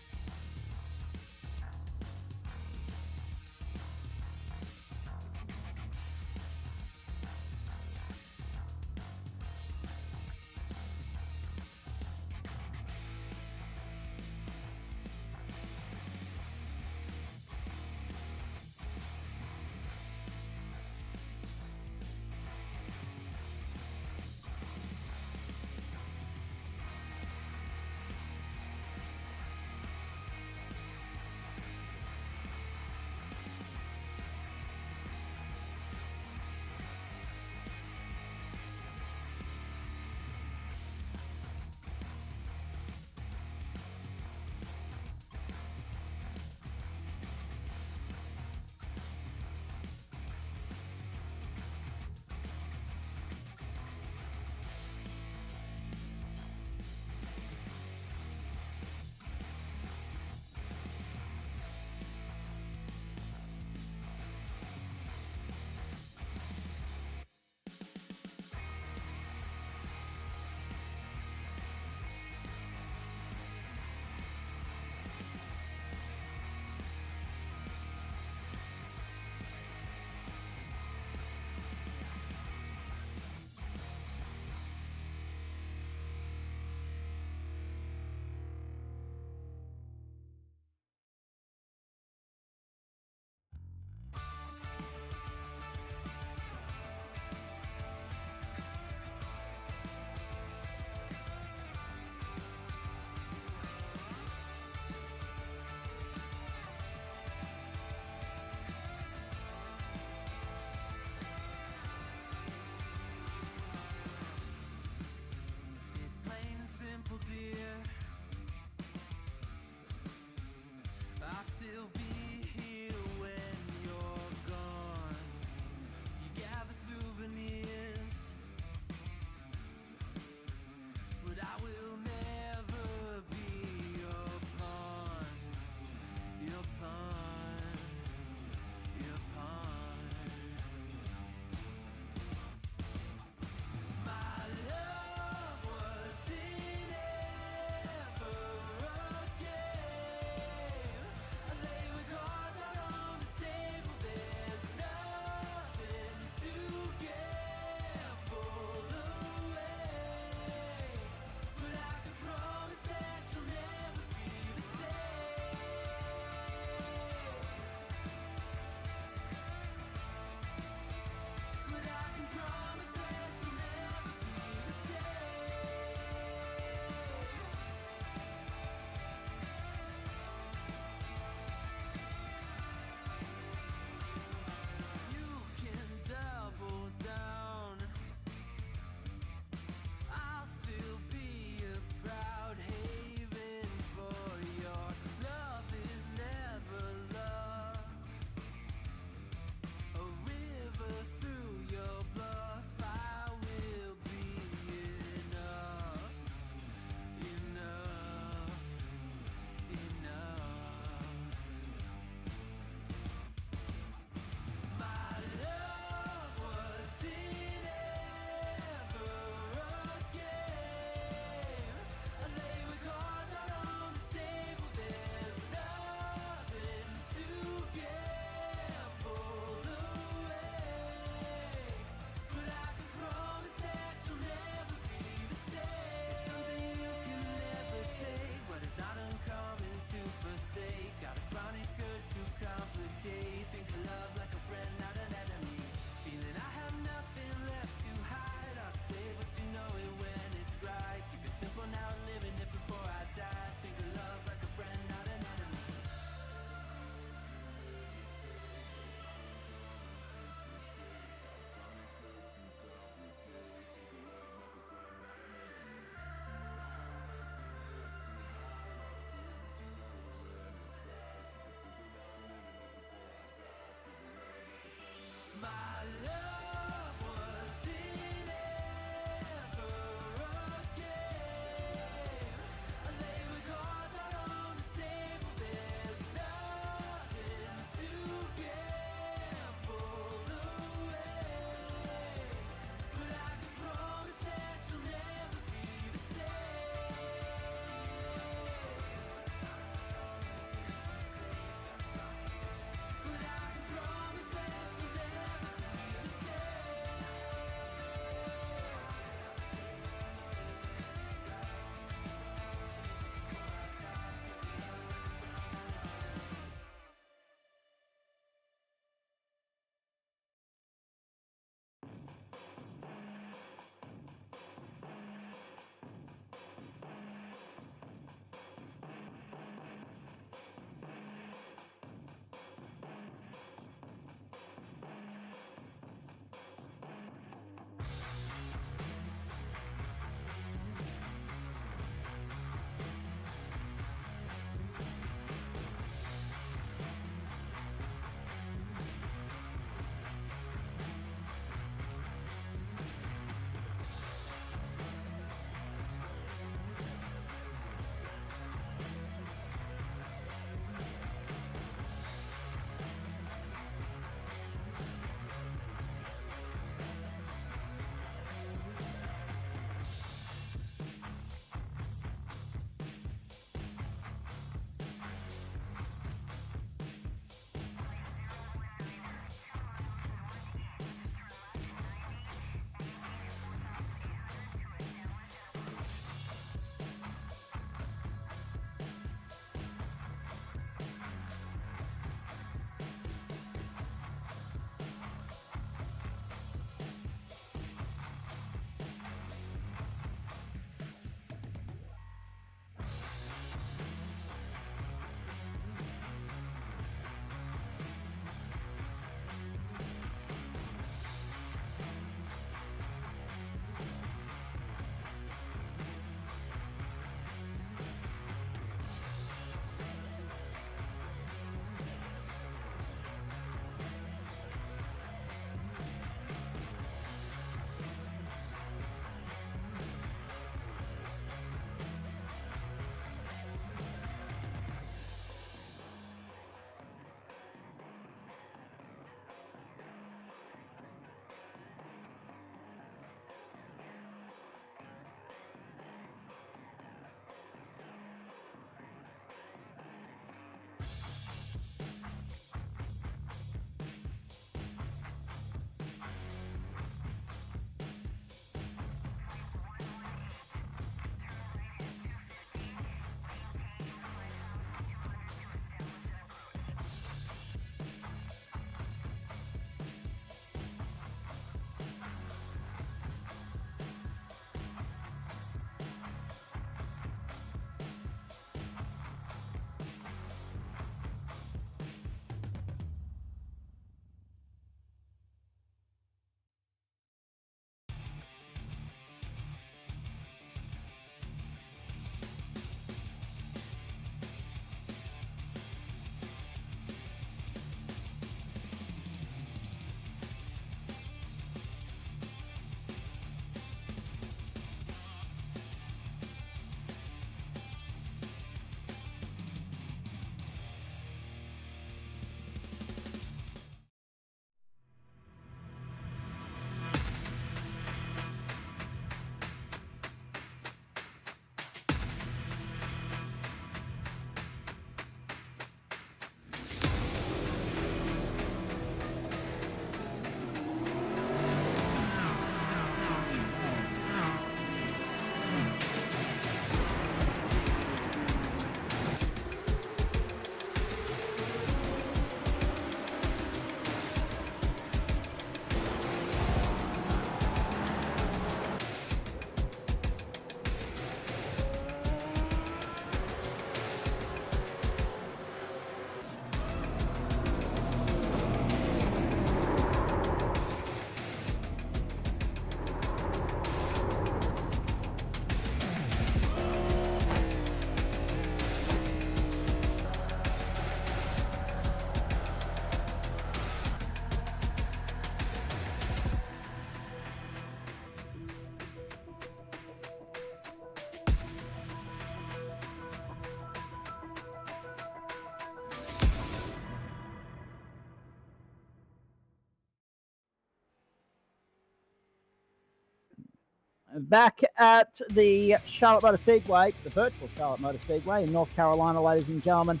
Back at the Charlotte Motor Speedway, the virtual Charlotte Motor Speedway in North Carolina, ladies and gentlemen,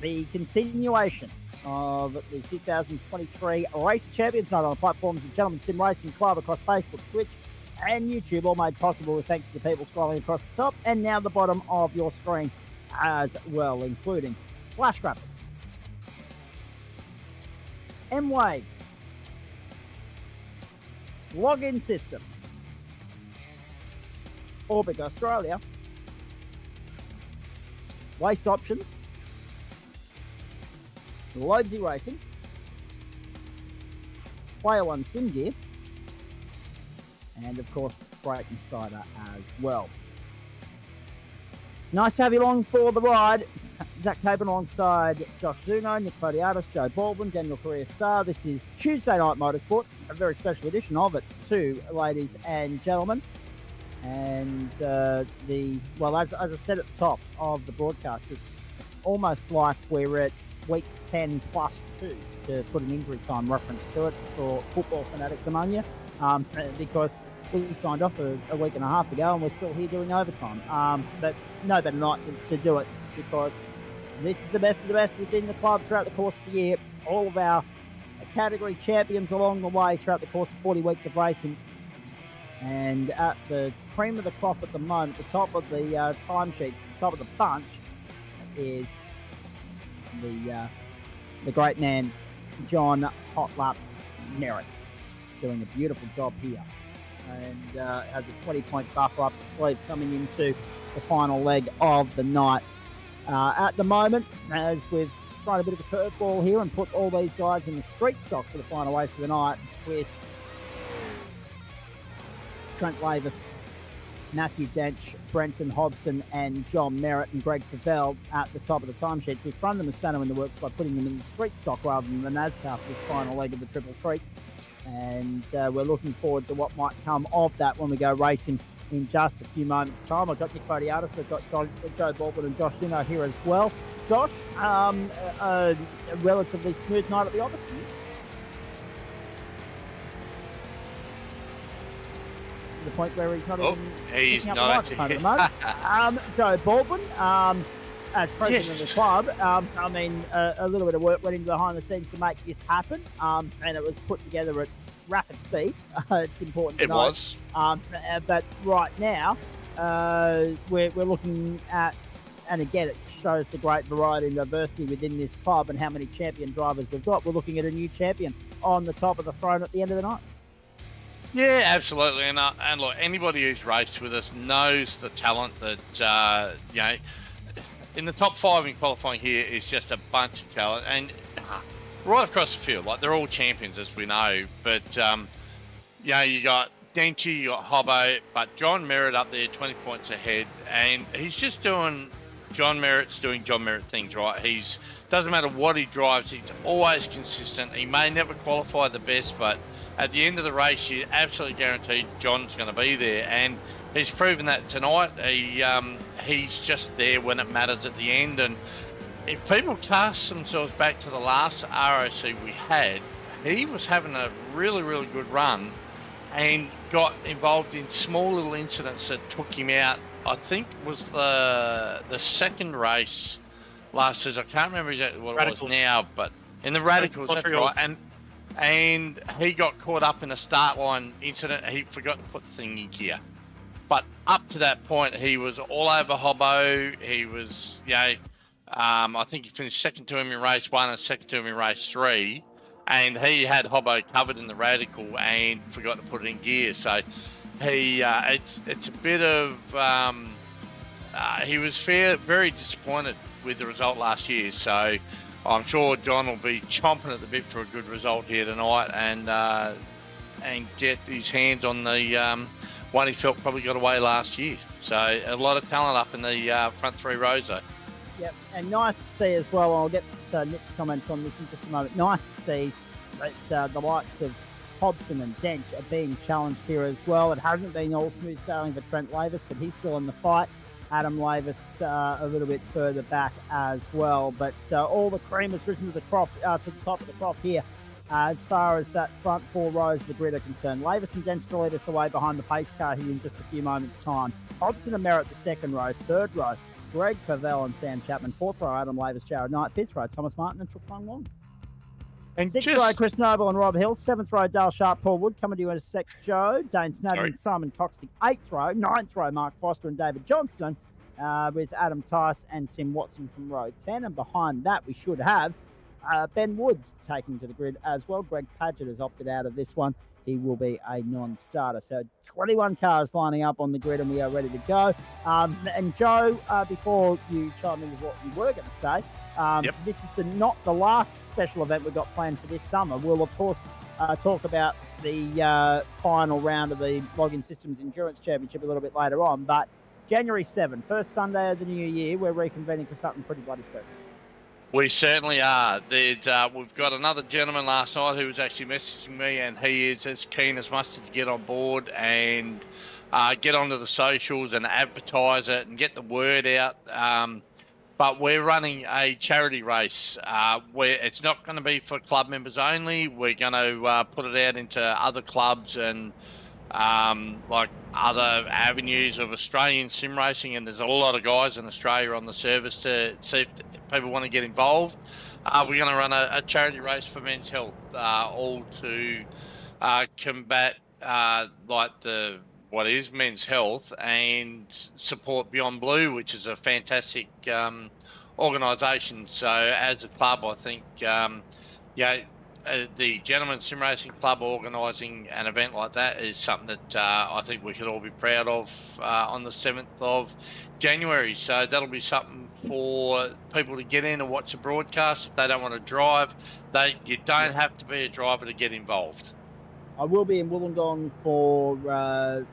the continuation of the 2023 Race Champions Night on the platforms of Gentleman Sim Racing Club across Facebook, Twitch, and YouTube, all made possible with thanks to the people scrolling across the top and now the bottom of your screen as well, including Flash Graphics, M-Wave, Login System, Orbit Australia, Waste Options, Loadsy Racing, Player One Sim Gear, and of course Brake Insider as well. Nice to have you along for the ride. Zach Capen alongside Josh Zuno, Nick Podiatis, Joe Baldwin, Daniel Career Star. This is Tuesday Night Motorsport, a very special edition of it too, ladies and gentlemen. And as I said at the top of the broadcast, it's almost like we're at week 10 plus 2, to put an injury time reference to it for football fanatics among you, because we signed off a week and a half ago and we're still here doing overtime. But no better night to do it, because this is the best of the best within the club throughout the course of the year. All of our category champions along the way throughout the course of 40 weeks of racing. And at the cream of the crop at the moment, the top of the timesheets, the top of the bunch, is the great man, John Hotlap Merritt, doing a beautiful job here. And has a 20-point buffer up the sleeve coming into the final leg of the night. At the moment, as we've tried a bit of a curveball here and put all these guys in the street stock for the final race of the night, with Trent Lavis, Matthew Dench, Brenton Hobson, and John Merritt and Greg Favell at the top of the timesheet. We've thrown them a spanner in the works by putting them in the street stock rather than the NASCAR for this final leg of the Triple Treat. And we're looking forward to what might come of that when we go racing in just a few moments' time. I've got Nick Podiatis, I've got Joe Baldwin and Josh Zuno here as well. Josh, a relatively smooth night at the office. The point where he's not he's not not at the moment. Joe Baldwin, as president of the club, a little bit of work went into behind the scenes to make this happen, and it was put together at rapid speed. It's important to note. Was. But right now, we're looking at, and again, it shows the great variety and diversity within this club and how many champion drivers we've got. We're looking at a new champion on the top of the throne at the end of the night. Yeah, absolutely. And look, anybody who's raced with us knows the talent that, in the top 5 in qualifying here is just a bunch of talent. And right across the field, like they're all champions, as we know. But, you got Denchi, you got Hobbo, but John Merritt up there 20 points ahead. And he's just doing John Merritt things, right? Doesn't matter what he drives, he's always consistent. He may never qualify the best, but at the end of the race, you're absolutely guaranteed John's going to be there. And he's proven that tonight. He's just there when it matters at the end. And if people cast themselves back to the last R.o.C. we had, he was having a really, really good run and got involved in small little incidents that took him out. I think was the second race last season. I can't remember exactly what it was now, but in the Radicals, that's right. And he got caught up in a start line incident. He forgot to put the thing in gear. But up to that point, he was all over Hobbo. He was, I think he finished second to him in race 1 and second to him in race 3. And he had Hobbo covered in the Radical and forgot to put it in gear. So he, it's a bit of, he was very disappointed with the result last year. So I'm sure John will be chomping at the bit for a good result here tonight and get his hands on the one he felt probably got away last year. So a lot of talent up in the front 3 rows though. Yep, and nice to see as well, I'll get Nick's comments on this in just a moment, nice to see that the likes of Hobson and Dench are being challenged here as well. It hasn't been all smooth sailing for Trent Lavis, but he's still in the fight. Adam Lavis a little bit further back as well. But all the cream has risen to the top of the crop here as far as that front 4 rows of the grid are concerned. Lavis and Dench to lead us away behind the pace car here in just a few moments' time. Hobson and Merritt the second row. Third row, Greg Favell and Sam Chapman. Fourth row, Adam Lavis, Jared Knight. Fifth row, Thomas Martin and Truk Fung Wong. And Sixth row, Chris Noble and Rob Hill. Seventh row, Dale Sharp, Paul Wood. Coming to you in a sec, Joe. Dane Snowden and Simon Cox. The eighth row. Ninth row, Mark Foster and David Johnston. With Adam Tice and Tim Watson from row 10. And behind that, we should have Ben Woods taking to the grid as well. Greg Padgett has opted out of this one. He will be a non-starter. So 21 cars lining up on the grid, and we are ready to go. And Joe, before you chime in with what you were going to say, this is not the last special event we've got planned for this summer. We'll, of course, talk about the final round of the Login Systems Endurance Championship a little bit later on. But January 7th, first Sunday of the new year, we're reconvening for something pretty bloody special. We certainly are. We've got another gentleman last night who was actually messaging me, and he is as keen as mustard to get on board and get onto the socials and advertise it and get the word out. But we're running a charity race where it's not going to be for club members only. We're going to put it out into other clubs and like other avenues of Australian sim racing, and there's a lot of guys in Australia on the service to see if people want to get involved. We're going to run a charity race for men's health, all to combat what is men's health and support Beyond Blue, which is a fantastic organisation. So as a club, I think the Gentlemen's Sim Racing Club organising an event like that is something that I think we could all be proud of on the 7th of January. So that'll be something for people to get in and watch the broadcast. If they don't want to drive, you don't have to be a driver to get involved. I will be in Wollongong for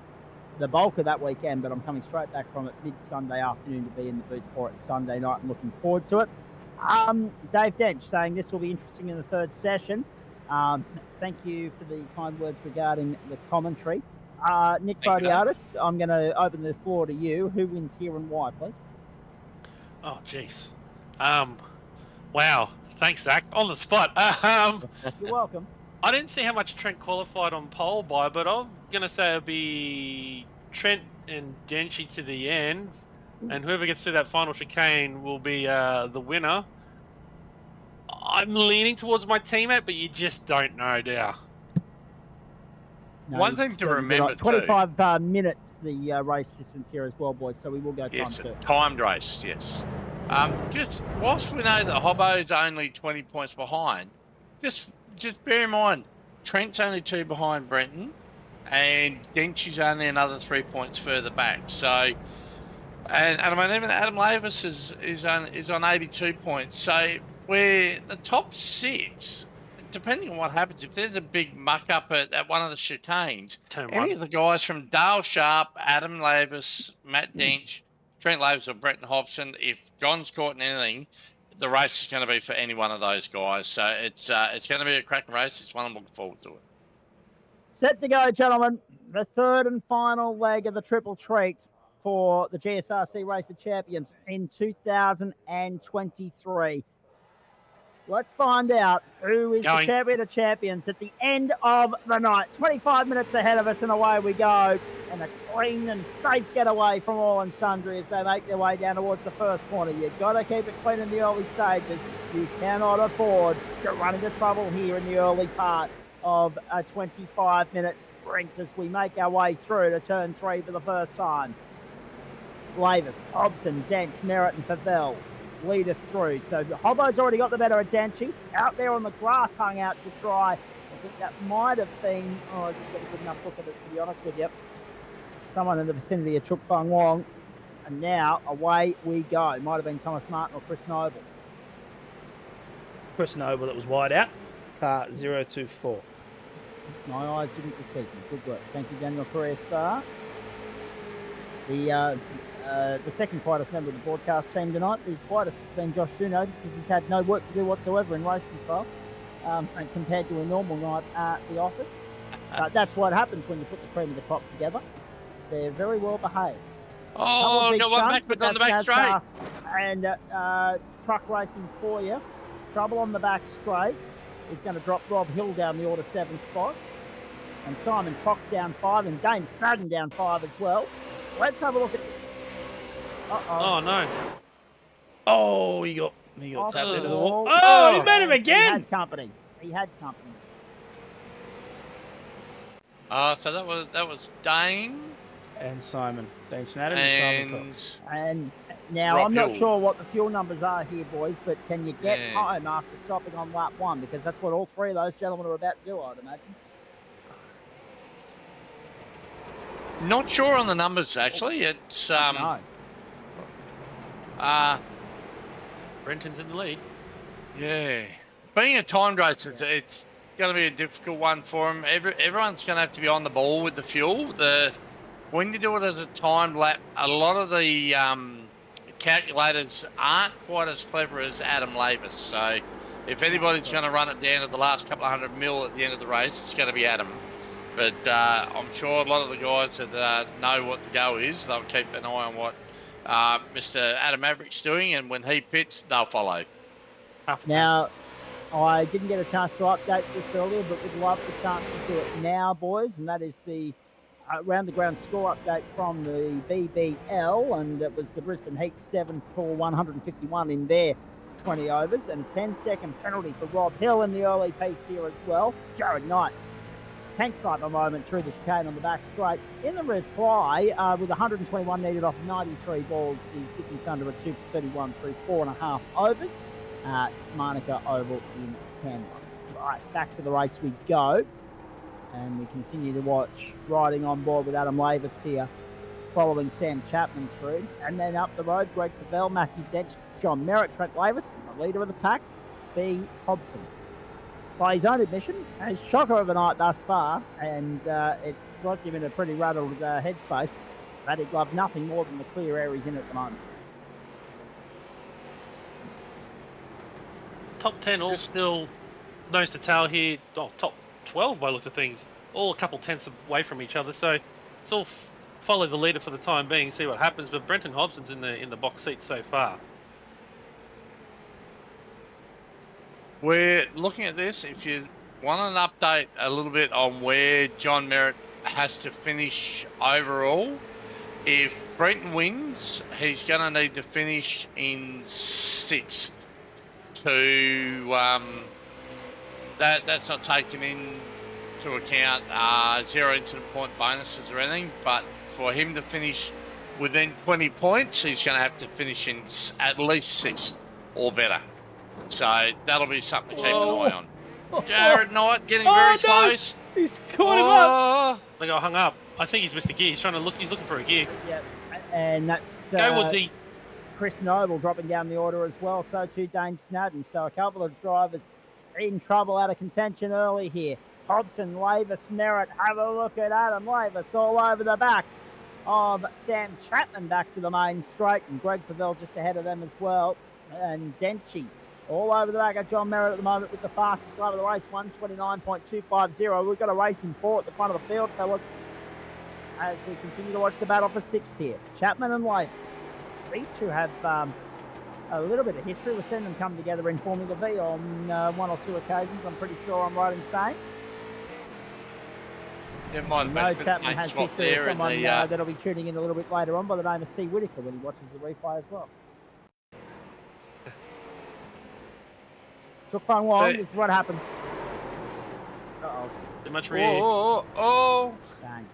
the bulk of that weekend, but I'm coming straight back from it mid-Sunday afternoon to be in the booth for it Sunday night. I'm looking forward to it. Dave Dench saying this will be interesting in the third session. Thank you for the kind words regarding the commentary. Nick Fodiotis, I'm going to open the floor to you. Who wins here and why, please? Oh, jeez. Wow. Thanks, Zach. On the spot. You're welcome. I didn't see how much Trent qualified on pole by, but I'm going to say it'll be Trent and Denchi to the end. And whoever gets through that final chicane will be the winner. I'm leaning towards my teammate, but you just don't know, do you? No, one thing to remember, 25 minutes, the race distance here as well, boys, so we will go time too. Timed race, yes. Just whilst we know that Hobbo's only 20 points behind, just bear in mind, Trent's only 2 behind Brenton, and Denchi's only another 3 points further back. So... And I mean, even Adam Lavis is on 82 points. So we're the top 6, depending on what happens. If there's a big muck up at one of the chicanes, any of the guys from Dale Sharp, Adam Lavis, Matt Dench, Trent Lavis or Brenton Hobson, if John's caught in anything, the race is going to be for any one of those guys. So it's going to be a cracking race. It's one I'm looking forward to it. Set to go, gentlemen. The third and final leg of the triple treat for the GSRC Race of Champions in 2023. Let's find out who is the champion of champions at the end of the night. 25 minutes ahead of us, and away we go. And a clean and safe getaway from all and sundry as they make their way down towards the first corner. You've got to keep it clean in the early stages. You cannot afford to run into trouble here in the early part of a 25-minute sprint as we make our way through to turn 3 for the first time. Lavis, Hobson, Dench, Merritt and Favell lead us through. So Hobbo's already got the better of Denchy. Out there on the grass hung out to try. I think that might have been, I didn't get a good enough look at it to be honest with you. Someone in the vicinity of Truk Fung Wong. And now away we go. It might have been Thomas Martin or Chris Noble. Chris Noble that was wide out. Car 024. My eyes didn't deceive me. Good work. Thank you, Daniel Perez, sir. The second quietest member of the broadcast team tonight, the quietest has been Josh Juno because he's had no work to do whatsoever in race control compared to a normal night at the office. But that's what happens when you put the cream of the crop together. They're very well behaved. Oh, I've got one back, but on the back straight. And truck racing for you. Trouble on the back straight. is going to drop Rob Hill down the order 7 spots. And Simon Cox down 5 and Dane Snadden down 5 as well. Let's have a look at this. Oh, no. Oh, he got Off tapped the into the wall. wall. Oh, he met him He again. had company. He had company. So that was Dane And Simon. Dane Snadden and Simon and Cox. And now Rob I'm not Hill. sure what the fuel numbers are here, boys, but can you get Yeah. home after stopping on lap 1? Because that's what all 3 of those gentlemen are about to do, I'd imagine. Not sure on the numbers actually. It's No. Brenton's in the lead. Yeah, being a timed race, it's going to be a difficult one for him. Everyone's going to have to be on the ball with the fuel. When you do it as a timed lap, a lot of the calculators aren't quite as clever as Adam Lavis. So if anybody's going to run it down to the last couple of 100 mil at the end of the race, it's going to be Adam. But I'm sure a lot of the guys that know what the go is, they'll keep an eye on what Mr. Adam Maverick's doing, and when he pits, they'll follow. Now, I didn't get a chance to update this earlier, but would love the chance to do it now, boys, and that is the round the ground score update from the BBL, and it was the Brisbane Heat 7 for 151 in their 20 overs, and a 10-second penalty for Rob Hill in the early piece here as well. Jared Knight tank sniper moment through the chicane on the back straight. In the reply, with 121 needed off 93 balls, the Sydney Thunder at 2:31 through 4.5 overs at Monica Oval in Canberra. Right, back to the race we go. And we continue to watch riding on board with Adam Lavis here, following Sam Chapman through. And then up the road, Greg Favell, Matthew Dench, John Merritt, Trent Lavis, the leader of the pack, B. Hobson. By his own admission, a shocker of a night thus far, and it's left him in a pretty rattled headspace, but he'd love nothing more than the clear air he's in at the moment. Top 10 all still nose to tail here. Oh, top 12 by looks of things. All a couple tenths away from each other. So it's all follow the leader for the time being, see what happens. But Brenton Hobson's in the box seat so far. We're looking at this. If you want an update a little bit on where John Merritt has to finish overall, if Brenton wins, he's going to need to finish in 6th. That's not taken into account zero incident point bonuses or anything, but for him to finish within 20 points, he's going to have to finish in at least 6th or better. So that'll be something to keep an eye on. Jared Knight getting very close. He's caught him up. They got hung up. I think he's missed a gear. He's looking for a gear. Yep, and that's Go Woodsy. Chris Noble dropping down the order as well. So too Dane Snadden. So a couple of drivers in trouble, out of contention early here. Hobson, Lavis, Merritt. Have a look at Adam Lavis all over the back of Sam Chapman back to the main straight, and Greg Favell just ahead of them as well. And Denchi all over the back of John Merritt at the moment with the fastest lap of the race, 129.250. We've got a race in 4 at the front of the field, fellas, as we continue to watch the battle for 6th here. Chapman and Lavis. These two have a little bit of history. We've seen them come together in Formula V on 1 or 2 occasions, I'm pretty sure I'm right in saying. There might have No, been Chapman a has swap history there of in someone the that'll be tuning in a little bit later on by the name of C. Whitaker when he watches the replay as well. Took Fung Wong, this is what happened. Uh-oh. Too much rear. Oh. Dang.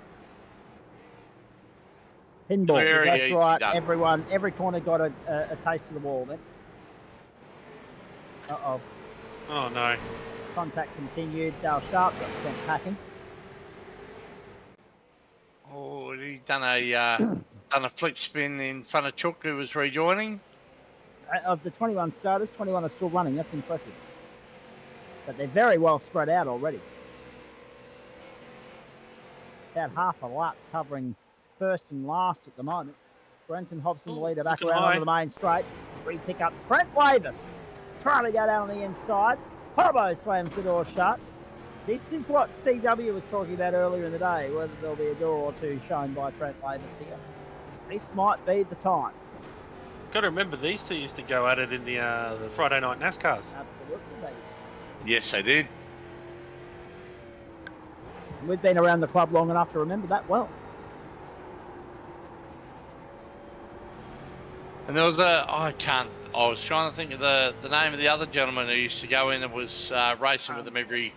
Pinball, Very that's easy right. done. Every corner got a taste of the wall then. Uh-oh. Oh, no. Contact continued. Dale Sharp got sent packing. Oh, he's done a flick spin in front of Chook, who was rejoining. Of the 21 starters, 21 are still running. That's impressive. But they're very well spread out already. About half a lap covering first and last at the moment. Brenton Hobson, the leader, back around onto the main straight. We pick up Trent Lavis, trying to go down on the inside. Hobo slams the door shut. This is what CW was talking about earlier in the day, whether there'll be a door or two shown by Trent Lavis here. This might be the time. Got to remember, these two used to go at it in the Friday night NASCARs. Absolutely, baby. Yes, they did. We've been around the club long enough to remember that well. And there was I was trying to think of the name of the other gentleman who used to go in and was racing with them every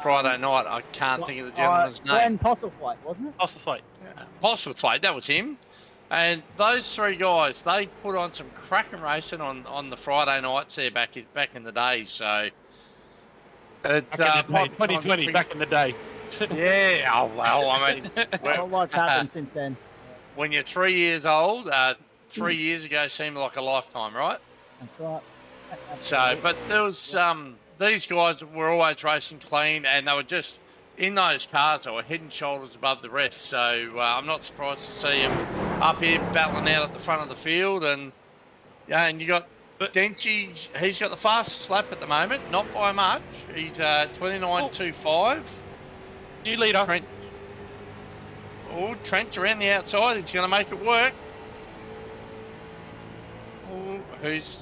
Friday night. I can't think of the gentleman's name. Glenn Postlethwaite, wasn't it? Postlethwaite. Postlethwaite, that was him. And those three guys, they put on some cracking racing on the Friday nights there back in the day. So, it's 2020, back in the day. Yeah, oh well, I mean, A lot's happened since then. when you're 3 years old, 3 years ago seemed like a lifetime, right? That's right. So, but there was these guys were always racing clean, and they were just in those cars. They were head and shoulders above the rest. So I'm not surprised to see them up here battling out at the front of the field. And and you got Denchi. He's got the fastest lap at the moment, not by much. He's 29.25. New leader. Trent's around the outside. He's going to make it work. Oh, who's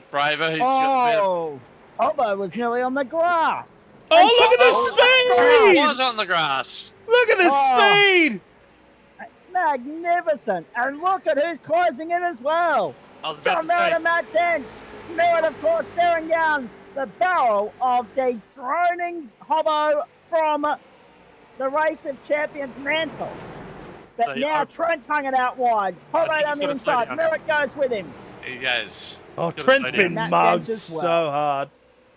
braver? Who's got Hobbo was nearly on the grass. Oh, look at the speed! He was on the grass. Look at the speed! Magnificent. And look at who's closing in as well. I was about John Merritt and Matt Tench. Merritt, of course, staring down the barrel of dethroning Hobbo from the Race of Champions mantle. But So, now Trent's hung it out wide. Hobbo on the inside. Merritt goes with him. He goes. Oh, Trent's been Matt mugged Tench as well. so hard.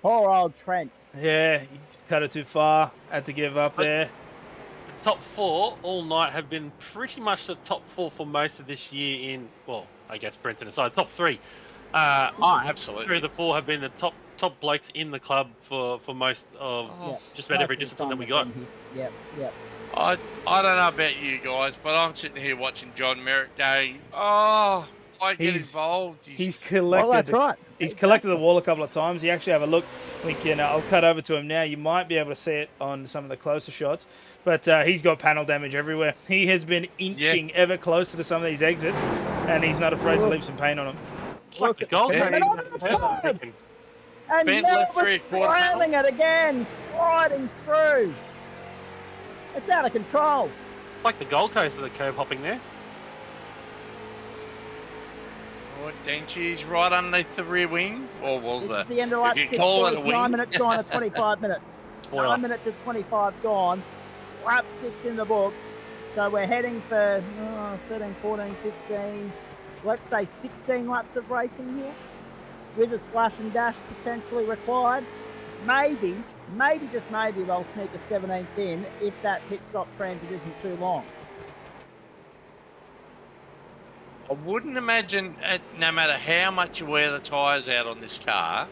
Poor old Trent. Yeah, he just cut it too far. Had to give up there. The top four all night have been pretty much the top four for most of this year in, well, I guess Brenton aside, top three. Absolutely. 3 of the 4 have been the top blokes in the club for most of just about every discipline that we got. Yep. I don't know about you guys, but I'm sitting here watching John Merritt going, oh, I get involved. He's collected. Well, that's right. He's collected the wall a couple of times. You actually have a look. We can. I'll cut over to him now. You might be able to see it on some of the closer shots, but he's got panel damage everywhere. He has been inching ever closer to some of these exits, and he's not afraid to leave some paint on them. It's like the goal. And Bent now left 3/4 slamming it again, sliding through. It's out of control. Like the Gold Coast of the curb hopping there. Denchi's right underneath the rear wing, or was It's the end of lap if you 6, call it a 9 wing. minutes gone at 25 minutes. Spoiler. 9 minutes and 25 gone. Lap 6 in the books. So we're heading for 13, 14, 15, let's say 16 laps of racing here, with a splash and dash potentially required. Maybe, just maybe, they'll sneak a 17th in if that pit stop transit isn't too long. I wouldn't imagine, no matter how much you wear the tyres out on this car,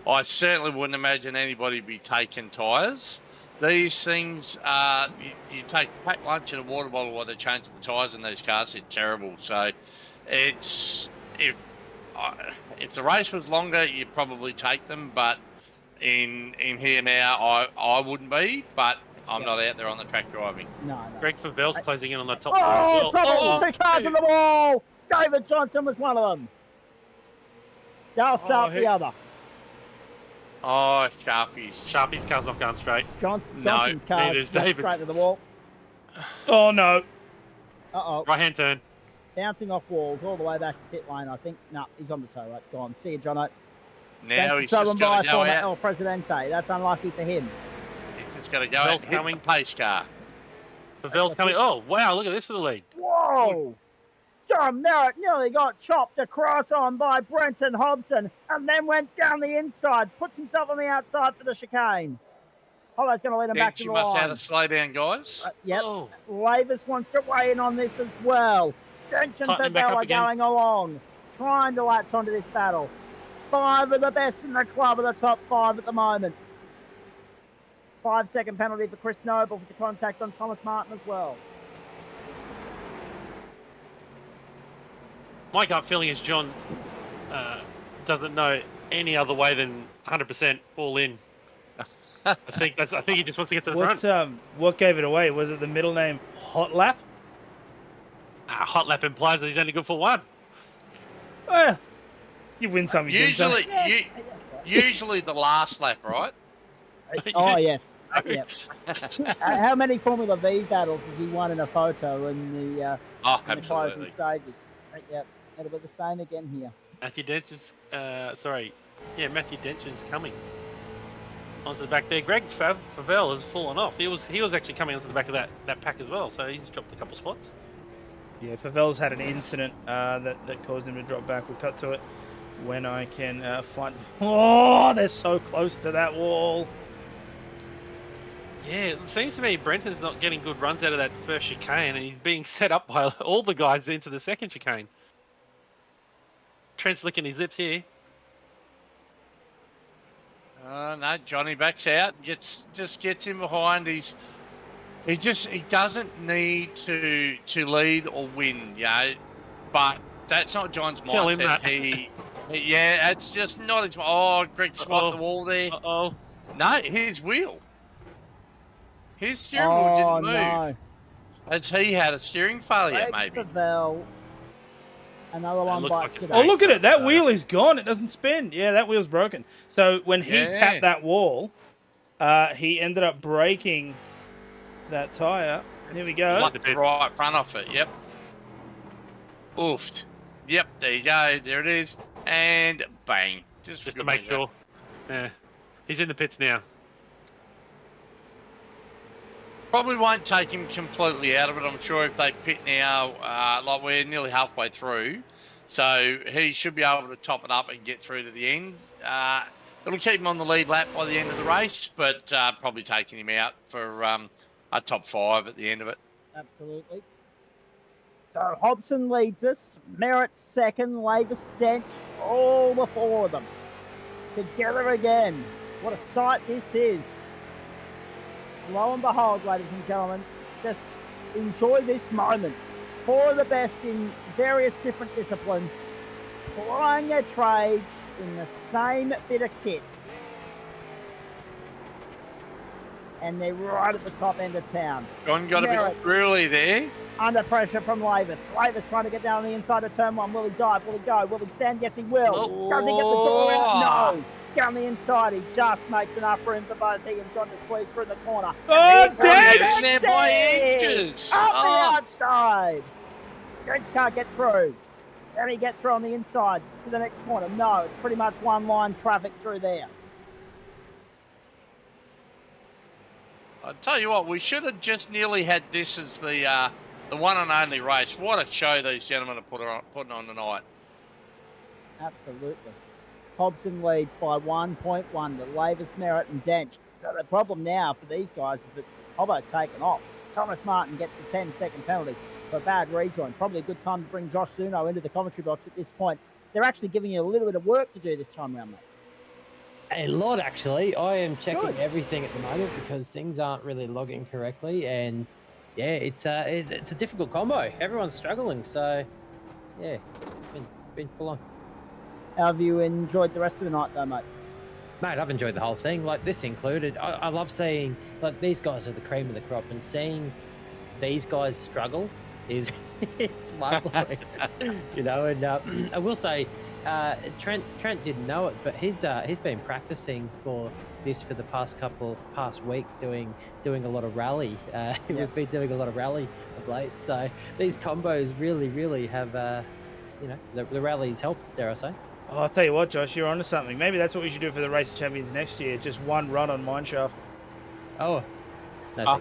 I certainly wouldn't imagine anybody be taking tyres. These things, you take pack lunch and a water bottle while they're changing the tyres in these cars, it's terrible. So it's, if the race was longer, you'd probably take them, but in here now, I wouldn't be, but I'm not out there on the track driving. No. Greg Favel's closing in on the top Oh, four. two cars on the wall! David Johnson was one of them. They'll start the other. Oh, Sharpie's car's not going straight. Johnson's car neither's David's. straight to the wall. Oh, no. Uh-oh. Right-hand turn. Bouncing off walls all the way back to pit lane, I think. No, he's on the toe right. Gone. See you, Jono. Now he's just got to go out. El Presidente. That's unlucky for him. He's just got to go out and hit the pace car. Favel's coming. Oh, wow, look at this for the lead. Whoa! John Merritt nearly got chopped across on by Brenton Hobson and then went down the inside, puts himself on the outside for the chicane. Holo's going to lead him back to the line. You must have to slow down, guys. Yep. Lavis wants to weigh in on this as well. Dench and Favel are going along, trying to latch onto this battle. 5 of the best in the club are the top 5 at the moment. 5-second penalty for Chris Noble for the contact on Thomas Martin as well. My gut feeling is John doesn't know any other way than 100% all in. I think he just wants to get to the front. What gave it away? Was it the middle name Hot Lap? Hot Lap implies that he's only good for one. You win some, you usually, win some. Usually the last lap, right? Oh, yes. Yep. How many Formula V battles has he won in a photo in the absolutely. stages? Yep. It'll be the same again here. Matthew Dench's, Matthew Dench's coming onto the back there. Greg Favell has fallen off. He was actually coming onto the back of that pack as well, so he's dropped a couple spots. Yeah, Favell's had an incident that caused him to drop back. We'll cut to it when I can find... Oh, they're so close to that wall. Yeah, it seems to me Brenton's not getting good runs out of that first chicane, and he's being set up by all the guys into the second chicane. Trent's licking his lips here. No, Johnny backs out, just gets in behind. He doesn't need to lead or win, but that's not John's mindset. Tell him that. It's just not his. Oh, Greg swiped the wall there. Uh-oh. No, his wheel. His steering wheel didn't move. No. As he had a steering failure, maybe. Favell. Another one bites today. Oh, look at it. That wheel is gone. It doesn't spin. Yeah, that wheel's broken. So when he tapped that wall, he ended up breaking that tyre. Here we go. Right front off it, yep. Oofed. Yep, there you go. There it is. And bang. Just to make sure. Yeah. He's in the pits now. Probably won't take him completely out of it. I'm sure if they pit now, like we're nearly halfway through, so he should be able to top it up and get through to the end. It'll keep him on the lead lap by the end of the race, but probably taking him out for a top 5 at the end of it. Absolutely. So Hobson leads us, Merritt second, Lavis, Dench, all the 4 of them together again. What a sight this is. Lo and behold, ladies and gentlemen, just enjoy this moment. 4 of the best in various different disciplines, plying their trade in the same bit of kit. And they're right at the top end of town. John got a bit really there. Under pressure from Lavis. Lavis trying to get down on the inside of turn 1. Will he dive? Will he go? Will he stand? Yes, he will. Does he get the door out? No. Down the inside, he just makes enough room for both he and John to squeeze through the corner. Oh, Dench! There by inches. Up the outside. Dench can't get through. Can he get through on the inside to the next corner? No, it's pretty much one line traffic through there. I'll tell you what, we should have just nearly had this as the one and only race. What a show these gentlemen are putting on tonight. Absolutely. Hobson leads by 1.1 to Lavis, Merritt and Dench. So the problem now for these guys is that Hobbo's taken off. Thomas Martin gets a 10-second penalty for a bad rejoin. Probably a good time to bring Josh Zuno into the commentary box at this point. They're actually giving you a little bit of work to do this time round, mate. A lot, actually. I am checking everything at the moment because things aren't really logging correctly. And, yeah, it's a difficult combo. Everyone's struggling. So, yeah, been full on. How have you enjoyed the rest of the night, though, mate? Mate, I've enjoyed the whole thing, like this included. I love seeing, like, these guys are the cream of the crop, and seeing these guys struggle is it's mind-blowing. You know, and I will say, Trent didn't know it, but he's been practicing for this for the past week, doing a lot of rally. We've been doing a lot of rally of late, so these combos really have, the rallies helped, dare I say. Oh, I'll tell you what, Josh, you're onto something. Maybe that's what we should do for the Race of Champions next year. Just one run on Mineshaft. Oh. Now,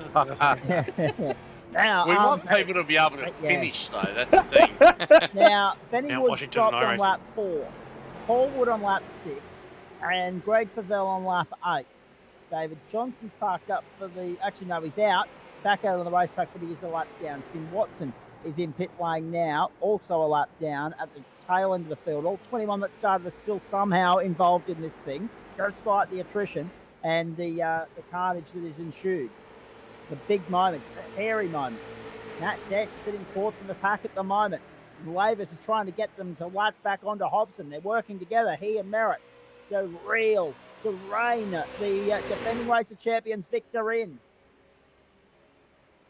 we want people to be able to finish, though. That's the thing. Now, Benny Wood stopped on lap 4. Paul Wood on lap 6. And Greg Favell on lap 8. David Johnson's parked up for the... Actually, no, he's out. Back out on the racetrack, but he is a lap down. Tim Watson is in pit lane now, also a lap down at the tail end of the field. All 21 that started are still somehow involved in this thing, despite the attrition and the carnage that is ensued. The big moments, the hairy moments. Nat Deck sitting 4th in the pack at the moment. Lavis is trying to get them to latch back onto Hobson. They're working together, he and Merritt, to reel, to rein the defending Race of Champions Victor in.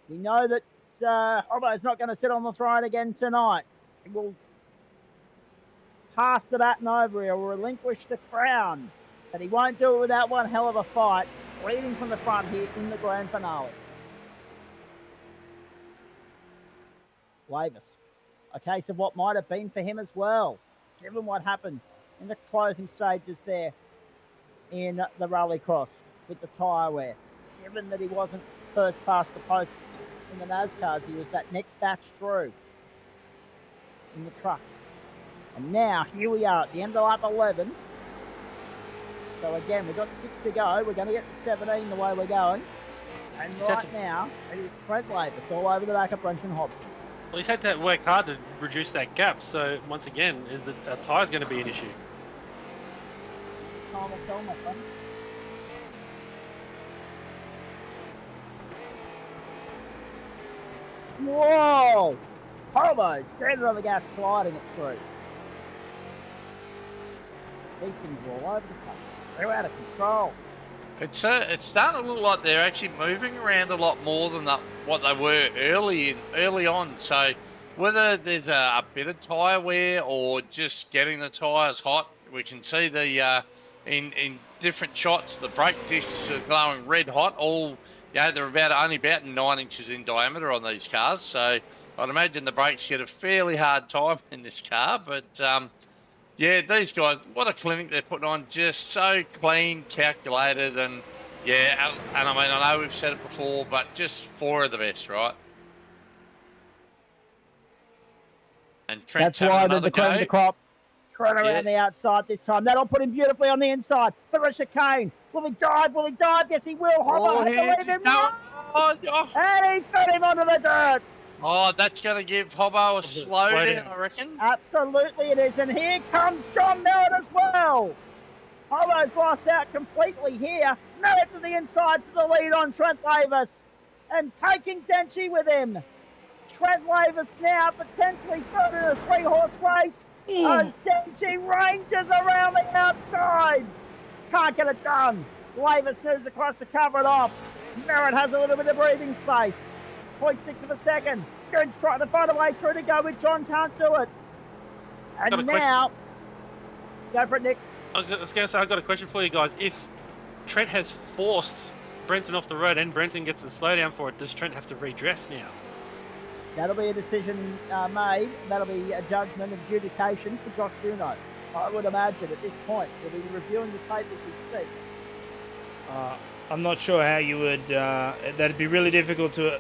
We know that Hobbo's not going to sit on the throne again tonight. He will pass the baton over. He'll relinquish the crown. But he won't do it without one hell of a fight. leading from the front here in the grand finale. Lavis. A case of what might have been for him as well, given what happened in the closing stages there in the rallycross with the tyre wear. Given that he wasn't first past the post in the NASCARs, he was that next batch through in the trucks. And now, here we are at the end of lap 11. So again, we've got 6 to go. We're going to get to 17 the way we're going. And right now, it is Trent Lavis all over the back of Brenton Hobson. Well, he's had to work hard to reduce that gap. So once again, is the tyre's going to be an issue? Time will tell, my friend. Whoa! Hobo standing on the gas, sliding it through. These things are all over the place. They're out of control. It's starting to look like they're actually moving around a lot more than what they were early on. So whether there's a bit of tyre wear or just getting the tyres hot, we can see the in different shots the brake discs are glowing red hot. They're only about 9 inches in diameter on these cars. So I'd imagine the brakes get a fairly hard time in this car, but. Yeah, these guys, what a clinic they're putting on. Just so clean, calculated, and yeah, and I mean, I know we've said it before, but just 4 of the best, right? And Trent's that's why having the cream of the crop. Trent around the outside this time. That'll put him beautifully on the inside for the chicane. Will he dive? Will he dive? Yes, he will. Hobbo has to leave him. And he fed him onto the dirt. Oh, that's going to give Hobbo a slow down, I reckon. Absolutely it is. And here comes John Merritt as well. Hobbo's lost out completely here. Merritt to the inside to the lead on Trent Lavis. And taking Denchi with him. Trent Lavis now potentially thrown in a 3-horse race. As Denchi ranges around the outside. Can't get it done. Lavis moves across to cover it off. Merritt has a little bit of breathing space. 0.6 of a second. Good trying to find a way through to go with John. Can't do it. And now, go for it, Nick. I was going to say, I've got a question for you guys. If Trent has forced Brenton off the road and Brenton gets a slowdown for it, does Trent have to redress now? That'll be a decision made. That'll be a judgment, adjudication for Josh Juno. I would imagine at this point. We'll be reviewing the tape as we speak. I'm not sure how you would... that'd be really difficult to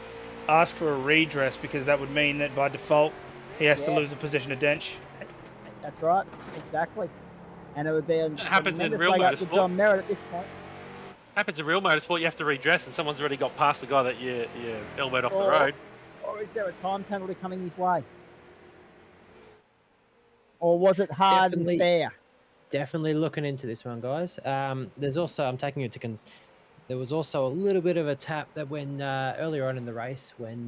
ask for a redress, because that would mean that by default he has to lose a position of Dench. That's right, exactly. And it would be a happens in real motorsport. John Merritt at this point. Happens in real motorsport. You have to redress, and someone's already got past the guy that you elbowed off the road. Or is there a time penalty coming his way? Or was it hard and fair? Definitely looking into this one, guys. There's also, I'm taking it to there was also a little bit of a tap that when earlier on in the race when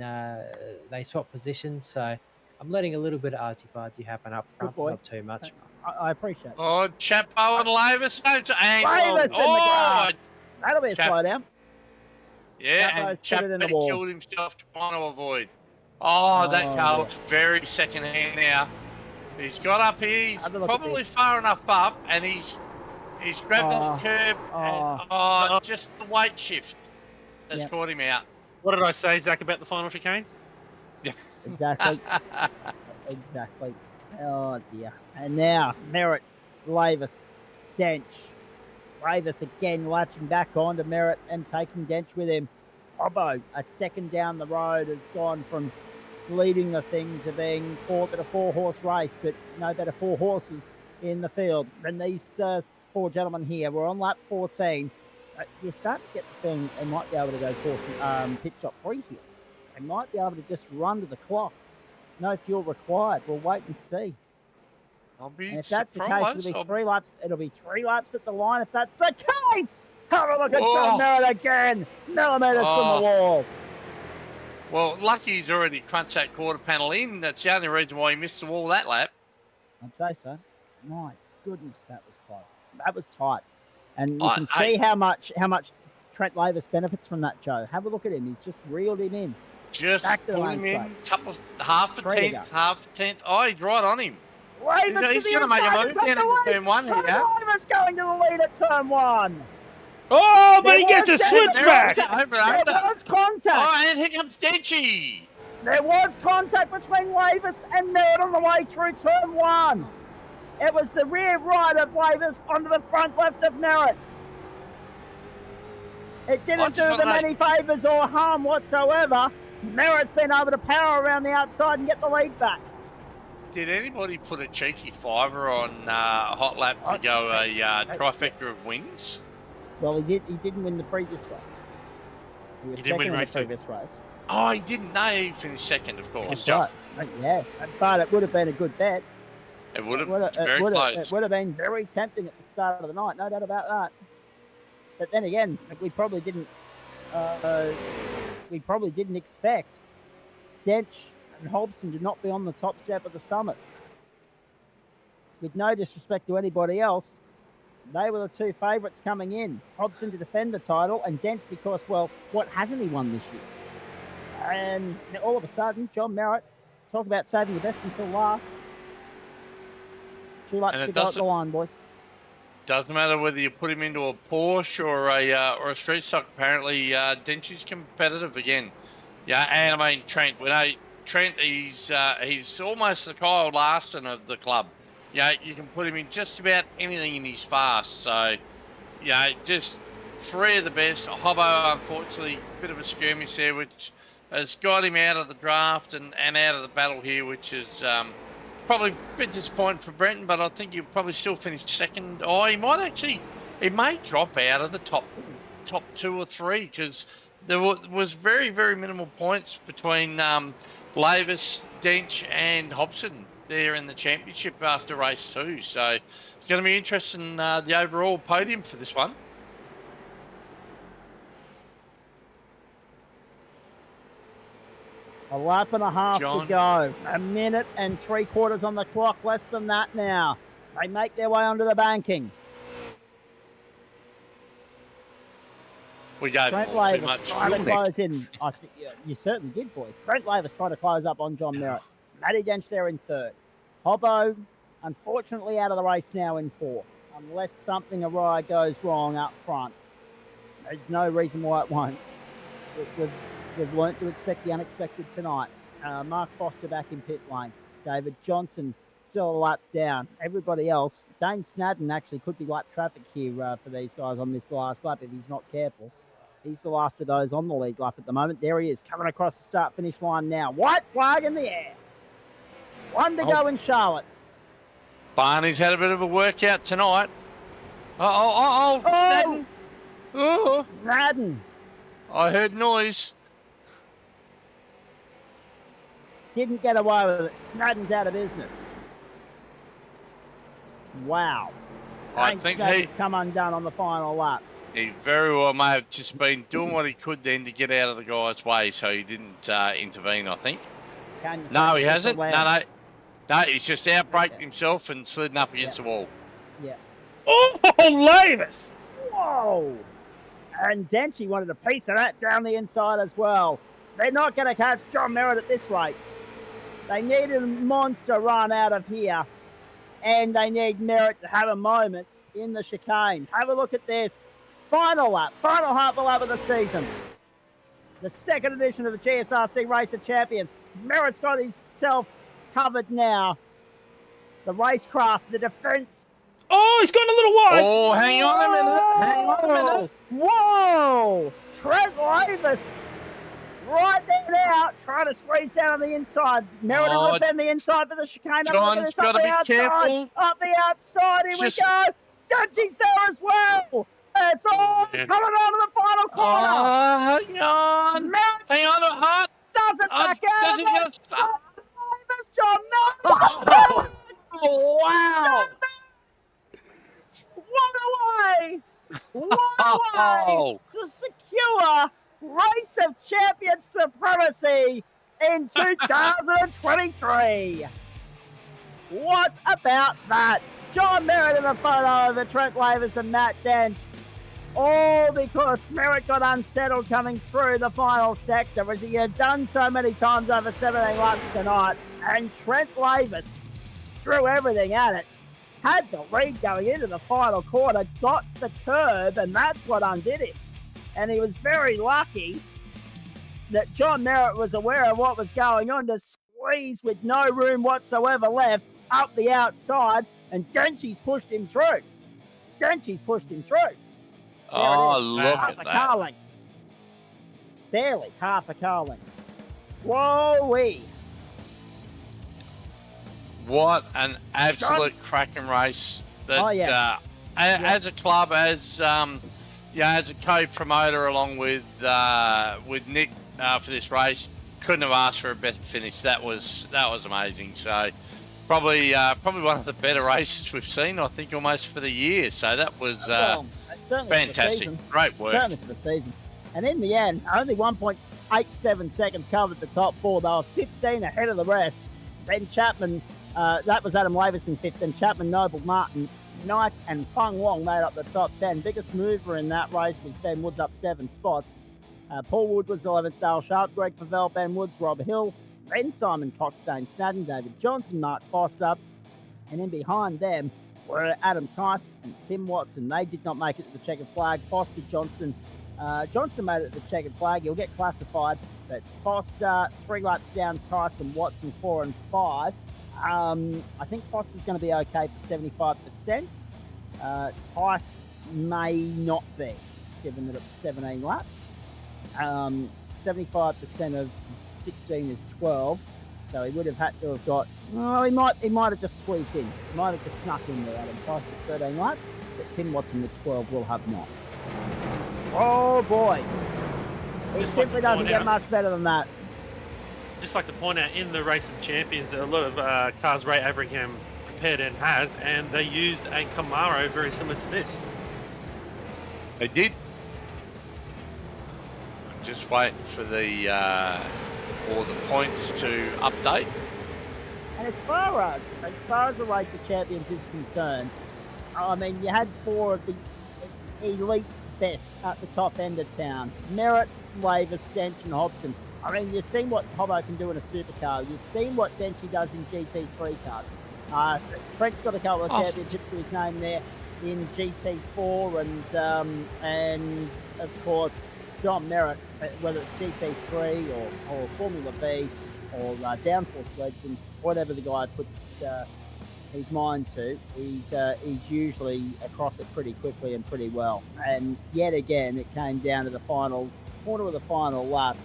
they swapped positions. So I'm letting a little bit of argy-bargy happen up front, not too much. I appreciate it. Oh, Chapo and Lavis. Lavis in the grass. That'll be a slowdown. Yeah, and Chapo killed himself trying to avoid. Oh, that car looks very second-hand now. He's got up here. He's probably far enough up, and he's grabbed the curb, and just the weight shift has caught him out. What did I say, Zach, about the final chicane? Exactly. Exactly. Oh, dear. And now, Merritt, Lavis, Dench. Lavis again latching back on to Merritt and taking Dench with him. Hobbo, a second down the road, has gone from leading the thing to being fourth at a 4-horse race, but no better 4 horses in the field than these 4 gentlemen here. We're on lap 14. You start to get the thing, they might be able to go pit stop free here. They might be able to just run to the clock. No fuel required. We'll wait and see. I'll be and if that's the case, it'll be 3 laps. It'll be 3 laps at the line if that's the case. Have a look at John Merritt again. Millimeters from the wall. Well, lucky he's already crunched that quarter panel in. That's the only reason why he missed the wall that lap. I'd say so. My goodness, that was close. That was tight. And you can see how much Trent Lavis benefits from that, Joe. Have a look at him. He's just reeled him in. Just pull him in, half a tenth. Oh, he's right on him. Lavis he's going to make a move down into turn 1 here. Lavis going to the lead at turn 1. Oh, but There he gets a was switchback. Over, There over. was contact. Oh, and here comes Denchy. There was contact between Lavis and Merritt on the way through turn 1. It was the rear right of Lavis onto the front left of Merritt. It didn't do them any favours or harm whatsoever. Merritt's been able to power around the outside and get the lead back. Did anybody put a cheeky fiver on Hot Lap to go a trifecta of wins? Well, he didn't win the previous race. Was He didn't win second in race the previous race. Oh, he didn't. No, he finished second, of course. That's right. Yeah, but it would have been a good bet. It would have been very close. It would have been very tempting at the start of the night, no doubt about that. But then again, we probably didn't expect Dench and Hobson to not be on the top step of the summit. With no disrespect to anybody else, they were the two favourites coming in. Hobson to defend the title, and Dench because, well, what hasn't he won this year? And all of a sudden, John Merritt, talk about saving the best until last. Too late to go at the line, boys. Doesn't matter whether you put him into a Porsche or a street stock. Apparently, Denchy's competitive again. Yeah, and I mean Trent. We know Trent. He's almost the Kyle Larson of the club. Yeah, you can put him in just about anything and he's fast. So, yeah, just three of the best. Hobbo, unfortunately, a bit of a skirmish there, which has got him out of the draft and out of the battle here, which is probably a bit disappointing for Brenton, but I think he'll probably still finish second. Oh, he may drop out of the top 2 or 3 because there was very, very minimal points between Lavis, Dench and Hobson there in the championship after race 2. So it's going to be interesting, the overall podium for this one. A lap and a half to go. 1 minute and 3/4 on the clock. Less than that now. They make their way onto the banking. We gave Trent them all too Lavis much trying to fuel. close in. I think you certainly did, boys. Trent Lavis trying to close up on John Merritt. Matty Dench there in 3rd. Hobbo, unfortunately, out of the race now in 4th. Unless something awry goes wrong up front. There's no reason why it won't. We've learnt to expect the unexpected tonight. Mark Foster back in pit lane. David Johnson still a lap down. Everybody else, Dane Snadden actually could be lap traffic here for these guys on this last lap if he's not careful. He's the last of those on the lead lap at the moment. There he is, coming across the start-finish line now. White flag in the air. 1 to go in Charlotte. Barney's had a bit of a workout tonight. Snadden. Oh, Snadden. I heard noise. Didn't get away with it. Snadden's out of business. Wow. I think he's come undone on the final lap. He very well may have just been doing what he could then to get out of the guy's way, so he didn't intervene, I think. No, he hasn't. No, he's just outbraked himself and slid up against the wall. Yeah. Oh, Lavis! Whoa! And Denchi wanted a piece of that down the inside as well. They're not going to catch John Merritt at this rate. They need a monster run out of here. And they need Merritt to have a moment in the chicane. Have a look at this. Final lap, final half a lap of the season. The 2nd edition of the GSRC Race of Champions. Merritt's got himself covered now. The racecraft, the defence. Oh, he's gone a little wide. Oh, hang on a minute. Hang on a minute. Whoa! Trent Lavis right there now, trying to squeeze down on the inside. Merritt will defend the inside for the chicane. John's got to be careful. Up the outside, here we go. Judging's there as well. It's all coming on to the final corner. Oh, hang on. Merritt hang on, hot. Doesn't back out. Doesn't get John Merritt. Oh, wow. What a way! What a way to secure Race of Champions supremacy in 2023. What about that? John Merritt in a photo over Trent Lavis and Matt Dench. All because Merritt got unsettled coming through the final sector, as he had done so many times over 17 laps tonight. And Trent Lavis threw everything at it. had the lead going into the final quarter, got the curb, and that's what undid him. And he was very lucky that John Merritt was aware of what was going on to squeeze with no room whatsoever left up the outside, and Gentry's pushed him through. Oh, look half at a that. car length. Barely half a car length. Whoa-wee. What an absolute cracking race! That as a club, as as a co-promoter along with Nick for this race, couldn't have asked for a better finish. That was amazing. So probably one of the better races we've seen, I think, almost for the year. So that was fantastic. Great work. Certainly for the season. And in the end, only 1.87 seconds covered the top four. They were 15 ahead of the rest. Ben Chapman. That was Adam Lavis in fifth, and Chapman, Noble, Martin, Knight, and Fung Wong made up the top 10. Biggest mover in that race was Ben Woods, up 7 spots. Paul Wood was 11th, Dale Sharp, Greg Favell, Ben Woods, Rob Hill, then Simon Coxdane, Snadden, David Johnson, Mark Foster, and then behind them were Adam Tice and Tim Watson. They did not make it to the checkered flag. Foster, Johnson made it to the checkered flag. He'll get classified, but Foster 3 laps down, Tice and Watson 4 and 5. I think Foster's going to be okay for 75%. Tice may not be, given that it's 17 laps. 75% of 16 is 12, so he would have had to have got. Well, he might have just squeezed in. He might have just snuck in there. Adam Tice with 13 laps, but Tim Watson with 12 will have not. Oh boy, he simply doesn't get much better than that. Just like to point out, in the Race of Champions, a lot of cars Ray Abraham prepared and has, and they used a Camaro very similar to this. They did. I'm just waiting for the points to update. And as far as the Race of Champions is concerned, I mean, you had 4 of the elite best at the top end of town: Merritt, Lavis, Dench, and Hobson. I mean, you've seen what Hobbo can do in a supercar. You've seen what Denchi does in GT3 cars. Trent's got a couple of championships to his name there in GT4, and of course John Merritt, whether it's GT3 or Formula B or Downforce Legends, whatever the guy puts his mind to, he's usually across it pretty quickly and pretty well. And yet again, it came down to the final quarter of the final lap.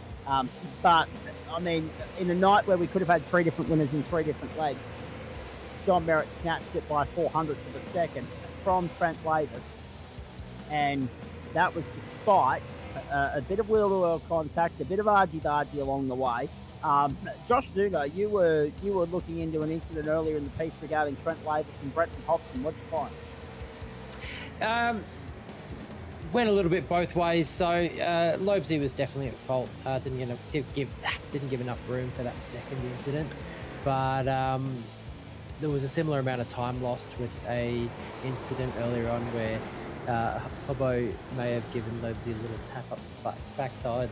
But, I mean, in a night where we could have had 3 different winners in 3 different legs, John Merritt snatched it by 400th of a second from Trent Lavis. And that was despite a bit of wheel-to-wheel contact, a bit of argy-bargy along the way. Josh Zuno, you were looking into an incident earlier in the piece regarding Trent Lavis and Brenton Hobson. What did you find? Went a little bit both ways. So Lobesy was definitely at fault. Didn't give enough room for that second incident, but there was a similar amount of time lost with a incident earlier on where Hobbo may have given Lobesy a little tap up backside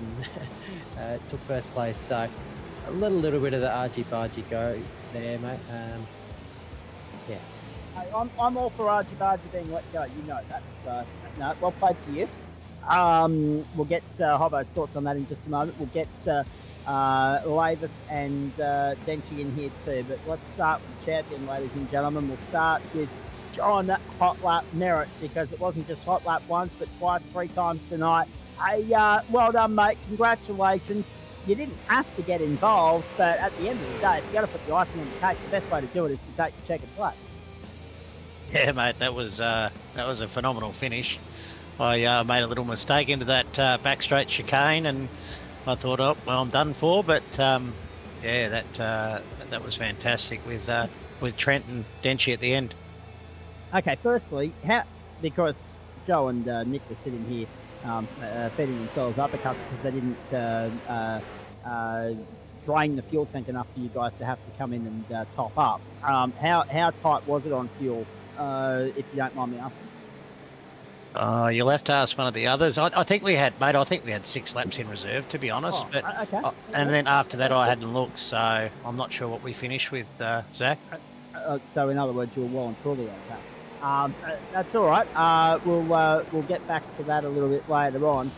and took first place. So a little bit of the argy-bargy go there, mate. Yeah. I'm all for argy-bargy being let go. You know that. So, no, well played to you. We'll get Hobbo's thoughts on that in just a moment. We'll get Lavis and Denchi in here too. But let's start with the champion, ladies and gentlemen. We'll start with John Hot Lap Merritt, because it wasn't just Hot Lap once, but twice, 3 times tonight. Hey, well done, mate. Congratulations. You didn't have to get involved, but at the end of the day, if you're going to put the icing on the cake, the best way to do it is to take the checkered flag. Yeah, mate, that was a phenomenal finish. I made a little mistake into that back straight chicane, and I thought, oh, well, I'm done for. But yeah, that was fantastic with Trent and Denchi at the end. Okay, firstly, because Joe and Nick were sitting here feeding themselves uppercuts because they didn't drain the fuel tank enough for you guys to have to come in and top up. How tight was it on fuel, if you don't mind me asking? You'll have to ask one of the others. I think we had 6 laps in reserve, to be honest. Oh, but okay. And then after that, I hadn't looked, so I'm not sure what we finished with, Zach. So in other words, you were well and truly okay. That's all right. We'll get back to that a little bit later on.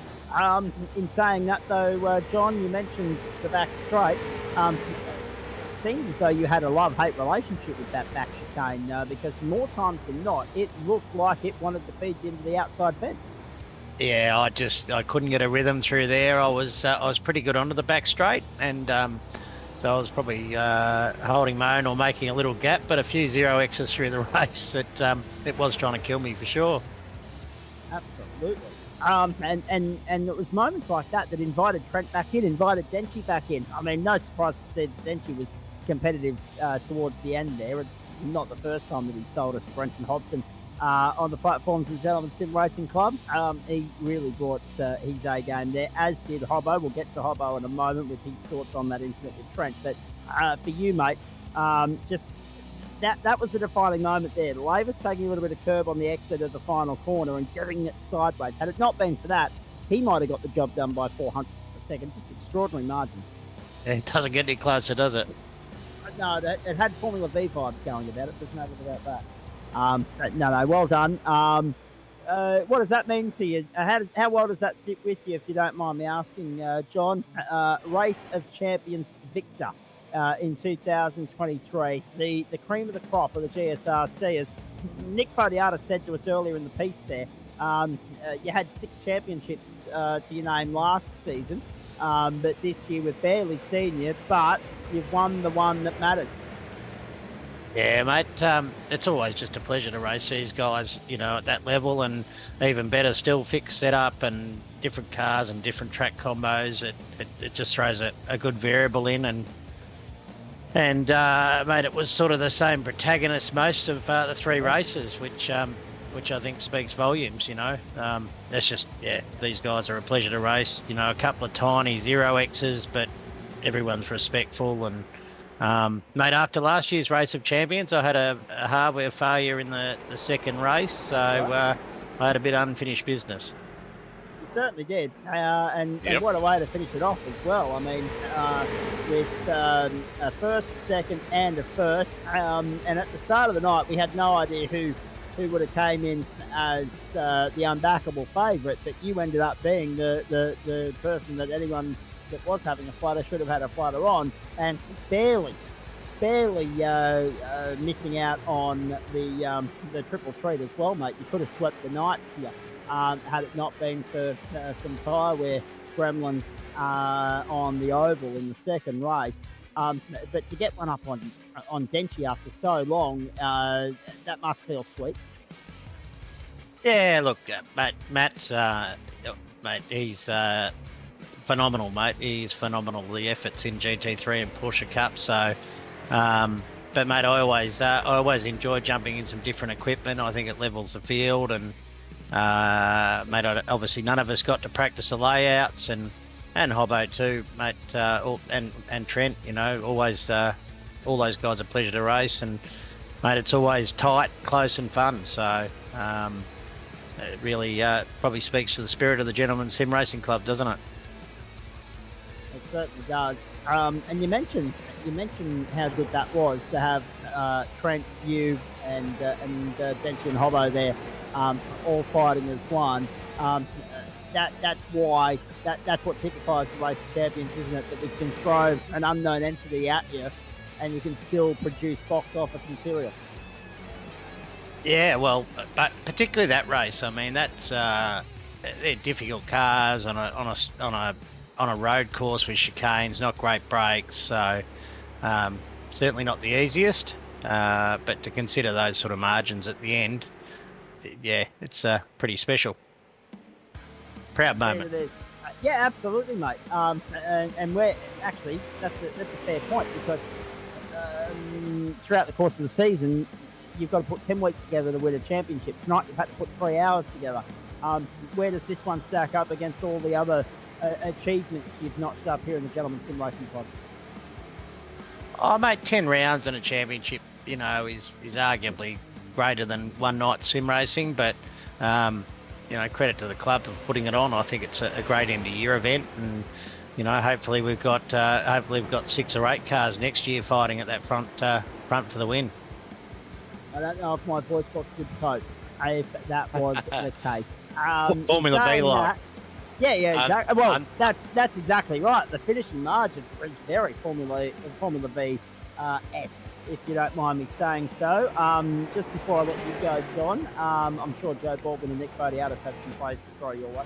In saying that, though, John, you mentioned the back straight. It seems as though you had a love-hate relationship with that back chicane because more times than not, it looked like it wanted to feed you into the outside fence. Yeah, I couldn't get a rhythm through there. I was pretty good onto the back straight, and so I was probably holding my own or making a little gap, but a few 0Xs through the race that it was trying to kill me for sure. Absolutely. And it was moments like that that invited Trent back in, invited Denchi back in. I mean, no surprise to see that Denchi was competitive towards the end there. It's not the first time that he sold us Brenton Hobson on the platforms of the Gentleman Sim Racing Club. He really brought his A game there, as did Hobbo. We'll get to Hobbo in a moment with his thoughts on that incident with Trent. But for you, mate, just that was the defining moment there. Lavis taking a little bit of curb on the exit of the final corner and getting it sideways. Had it not been for that, he might have got the job done by 400 a second. Just extraordinary margin. It doesn't get any closer, does it? No, it had Formula V vibes going about it. There's no doubt about that. No, well done. What does that mean to you? How well does that sit with you, if you don't mind me asking, John? Race of Champions victor in 2023. The cream of the crop of the GSRC, as Nick Fodiata said to us earlier in the piece there. You had 6 championships to your name last season, but this year we've barely seen you, but you've won the one that matters. Yeah, mate, it's always just a pleasure to race these guys, at that level, and even better still, fixed setup and different cars and different track combos. It just throws a good variable in, and mate, it was sort of the same protagonist most of the 3 races, which I think speaks volumes. That's just, these guys are a pleasure to race. A couple of tiny 0Xs, but everyone's respectful. And mate, after last year's Race of Champions, I had a hardware failure in the second race, so I had a bit of unfinished business. You certainly did, and what a way to finish it off as well. I mean, with a first, second, and a first, and at the start of the night, we had no idea who would have came in as the unbackable favourite, but you ended up being the person that anyone that was having a flutter should have had a flutter on, and barely missing out on the triple treat as well, mate. You could have swept the night here had it not been for some tyre wear gremlins on the oval in the second race. But to get one up on Denchi after so long, that must feel sweet. Yeah, look, Matt's mate, he's phenomenal, mate. He's phenomenal. The efforts in GT3 and Porsche Cup. So, but mate, I always enjoy jumping in some different equipment. I think it levels the field, and mate, obviously none of us got to practice the layouts, and Hobbo too, mate, and Trent. Always all those guys are a pleasure to race, and mate, it's always tight, close, and fun. So. It really probably speaks to the spirit of the Gentleman Sim Racing Club, doesn't it? It certainly does. And you mentioned how good that was to have Trent, you, and Denchi and Hobbo there, all fighting as one. That's why that's what typifies the Race of Champions, isn't it? That we can throw an unknown entity at you, and you can still produce box office material. Yeah, well, but particularly that race. I mean, that's they're difficult cars on a road course with chicanes, not great brakes, so certainly not the easiest. But to consider those sort of margins at the end, yeah, it's pretty special. Proud moment. It is. Yeah, absolutely, mate. And we're actually that's a fair point, because throughout the course of the season, you've got to put 10 weeks together to win a championship. Tonight you've had to put 3 hours together. Where does this one stack up against all the other achievements you've notched up here in the Gentleman Sim Racing Club? Oh, mate, 10 rounds in a championship, is arguably greater than one night sim racing, but credit to the club for putting it on. I think it's a great end of year event, and hopefully we've got 6 or 8 cars next year fighting at that front for the win. I don't know if my voice box would cope if that was the case. Formula B saying like. that- Yeah, exactly. Well, that's exactly right. The finishing margin is very Formula B esque, if you don't mind me saying so. Just before I let you go, John, I'm sure Joe Baldwin and Nick Bodiatis have some plays to throw your way.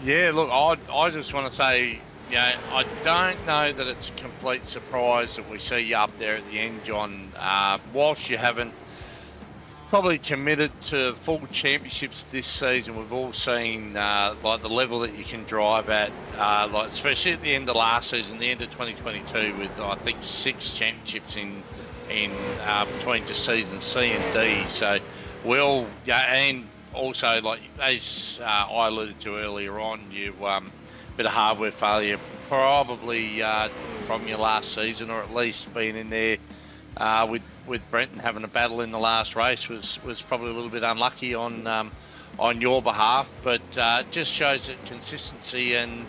Yeah, look, I just want to say, I don't know that it's a complete surprise that we see you up there at the end, John. Whilst you haven't probably committed to full championships this season, we've all seen like the level that you can drive at, like especially at the end of last season, the end of 2022, with I think 6 championships in between just seasons C and D. So we'll and also, like as I alluded to earlier on, you bit of hardware failure probably from your last season, or at least being in there with Brenton having a battle in the last race was probably a little bit unlucky on your behalf, but just shows that consistency and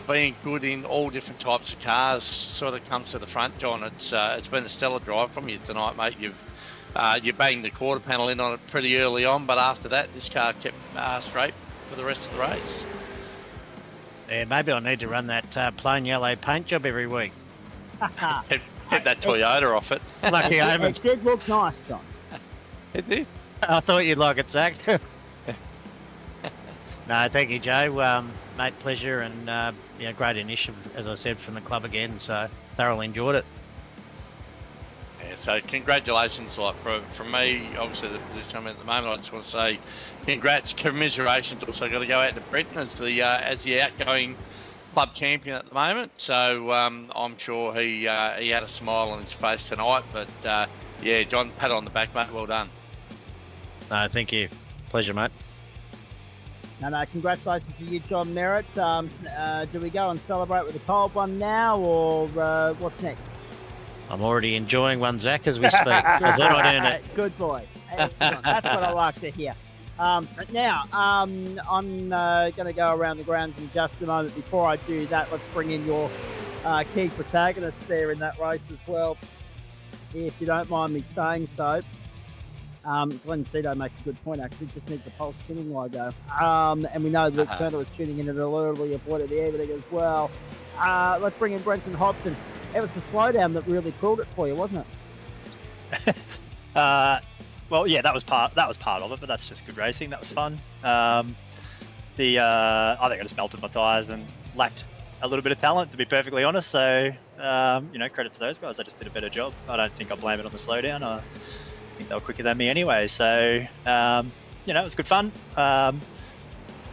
being good in all different types of cars sort of comes to the front, John. It's been a stellar drive from you tonight, mate. You banged the quarter panel in on it pretty early on, but after that, this car kept straight for the rest of the race. Yeah, maybe I need to run that plain yellow paint job every week. Keep that Toyota off it. Lucky Omen. It did look nice, John. It did. I thought you'd like it, Zach. No, thank you, Joe. Mate, pleasure, and great initiative, as I said, from the club again. So thoroughly enjoyed it. Yeah, so congratulations, like from me, obviously the position I'm in at the moment. I just want to say congrats, commiserations. Also got to go out to Brenton as the outgoing club champion at the moment. So I'm sure he had a smile on his face tonight. But John, pat on the back, mate. Well done. No, thank you. Pleasure, mate. No, congratulations to you, John Merritt. Do we go and celebrate with a cold one now, or what's next? I'm already enjoying one, Zach, as we speak. I thought I'd earn it. Good boy. Excellent. That's what I like to hear. Now, I'm going to go around the grounds in just a moment. Before I do that, let's bring in your key protagonists there in that race as well, if you don't mind me saying so. Glenn Cito makes a good point, actually. Just needs a pulse tuning logo. And we know Luke Turner was tuning in at an earlier point of the evening as well. Let's bring in Brenton Hobson. It was the slowdown that really cruelled it for you, wasn't it? Well, yeah, that was part of it, but that's just good racing. That was fun. I think I just melted my tyres and lacked a little bit of talent, to be perfectly honest. So, credit to those guys. They just did a better job. I don't think I blame it on the slowdown. I think they were quicker than me anyway. So, it was good fun.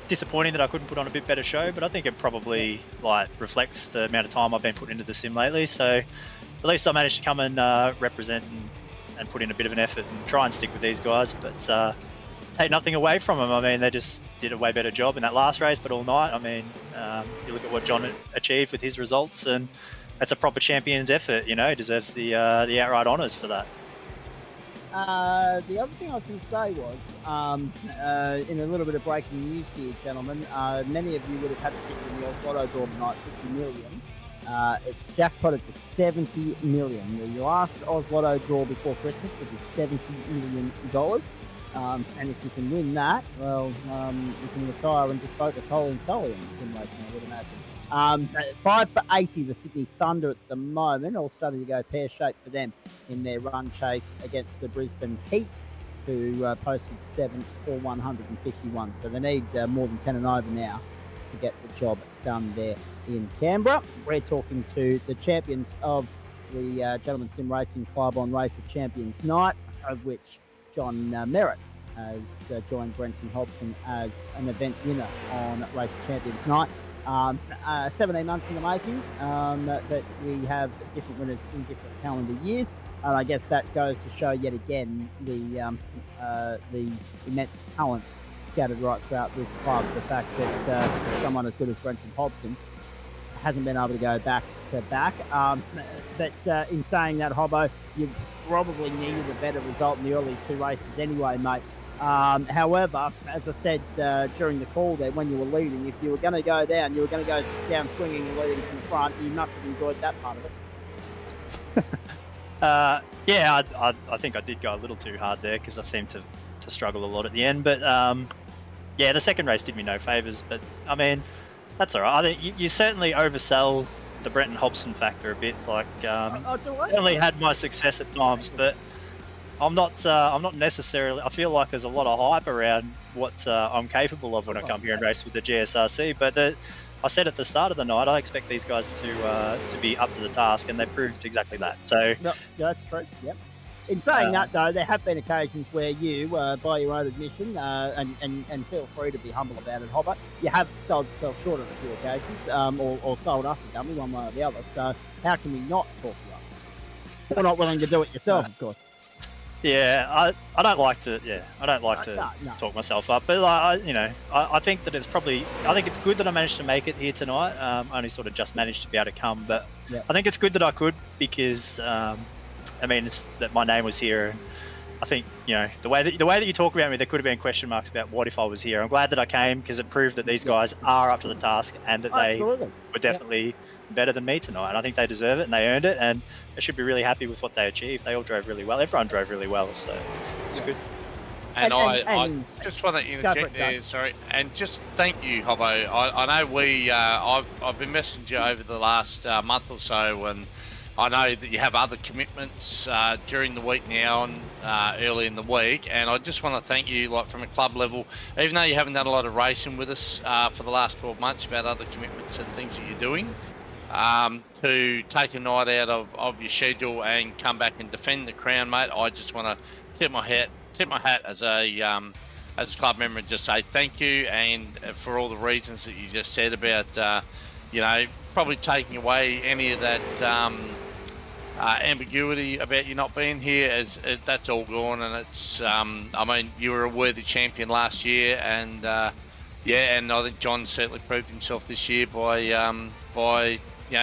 Disappointing that I couldn't put on a bit better show, but I think it probably reflects the amount of time I've been putting into the sim lately. So at least I managed to come and represent and put in a bit of an effort and try and stick with these guys, but take nothing away from them. I mean, they just did a way better job in that last race, but all night. I mean, you look at what John achieved with his results, and that's a proper champion's effort. He deserves the outright honours for that. The other thing I was going to say was, in a little bit of breaking news here, gentlemen, many of you would have had a ticket in the Oz Lotto draw tonight, 50 million. It's jackpotted to 70 million. The last Oz Lotto draw before Christmas was $70 million. And if you can win that, well, you can retire and just focus wholly and solely on the sim racing, I would imagine. 5 for 80, the Sydney Thunder at the moment, all starting to go pear-shaped for them in their run chase against the Brisbane Heat, who posted 7 for 151. So they need more than 10 and over now to get the job done there in Canberra. We're talking to the champions of the Gentleman Sim Racing Club on Race of Champions Night, of which John Merritt has joined Brenton Hobson as an event winner on Race of Champions Night. 17 months in the making, that we have different winners in different calendar years. And I guess that goes to show yet again the immense talent scattered right throughout this club. The fact that someone as good as Brenton Hobson hasn't been able to go back to back. But in saying that, Hobbo, you probably needed a better result in the early 2 races anyway, mate. However, as I said during the call there, when you were leading, if you were going to go down, you were going to go down swinging and leading from the front. You must have enjoyed that part of it. Yeah, I think I did go a little too hard there because I seemed to struggle a lot at the end. But yeah, the second race did me no favours. But I mean, that's all right. I think you certainly oversell the Brenton Hobson factor a bit. Like, certainly had my success at times, but I'm not necessarily. I feel like there's a lot of hype around what I'm capable of when I come here and race with the GSRC. But I said at the start of the night, I expect these guys to be up to the task, and they proved exactly that. So no, that's true. Yep. In saying that, though, there have been occasions where you, by your own admission, and feel free to be humble about it, Hobbo, you have sold yourself short on a few occasions, or sold us a dummy one way or the other. So how can we not talk you up? We're not willing to do it yourself, of course. Yeah, I don't like to. Yeah, I don't like to talk myself up. But I think that I think it's good that I managed to make it here tonight. I only sort of just managed to be able to come, but I think it's good that I could because I mean, it's that my name was here. And I think the way that you talk about me, there could have been question marks about what if I was here. I'm glad that I came because it proved that these guys are up to the task and that they were definitely better than me tonight. And I think they deserve it and they earned it, and they should be really happy with what they achieved. They all drove really well. Everyone drove really well, so it's good. And I just want to interject there, sorry, and just thank you, Hobbo. I know I've been messaging you over the last month or so, and I know that you have other commitments during the week now and early in the week, and I just want to thank you, like from a club level, even though you haven't done a lot of racing with us for the last 12 months, you've had other commitments and things that you're doing, to take a night out of your schedule and come back and defend the crown, mate. I just want to tip my hat as a club member and just say thank you, and for all the reasons that you just said about probably taking away any of that ambiguity about you not being here, that's all gone, and it's I mean, you were a worthy champion last year, and and I think John certainly proved himself this year by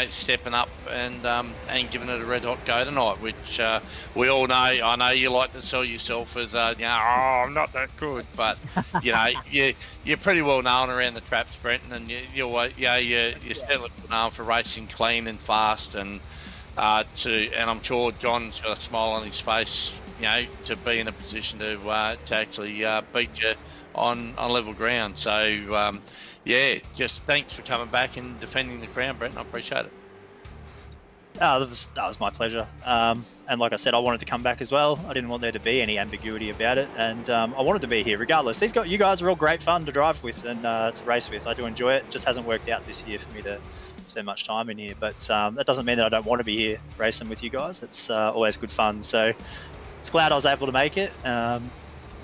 stepping up and giving it a red hot go tonight, which we all know. I know you like to sell yourself as I'm not that good, but you're pretty well known around the traps, Brenton, and you're certainly known for racing clean and fast, and I'm sure John's got a smile on his face, to be in a position to actually beat you on level ground. So just thanks for coming back and defending the crown, Brent. I appreciate it. That was my pleasure. And like I said, I wanted to come back as well. I didn't want there to be any ambiguity about it, and I wanted to be here regardless. You guys are all great fun to drive with and to race with. I do enjoy it. It just hasn't worked out this year for me to spend much time in here, but that doesn't mean that I don't want to be here racing with you guys. It's always good fun. So it's glad I was able to make it.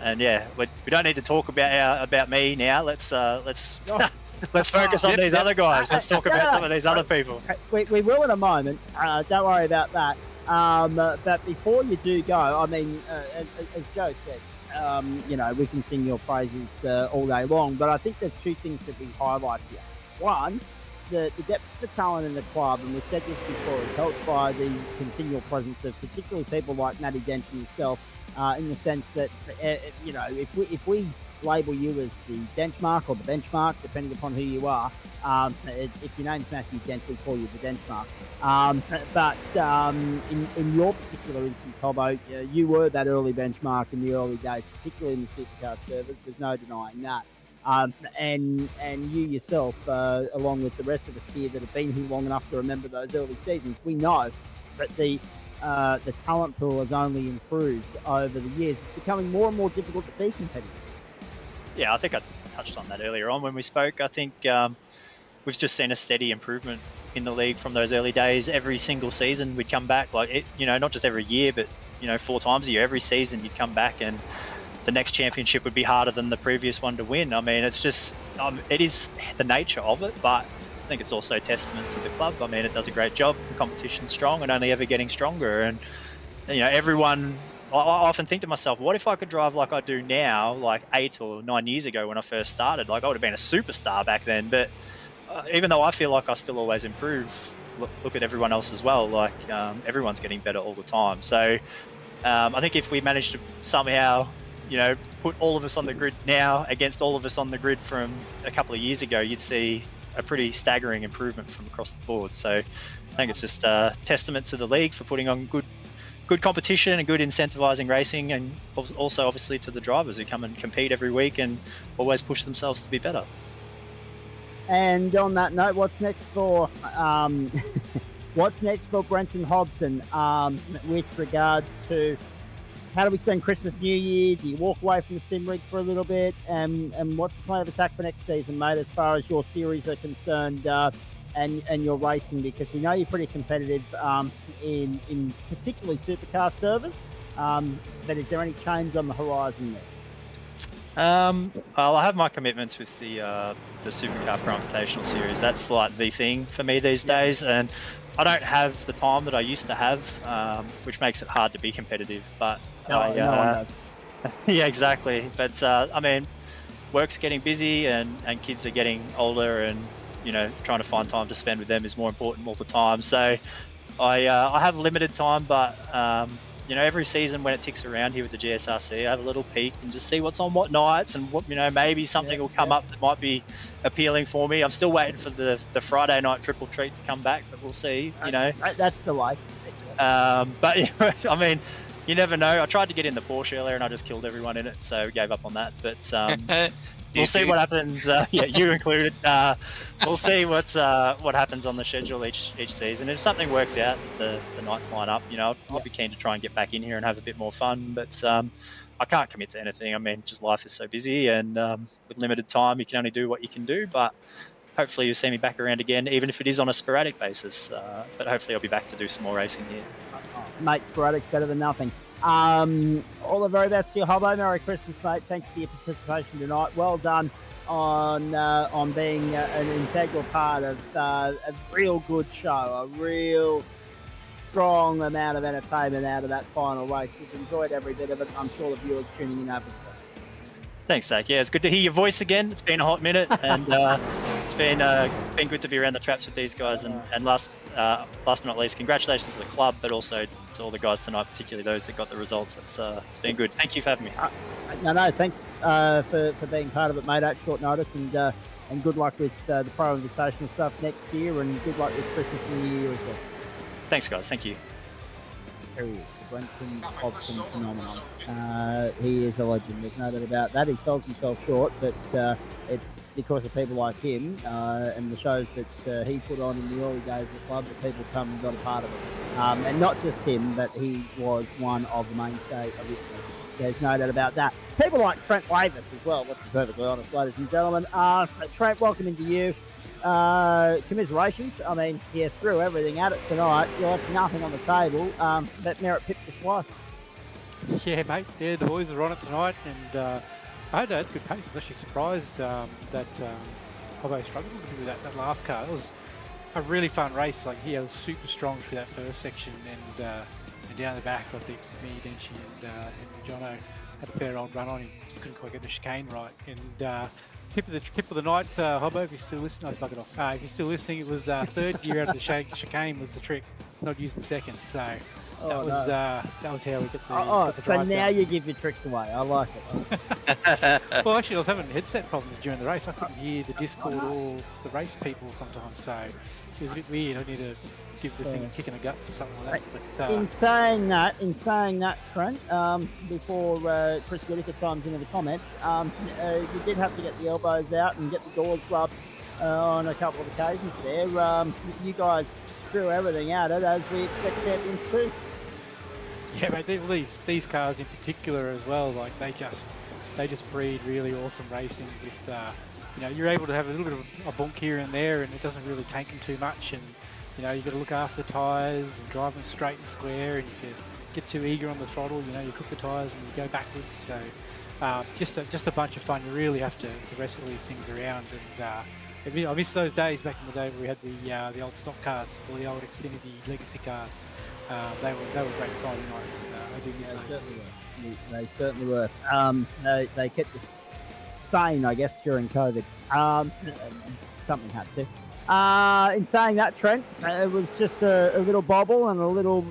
And we don't need to talk about me now. Let's focus on these other guys. Let's talk about some of these other people. We will in a moment. Don't worry about that. But before you do go, I mean, as Joe said, we can sing your praises all day long. But I think there's two things that we highlight here. One, the depth of the talent in the club, and we've said this before, is helped by the continual presence of particularly people like Matty Dench and yourself, in the sense that, if we label you as the benchmark or the benchmark, depending upon who you are, if your name's Matthew Dench, we call you the benchmark. But in your particular instance, Hobbo, you were that early benchmark in the early days, particularly in the supercar service. There's no denying that. And you yourself, along with the rest of us here that have been here long enough to remember those early seasons, we know that the talent pool has only improved over the years. It's becoming more and more difficult to be competitive. Yeah, I think I touched on that earlier on when we spoke. I think we've just seen a steady improvement in the league from those early days. Every single season we'd come back, not just every year, but 4 times a year. Every season you'd come back and the next championship would be harder than the previous one to win. I mean, it's just, it is the nature of it, but I think it's also a testament to the club. I mean, it does a great job. The competition's strong and only ever getting stronger. And, everyone, I often think to myself, what if I could drive like I do now, like 8 or 9 years ago when I first started? Like, I would have been a superstar back then. But even though I feel like I still always improve, look at everyone else as well. Like, everyone's getting better all the time. So I think if we manage to somehow, put all of us on the grid now against all of us on the grid from a couple of years ago, you'd see a pretty staggering improvement from across the board. So I think it's just a testament to the league for putting on good competition and good incentivizing racing, and also obviously to the drivers who come and compete every week and always push themselves to be better. And on that note, what's next for Brenton Hobson with regards to how do we spend Christmas, New Year? Do you walk away from the sim rig for a little bit? And what's the plan of attack for next season, mate, as far as your series are concerned and your racing? Because we know you're pretty competitive in particularly supercar servers. But is there any change on the horizon there? I have my commitments with the Supercar Pro Invitational Series. That's like the thing for me these days, and I don't have the time that I used to have, which makes it hard to be competitive. But No one does. yeah, exactly. But I mean, work's getting busy, and kids are getting older, and trying to find time to spend with them is more important all the time. So I have limited time, but every season when it ticks around here with the GSRC, I have a little peek and just see what's on what nights, and what maybe something will come up that might be appealing for me. I'm still waiting for the Friday night triple treat to come back, but we'll see. That's the way. But I mean, you never know. I tried to get in the Porsche earlier and I just killed everyone in it, so gave up on that. But we'll see what happens. Yeah, you included. We'll see what happens on the schedule each season. If something works out, the nights line up. I'll be keen to try and get back in here and have a bit more fun. But I can't commit to anything. I mean, just life is so busy, and with limited time, you can only do what you can do. But hopefully, you'll see me back around again, even if it is on a sporadic basis. But hopefully, I'll be back to do some more racing here. Mate, sporadic's better than nothing. All the very best to you, Hobbo. Merry Christmas, mate. Thanks for your participation tonight. Well done on being an integral part of a real good show, a real strong amount of entertainment out of that final race. We've enjoyed every bit of it. I'm sure the viewers tuning in have as well. Thanks, Zach. Yeah, it's good to hear your voice again. It's been a hot minute, and it's been good to be around the traps with these guys. And last but not least, congratulations to the club, but also to all the guys tonight, particularly those that got the results. It's been good. Thank you for having me. No, thanks for being part of it, mate, at short notice, and good luck with the Pro Invitational stuff next year, and good luck with Christmas and New Year as well. Thanks, guys. Thank you. There he is, the Brenton Hobson phenomenon. He is a legend, there's no doubt about that. He sells himself short, but it's because of people like him and the shows that he put on in the early days of the club that people come and got a part of it. And not just him, but he was one of the mainstay originally. There's no doubt about that. People like Trent Wavis as well, let's be perfectly honest, ladies and gentlemen. Trent, welcome into you. Commiserations. I mean, you threw everything at it tonight. You left nothing on the table. That merit pipped you twice. Yeah, mate. Yeah, the boys were on it tonight, and I had a good pace. I was actually surprised that Hobbo struggled with that last car. It was a really fun race. Like, he was super strong through that first section, and down the back, I think me, Denchi, and Jono had a fair old run on him. Just couldn't quite get the chicane right. And tip of the night, Hobbo, if you're still listening, I was bugging off. If you're still listening, it was third gear out of the chicane was the trick, not using second. So that was how we got the so drive now down. you give your tricks away. I like it. Well, actually, I was having headset problems during the race. I couldn't hear the Discord or the race people sometimes, so it was a bit weird. I need to give the thing a kick in the guts or something like that. But in saying that, Trent, before Chris Whitaker chimes into the comments, you did have to get the elbows out and get the doors rubbed on a couple of occasions there. You guys threw everything at it, as we expect champions to. Yeah, mate, these cars in particular as well, like they just breed really awesome racing with, you're able to have a little bit of a bunk here and there, and it doesn't really tank them too much, and you've got to look after the tyres and drive them straight and square, and if you get too eager on the throttle, you cook the tyres and you go backwards. So just a bunch of fun. You really have to wrestle these things around, and I miss those days back in the day where we had the old stock cars or the old Xfinity legacy cars. They were great Friday nights. I do miss those. They certainly were. They kept us sane, I guess, during COVID. Something had to. In saying that, Trent, it was just a little bobble and a little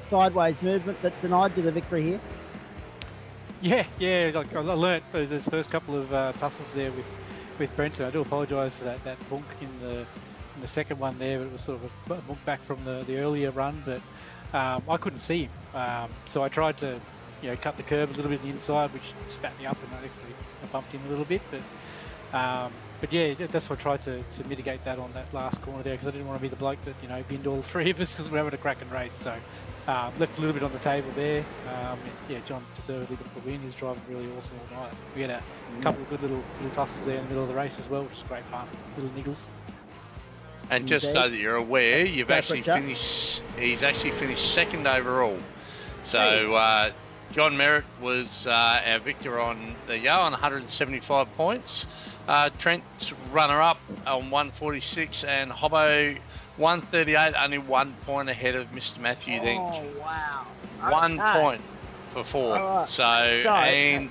sideways movement that denied you the victory here. Yeah. Like I learnt those first couple of tussles there with Brenton. I do apologise for that bunk in the second one there. But it was sort of a bunk back from the earlier run, but I couldn't see him. So I tried to, cut the curb a little bit on the inside, which spat me up, and I actually bumped him a little bit. But yeah, that's what I tried to mitigate that on that last corner there, because I didn't want to be the bloke that binned all three of us because we're having a cracking race. So left a little bit on the table there. John deservedly got the win. He was driving really awesome all night. We had a couple of good little tussles there in the middle of the race as well, which was great fun. Little niggles. And just so that you're aware, he's actually finished second overall. So John Merritt was our victor on the year on 175 points. Trent's runner-up on 146, and Hobbo 138, only 1 point ahead of Mr. Matthew Dinch. Oh, wow. 1 point for fourth. Right. So, and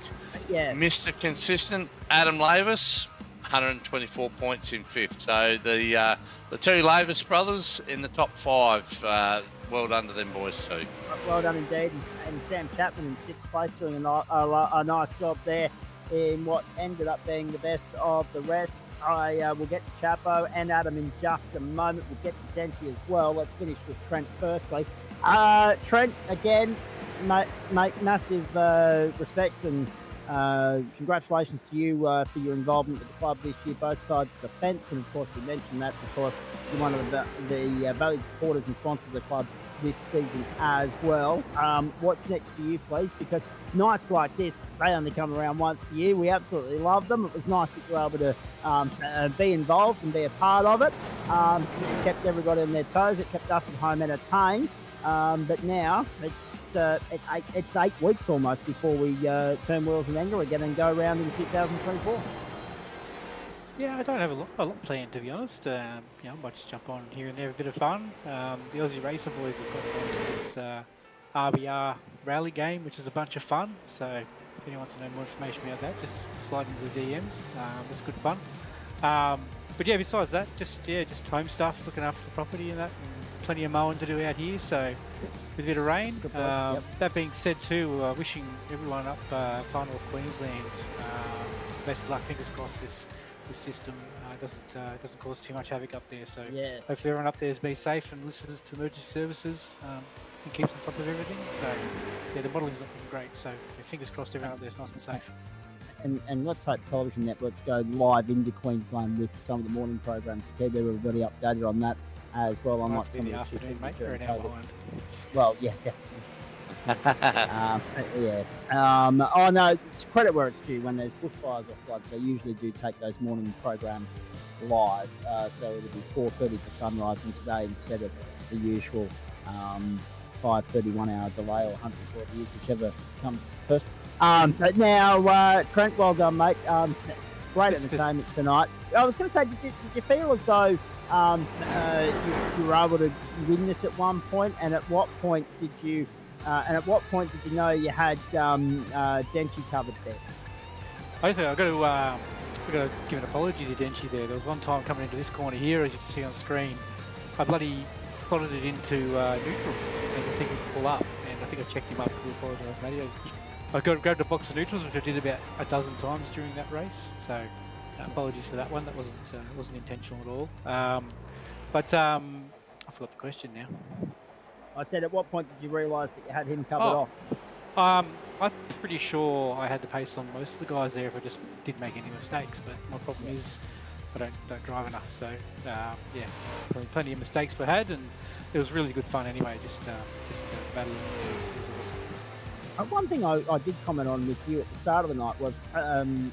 Mr. Consistent, Adam Lavis, 124 points in fifth. So the two Lavis brothers in the top five. Well done to them boys too. Well done indeed. And Sam Chapman in sixth place doing a nice job there in what ended up being the best of the rest. I will get to Chapo and Adam in just a moment. We'll get to Denty as well. Let's finish with Trent firstly. Trent, again, mate, massive respect and congratulations to you for your involvement with the club this year, both sides of the fence. And of course, we mentioned that because you're one of the valued supporters and sponsors of the club this season as well. What's next for you, please? Because nights like this, they only come around once a year. We absolutely love them. It was nice that you were able to be involved and be a part of it. It kept everybody on their toes. It kept us at home entertained. But now it's 8 weeks almost before we turn wheels in anger again and go around in 2024. Yeah, I don't have a lot planned, to be honest. I might just jump on here and there, a bit of fun. The Aussie Racer boys have got into this RBR rally game, which is a bunch of fun. So if anyone wants to know more information about that, just slide into the DMs. It's good fun. But yeah, besides that, just home stuff, looking after the property and that, and plenty of mowing to do out here. So with a bit of rain. That being said, too, wishing everyone up far north Queensland best of luck. Fingers crossed this system doesn't cause too much havoc up there. So hopefully everyone up there is be safe and listens to emergency services and keeps on top of everything. So yeah, the modeling's looking great. So fingers crossed everyone up there is nice and safe. And let's hope television networks go live into Queensland with some of the morning programs to keep everybody updated on that as well. Unlike some of the afternoon, mate. We're an hour behind. Well, yeah, oh no, it's credit where it's due. When there's bushfires or floods, they usually do take those morning programs live. So it'll be 4:30 for sunrising today instead of the usual 5:31 hour delay or 140 years, whichever comes first. But now, Trent, well done, mate. Great entertainment tonight. I was going to say, did you feel as though you were able to win this at one point? And at what point did you? Know you had Denchi covered there? I think I've got to give an apology to Denchi there. There was one time coming into this corner here, as you can see on screen, I bloody plotted it into neutrals and the thing would pull up. And I think I checked him up. I apologise, mate. I grabbed a box of neutrals, which I did about a dozen times during that race. So apologies for that one. That wasn't intentional at all. I forgot the question now. I said, at what point did you realise that you had him covered off? I'm pretty sure I had the pace on most of the guys there if I just didn't make any mistakes. But my problem is I don't drive enough. So plenty of mistakes were had, and it was really good fun anyway. Just battling. It was awesome. One thing I did comment on with you at the start of the night was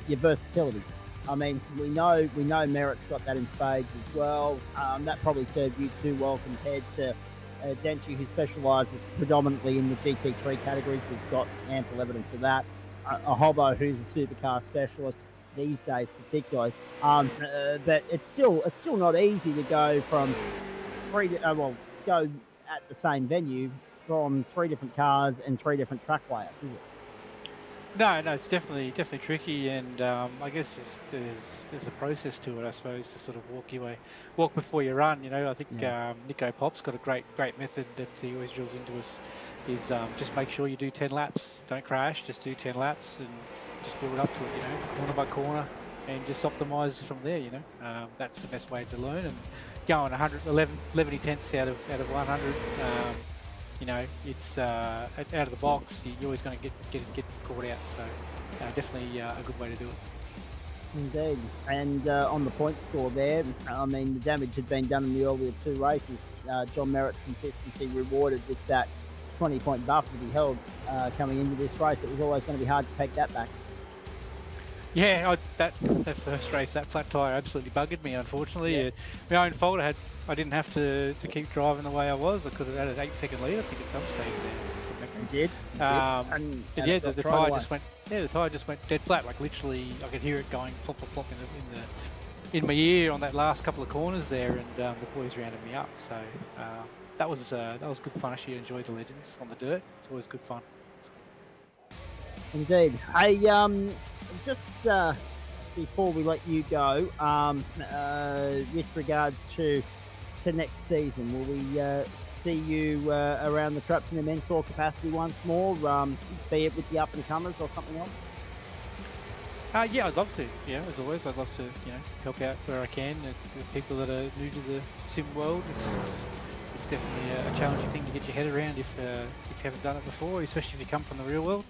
your versatility. I mean, we know Merritt's got that in spades as well. That probably served you too well compared to Denchi, who specialises predominantly in the GT3 categories. We've got ample evidence of that. A Hobbo, who's a supercar specialist these days, particularly. But it's still not easy to go from go at the same venue from 3 different cars and 3 different track layouts, is it? No, it's definitely tricky, and I guess there's a process to it, I suppose, to sort of walk before you run. I think Nico Pop's got a great method that he always drills into us. Is just make sure you do 10 laps, don't crash, just do 10 laps and just build up to it. Corner by corner, and just optimise from there. That's the best way to learn. And going 11 tenths out of 100. you know, it's out of the box. You're always going to get caught out. So definitely a good way to do it. Indeed. And on the point score there, I mean, the damage had been done in the earlier 2 races. John Merritt's consistency rewarded with that 20-point buff that he held coming into this race. It was always going to be hard to take that back. Yeah, that first race, that flat tyre absolutely buggered me, unfortunately. My own fault. I didn't have to keep driving the way I was. I could have had an 8-second lead, I think, at some stage there. You did. But yeah, the tyre just went. Yeah, the tyre just went dead flat. Like literally, I could hear it going flop, flop, flop in my ear on that last couple of corners there, and the boys rounded me up. So that was good fun. Actually, enjoyed the Legends on the dirt. It's always good fun. Indeed. Hey, just before we let you go, with regards to next season, will we see you around the traps in a mentor capacity once more, be it with the up-and-comers or something else? Yeah, I'd love to. Yeah, as always, I'd love to, you know, help out where I can with people that are new to the sim world. It's definitely a challenging thing to get your head around if you haven't done it before, especially if you come from the real world.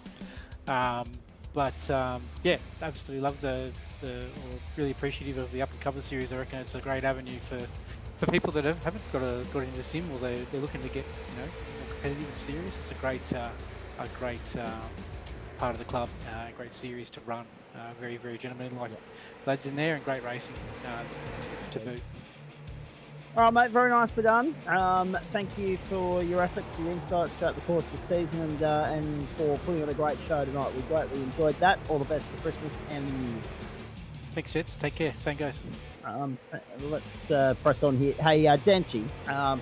Yeah, absolutely love or really appreciative of the up-and-comer series. I reckon it's a great avenue for people that haven't got into sim, or they're looking to get, you know, more competitive and serious. It's a great part of the club, a great series to run. Very, very gentlemanlike lads in there, and great racing to boot. All right, mate, very nicely done. Thank you for your efforts, your insights throughout the course of the season, and for putting on a great show tonight. We greatly enjoyed that. All the best for Christmas and the New Year. Thanks, Jets. Take care. Same goes. Let's press on here. Hey, Denchi, I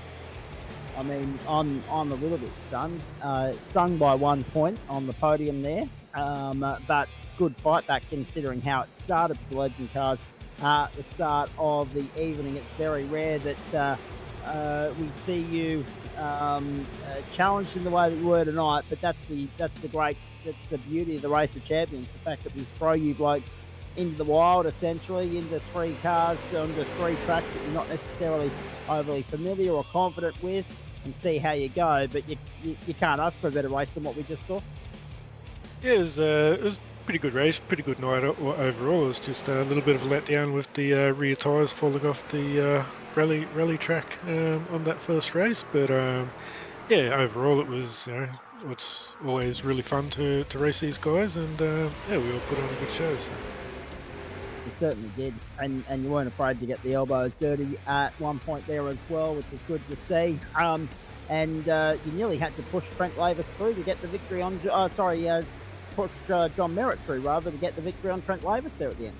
mean, I'm a little bit stung by 1 point on the podium there, but good fight back considering how it started with the Legend cars. At the start of the evening, it's very rare that we see you challenged in the way that you were tonight. But that's the beauty of the Race of Champions, the fact that we throw you blokes into the wild, essentially into 3 cars, onto 3 tracks that you're not necessarily overly familiar or confident with, and see how you go. But you can't ask for a better race than what we just saw. Yeah, it was pretty good race, pretty good night overall. It was just a little bit of a letdown with the rear tyres falling off the rally track on that first race, but yeah, overall it was, you know, it's always really fun to race these guys, and yeah, we all put on a good show. So. You certainly did, and you weren't afraid to get the elbows dirty at one point there as well, which was good to see. And you nearly had to push Trent Lavis through to get the victory on. Push John Merritt through rather to get the victory on Trent Lavis there at the end.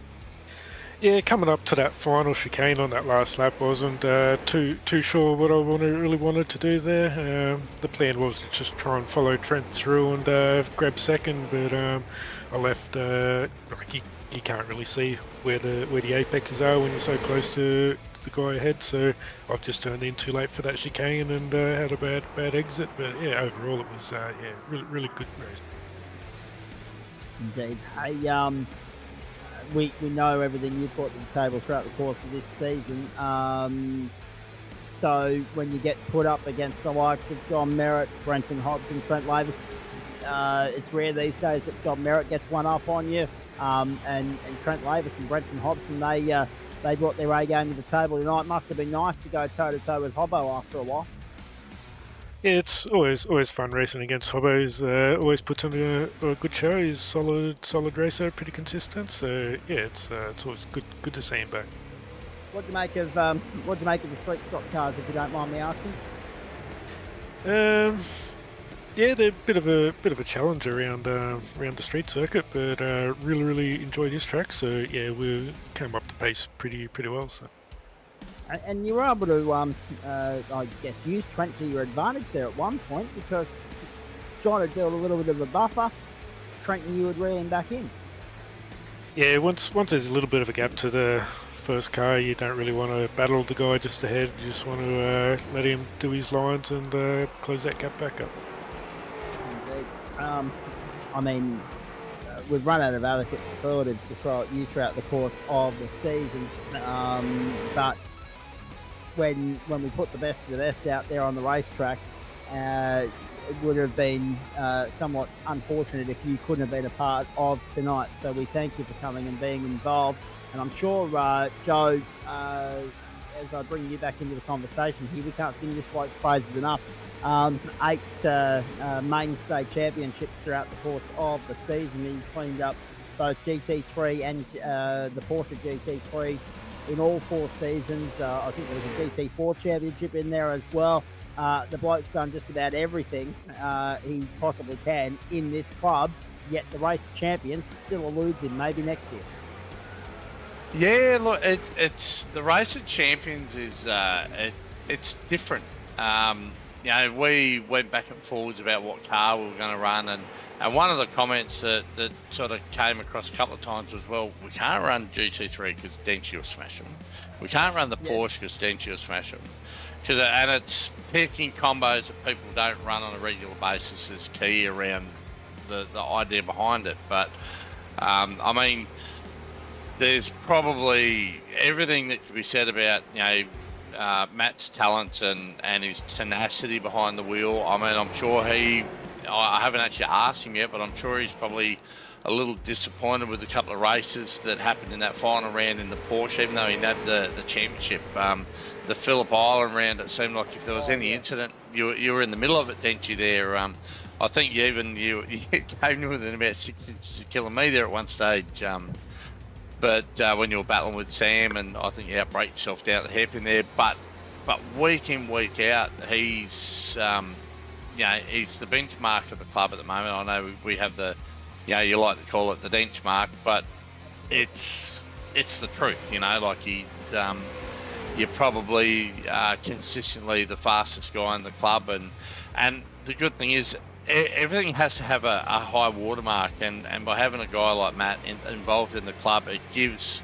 Yeah, coming up to that final chicane on that last lap, wasn't too sure what I really wanted to do there. The plan was to just try and follow Trent through and grab second, but I left. You can't really see where the apexes are when you're so close to the guy ahead. So I've just turned in too late for that chicane and had a bad exit. But yeah, overall it was really good race. Indeed. Hey, we know everything you've brought to the table throughout the course of this season. So when you get put up against the likes of John Merritt, Brenton Hobbs and Trent Lavis, it's rare these days that John Merritt gets one up on you. And Trent Lavis and Brenton Hobson, they brought their A game to the table tonight. Must have been nice to go toe-to-toe with Hobbo after a while. Yeah, it's always fun racing against Hobbo. He's always puts on a good show. He's solid racer, pretty consistent. So yeah, it's always good to see him back. What do you make of the street stock cars, if you don't mind me asking? Yeah, they're a bit of a challenge around the street circuit, but really enjoyed this track. So yeah, we came up the pace pretty well. So. And you were able to, I guess, use Trent to your advantage there at one point, because John had dealt a little bit of a buffer. Trent and you would reel him back in. Yeah, once there's a little bit of a gap to the first car, you don't really want to battle the guy just ahead. You just want to let him do his lines and close that gap back up. Indeed. I mean, we've run out of adequate superlatives to throw at you throughout the course of the season, but when we put the best of the best out there on the racetrack, it would have been somewhat unfortunate if you couldn't have been a part of tonight. So we thank you for coming and being involved. And I'm sure, Joe, as I bring you back into the conversation here, we can't sing this bloke's praises enough. 8 mainstay championships throughout the course of the season. He cleaned up both GT3 and the Porsche GT3 in all 4 seasons. I think there was a GT4 championship in there as well. The bloke's done just about everything he possibly can in this club, yet the race of champions still eludes him maybe next year. Yeah, look, it's the race of champions is it's different. You know, we went back and forwards about what car we were going to run, and one of the comments that sort of came across a couple of times was, well, we can't run GT3 because Denchi will smash them. We can't run the Porsche because Denchi will smash them. And it's picking combos that people don't run on a regular basis is key around the idea behind it. But, I mean, there's probably everything that could be said about, you know, Matt's talent and his tenacity behind the wheel. I mean, I'm sure I haven't actually asked him yet, but I'm sure he's probably a little disappointed with a couple of races that happened in that final round in the Porsche, even though he had the championship. The Phillip Island round, it seemed like if there was any incident, you were in the middle of it, Denchi, there. I think you came to within about 6 inches of killing me there at one stage. But when you were battling with Sam, and I think you outbreak yourself down at the hairpin there. But week in, week out, he's he's the benchmark of the club at the moment. I know we have the, you like to call it the benchmark, but it's the truth, like you're probably consistently the fastest guy in the club, and the good thing is everything has to have a high watermark, and by having a guy like Matt involved in the club, it gives,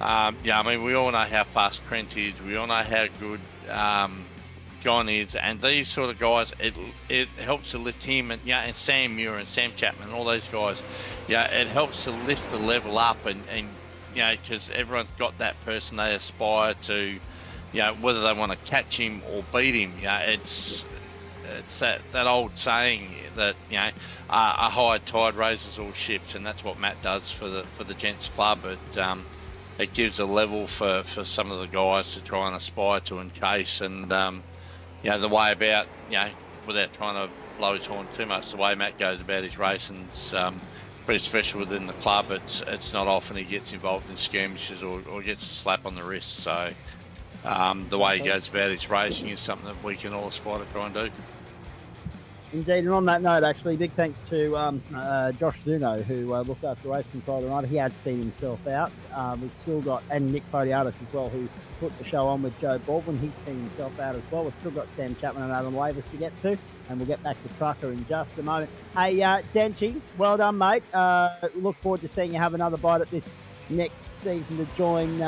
I mean, we all know how fast Trent is, we all know how good John is, and these sort of guys, it helps to lift him, and Sam Muir and Sam Chapman and all those guys, it helps to lift the level up, and because everyone's got that person they aspire to, whether they want to catch him or beat him, it's that old saying that a high tide raises all ships, and that's what Matt does for the gents club. It gives a level for some of the guys to try and aspire to and chase, and the way about without trying to blow his horn too much, the way Matt goes about his racing's pretty special within the club. It's not often he gets involved in skirmishes or gets a slap on the wrist. So the way he goes about his racing is something that we can all aspire to try and do. Indeed, and on that note, actually, big thanks to Josh Zuno, who looked after race control tonight. He has seen himself out. We've still got, and Nick Podiatis as well, who put the show on with Joe Baldwin. He's seen himself out as well. We've still got Sam Chapman and Adam Lavis to get to, and we'll get back to Trucker in just a moment. Hey, Denchi, well done, mate. Look forward to seeing you have another bite at this next season to join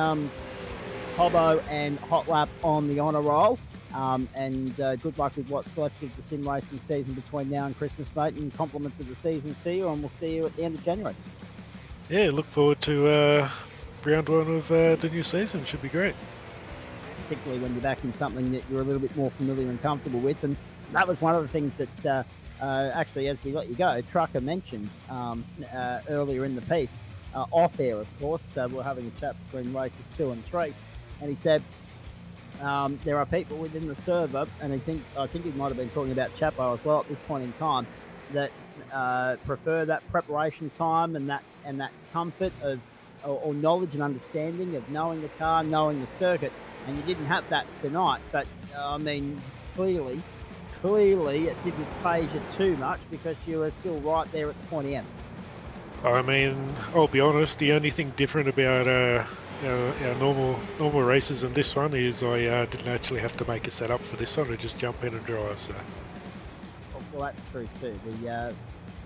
Hobbo and Hot Lap on the honour roll. And good luck with what's left of the sim racing season between now and Christmas, mate, and compliments of the season to you, and we'll see you at the end of January. Yeah, look forward to round one of the new season. Should be great. Particularly when you're back in something that you're a little bit more familiar and comfortable with, and that was one of the things that actually, as we let you go, Trucker mentioned earlier in the piece, off air, of course. We're having a chat between races 2 and 3, and he said, there are people within the server, and I think he might have been talking about Chapo as well at this point in time, that prefer that preparation time and that comfort of or knowledge and understanding of knowing the car, knowing the circuit, and you didn't have that tonight. But I mean, clearly it didn't phase you too much because you were still right there at the pointy end. I mean, I'll be honest. The only thing different about our normal races and this one is I didn't actually have to make a setup for this one. I just jump in and drive. So. Well, that's true too.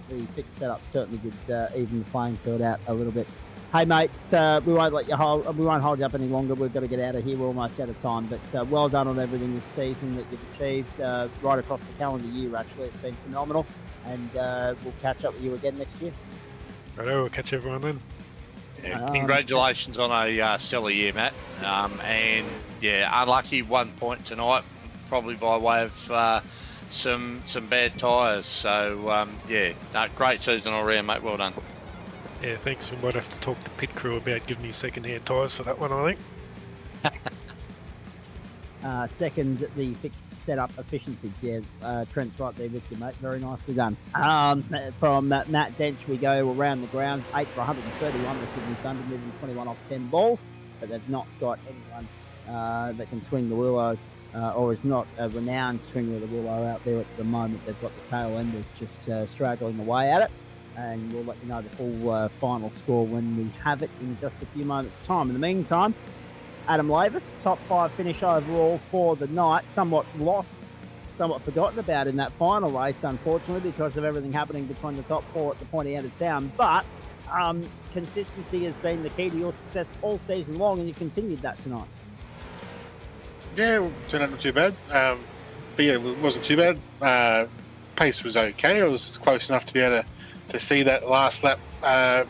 The fixed setup certainly did even the playing field out a little bit. Hey mate, we won't hold you up any longer. We've got to get out of here. We're almost out of time. But well done on everything this season that you've achieved right across the calendar year. Actually, it's been phenomenal, and we'll catch up with you again next year. Righto, we'll catch everyone then. Yeah, congratulations on a stellar year, Matt. And yeah, unlucky 1 point tonight, probably by way of some bad tyres. So great season all round, mate. Well done. Yeah, thanks. We might have to talk to pit crew about giving you second-hand tyres for that one, I think. Second, the fixed setup efficiencies. Yeah, Trent's right there with you, mate. Very nicely done. From Matt Dench, we go around the ground. 8 for 131. The Sydney Thunder moving 21 off 10 balls, but they've not got anyone that can swing the willow, or is not a renowned swinger of the willow out there at the moment. They've got the tail enders just straggling away at it. And we'll let you know the full final score when we have it in just a few moments' time. In the meantime, Adam Lavis, top 5 finish overall for the night. Somewhat lost, somewhat forgotten about in that final race, unfortunately, because of everything happening between the top 4 at the pointy end of town. But consistency has been the key to your success all season long, and you continued that tonight. Yeah, turned out not too bad. But yeah, it wasn't too bad. Pace was okay. I was close enough to be able to see that last lap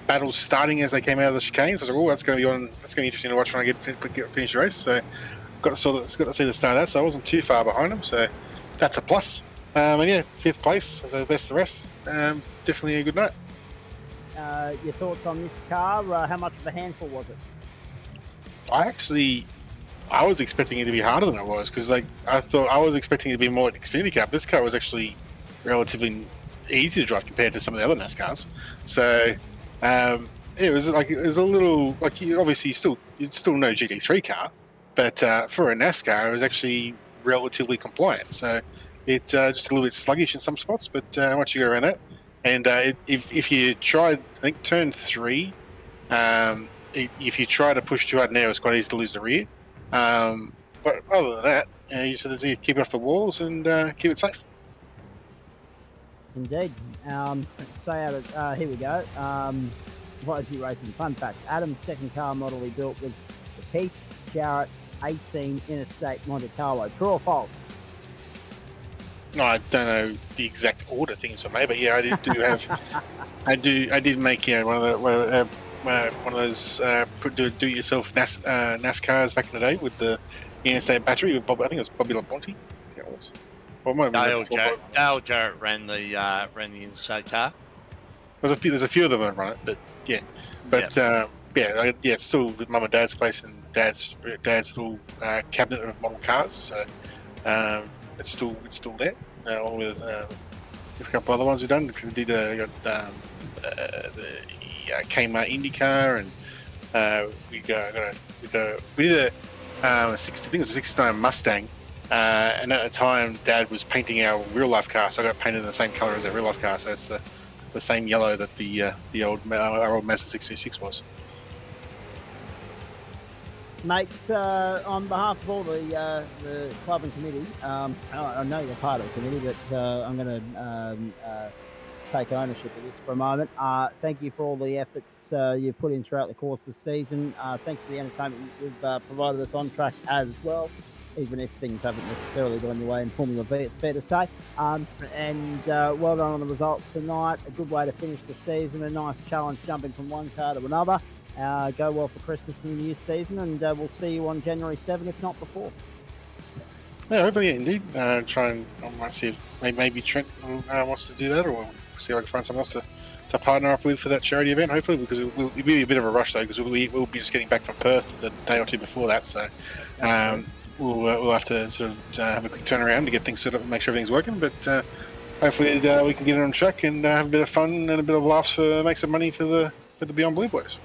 battles starting as they came out of the chicane. So I was like, oh, that's going to be on. That's going to be interesting to watch when I get finish the race. So got to see the start of that. So I wasn't too far behind them. So that's a plus. And yeah, 5th place, the best of the rest. Definitely a good night. Your thoughts on this car? How much of a handful was it? I was expecting it to be harder than it was, because I thought I was expecting it to be more like Xfinity Cup. This car was actually relatively easy to drive compared to some of the other NASCARs. So it was a little like, obviously it's still no GT3 car, but for a NASCAR it was actually relatively compliant. So it's just a little bit sluggish in some spots, but once you go around that, and if you tried, I think turn 3, if you try to push too hard now, it's quite easy to lose the rear. But other than that, you just have to keep it off the walls and keep it safe. Indeed. Stay out of, here we go. YG Racing. Fun fact, Adam's second car model he built was the Keith Jarrett 18 Interstate Monte Carlo. True or false? No, I don't know the exact order things for me, but yeah, I do have. I did make one of those do-it-yourself NASCARs back in the day with the interstate battery with Bob. I think it was Bobby Labonte. I think it was. Dale Jarrett ran the interstate car. There's a few of them that run it, but yeah, it's still with Mum and Dad's place and Dad's little cabinet of model cars. So it's still there, along with a couple other ones we've done. We did the Kmart IndyCar, and we did a 60. I think it was a 69 Mustang. And at the time, Dad was painting our real life car, so I got painted in the same color as our real life car. So it's the same yellow that our old Mazda 626 was. Mates, on behalf of all the club and committee, I know you're part of the committee, but I'm going to take ownership of this for a moment. Thank you for all the efforts you've put in throughout the course of the season. Thanks for the entertainment you've provided us on track as well, even if things haven't necessarily gone your way in Formula V, it's fair to say. And well done on the results tonight. A good way to finish the season, a nice challenge jumping from one car to another. Go well for Christmas and the new season, and we'll see you on January 7, if not before. Yeah, hopefully, indeed. I might see if maybe Trent wants to do that, or we'll see if I can find someone else to partner up with for that charity event, hopefully, because it'll be a bit of a rush, though, because we'll be just getting back from Perth the day or two before that, so we'll have to sort of have a quick turnaround to get things set up and make sure everything's working, but hopefully we can get it on track and have a bit of fun and a bit of laughs make some money for the Beyond Blue boys.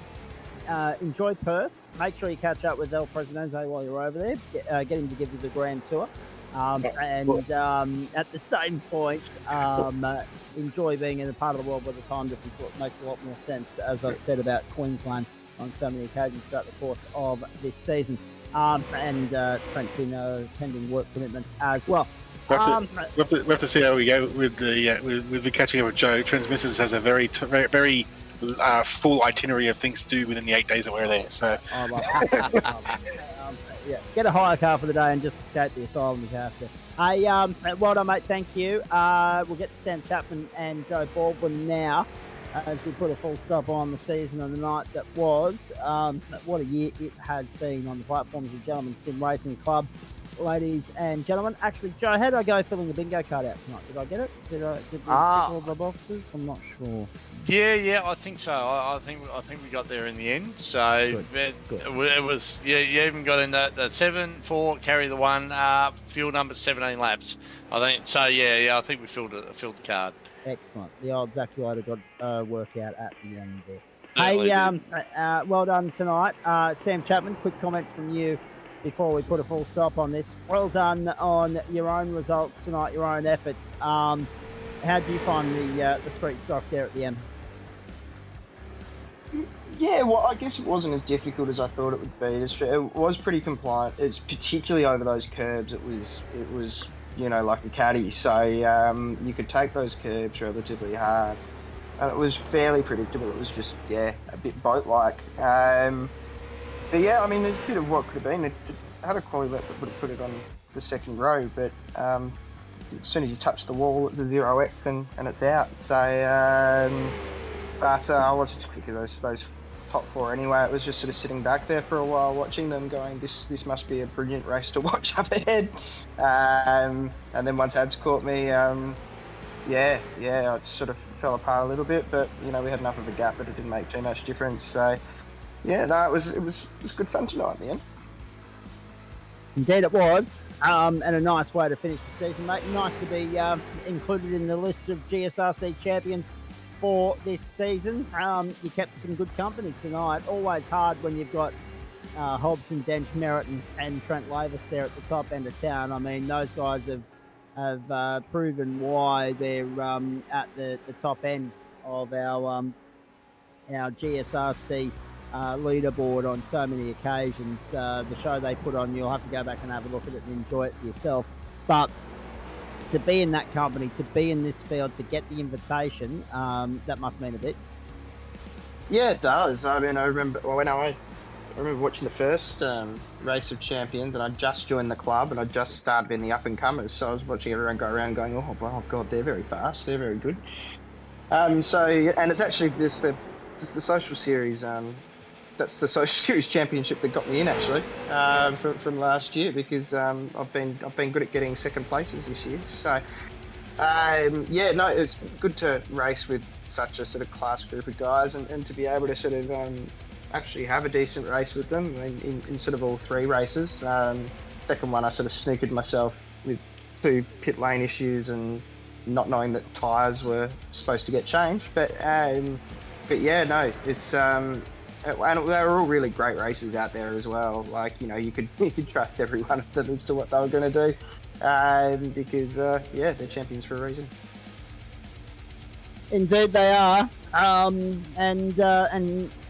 Enjoy Perth. Make sure you catch up with El Presidente while you're over there. Get him to give you the grand tour. At the same point, enjoy being in a part of the world where the time difference makes a lot more sense, as I've said about Queensland on so many occasions throughout the course of this season. And Trent's in pending work commitments as well. We have to see how we go with the catching up with Joe. Trent's missus has a very full itinerary of things to do within the 8 days that we're there. So, get a hire car for the day and just escape the asylum if you have to. Hey, well done, mate. Thank you. We'll get to Sam Chapman and Joe Baldwin now as we put a full stop on the season and the night that was. What a year it has been on the platforms of Gentlemen Sim Racing Club. ladies and gentlemen. Actually, Joe, how did I go filling the bingo card out tonight? Did I get it? Did we tick all the boxes? I'm not sure. Yeah, I think so. I think we got there in the end. So Good. it was you even got in the 7-4 carry the one field number 17 laps. I think so. Yeah. I think we filled the card. Excellent. The old Zaculator got work out at the end there. Certainly Hey, well done tonight. Sam Chapman, quick comments from you before we put a full stop on this. Well done on your own results tonight, your own efforts. How do you find the street stock there at the end? Yeah, well, I guess it wasn't as difficult as I thought it would be. It was pretty compliant. It's particularly over those curbs. It was like a caddy, so you could take those curbs relatively hard. And it was fairly predictable. It was just, a bit boat-like. But yeah, I mean, there's a bit of what could have been. It had a quality lap that would have put it on the second row, but as soon as you touch the wall, it's a 0x and it's out. So, but I wasn't as quick as those top four anyway. It was just sort of sitting back there for a while, watching them, going, this must be a brilliant race to watch up ahead. And then once ads caught me, I sort of fell apart a little bit, but we had enough of a gap that it didn't make too much difference. So, it was good fun tonight in the end. Indeed it was, and a nice way to finish the season, mate. Nice to be included in the list of GSRC champions for this season. You kept some good company tonight. Always hard when you've got Hobson, Dench, Merritt and Trent Lavis there at the top end of town. I mean, those guys have proven why they're at the top end of our GSRC leaderboard on so many occasions. The show they put on, you'll have to go back and have a look at it and enjoy it for yourself. But to be in that company, to be in this field, to get the invitation, that must mean a bit. Yeah, it does. I mean, I remember watching the first race of champions, and I just joined the club, and I just started in the up and comers. So I was watching everyone go around, going, "Oh God, they're very fast. They're very good." And it's actually the social series. That's the social series championship that got me in actually from last year, because I've been good at getting second places this year. So it's good to race with such a sort of class group of guys, and to be able to sort of actually have a decent race with them in sort of all three races. Second one, I sort of snookered myself with 2 pit lane issues and not knowing that tyres were supposed to get changed. But it's and they were all really great races out there as well. Like, you could trust every one of them as to what they were going to do, because they're champions for a reason. Indeed they are, and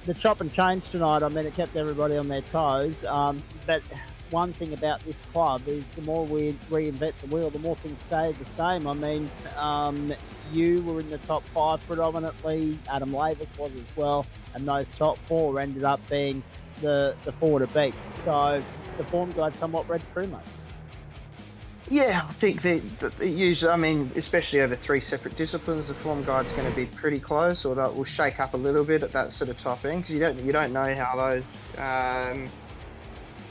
the chop and change tonight, I mean, it kept everybody on their toes. But one thing about this club is the more we reinvent the wheel, the more things stay the same. I mean, you were in the top 5 predominantly, Adam Lavis was as well, and those top 4 ended up being the 4 to beat. So the form guide somewhat read through, mate. Yeah, I think that usually, I mean, especially over 3 separate disciplines, the form guide's going to be pretty close, although it will shake up a little bit at that sort of top end, because you don't know how those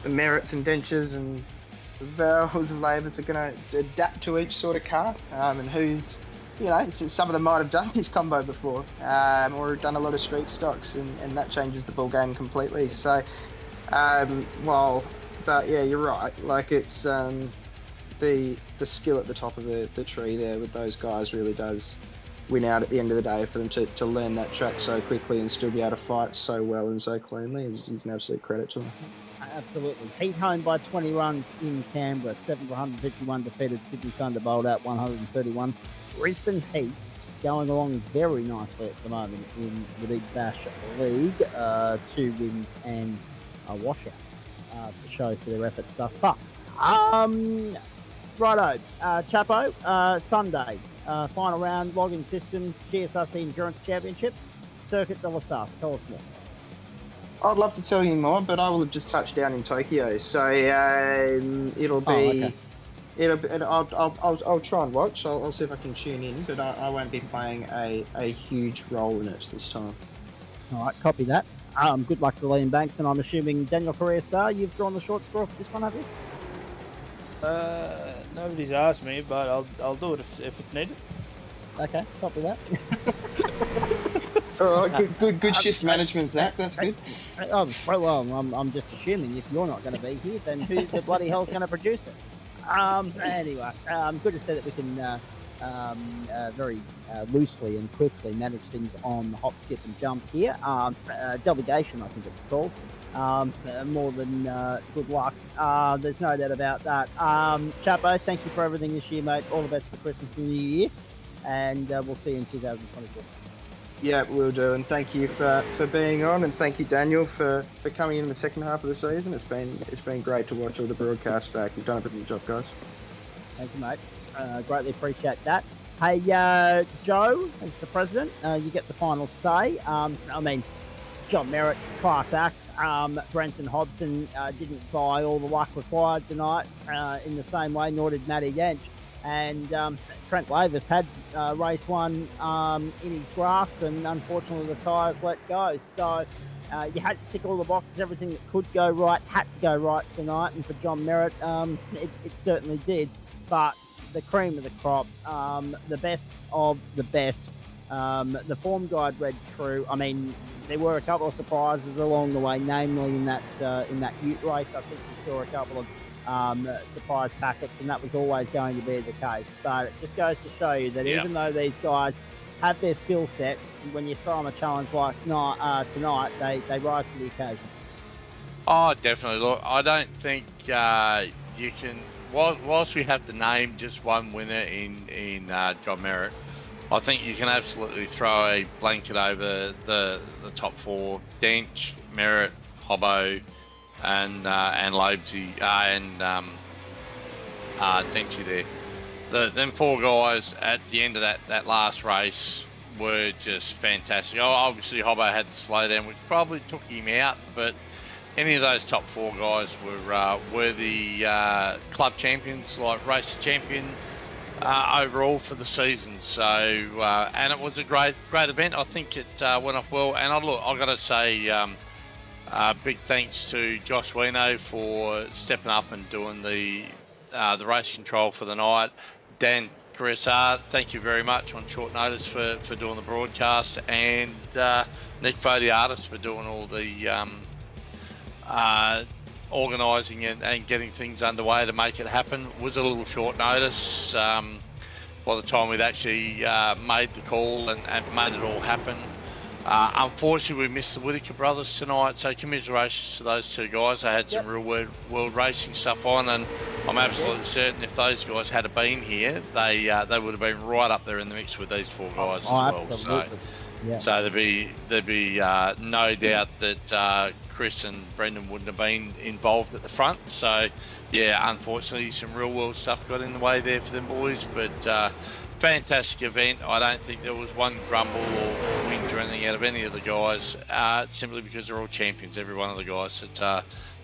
the merits and dentures and the vowels and labours are going to adapt to each sort of car, and who's, some of them might have done this combo before, or done a lot of street stocks, and that changes the ball game completely. So, but yeah, you're right. Like, it's the skill at the top of the tree there with those guys really does win out at the end of the day. For them to learn that track so quickly and still be able to fight so well and so cleanly is an absolute credit to them. Absolutely. Heat home by 20 runs in Canberra. 751 defeated Sydney Thunderbolt at 131. Brisbane Heat going along very nicely at the moment in the Big Bash League. 2 wins and a washout to show for their efforts thus far. Righto, Chapo, Sunday, final round, logging systems, GSRC Endurance Championship, Circuit de la Sarthe. Tell us more. I'd love to tell you more, but I will have just touched down in Tokyo, so it'll be. Okay. I'll try and watch. I'll see if I can tune in, but I won't be playing a huge role in it this time. All right, copy that. Good luck to Liam Banks, and I'm assuming Daniel Correa, you've drawn the short straw for this one, have you? Nobody's asked me, but I'll do it if it's needed. Okay, copy that. All right, good shift management, Zach. That's good. Well, I'm just assuming if you're not going to be here, then who the bloody hell's going to produce it? Anyway, good to say that we can very loosely and quickly manage things on the hop, skip, and jump here. Delegation, I think it's called. More than good luck. There's no doubt about that. Chapo, thank you for everything this year, mate. All the best for Christmas and New Year, and we'll see you in 2024. Yeah, we'll do, and thank you for being on, and thank you, Daniel, for coming in the second half of the season. It's been great to watch all the broadcasts back. You've done a pretty good job, guys. Thank you, mate. Greatly appreciate that. Hey, Joe, as the president, you get the final say. I mean, John Merritt, class act. Brenton Hobson didn't buy all the luck required tonight in the same way, nor did Matty Dench. And Trent Lavis had race one in his grasp, and unfortunately the tyres let go. So you had to tick all the boxes. Everything that could go right had to go right tonight, and for John Merritt, it certainly did. But the cream of the crop, the best of the best, the form guide read true. I mean, there were a couple of surprises along the way, namely in that Ute race. I think we saw a couple of surprise packets, and that was always going to be the case. But it just goes to show you that even though these guys have their skill set, when you throw them a challenge like tonight, they rise to the occasion. Oh, definitely. Look, I don't think you can. Whilst we have to name just one winner in John Merritt, I think you can absolutely throw a blanket over the top four: Dench, Merritt, Hobbo, and Loebsy and Denchy there. Them four guys at the end of that last race were just fantastic. Obviously, Hobbo had the slowdown, which probably took him out, but any of those top four guys were the club champions, like race champion overall for the season. So and it was a great event. I think it went off well. And I've got to say, big thanks to Josh Wino for stepping up and doing the race control for the night. Dan Carissar, thank you very much on short notice for doing the broadcast, and Nick Fo, the artist, for doing all the organising and getting things underway to make it happen. It was a little short notice by the time we'd actually made the call and made it all happen. Unfortunately, we missed the Whittaker brothers tonight, so commiserations to those two guys. They had some real world racing stuff on, and I'm absolutely certain if those guys had been here, they would have been right up there in the mix with these four guys as well. Absolutely. So there'd be no doubt that Chris and Brendan wouldn't have been involved at the front. So yeah, unfortunately, some real world stuff got in the way there for them boys, but fantastic event. I don't think there was one grumble or whinge or anything out of any of the guys, simply because they're all champions, every one of the guys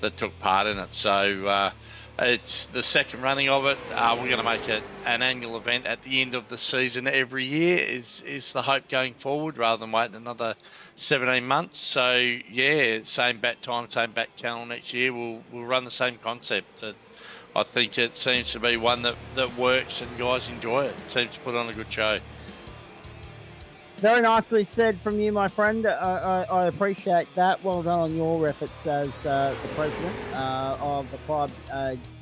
that took part in it. So it's the second running of it. We're going to make it an annual event at the end of the season every year is the hope going forward, rather than waiting another 17 months. So yeah, same bat time, same bat channel next year. We'll run the same concept. I think it seems to be one that works and guys enjoy it. Seems to put on a good show. Very nicely said from you, my friend. I appreciate that. Well done on your efforts as the president of the club,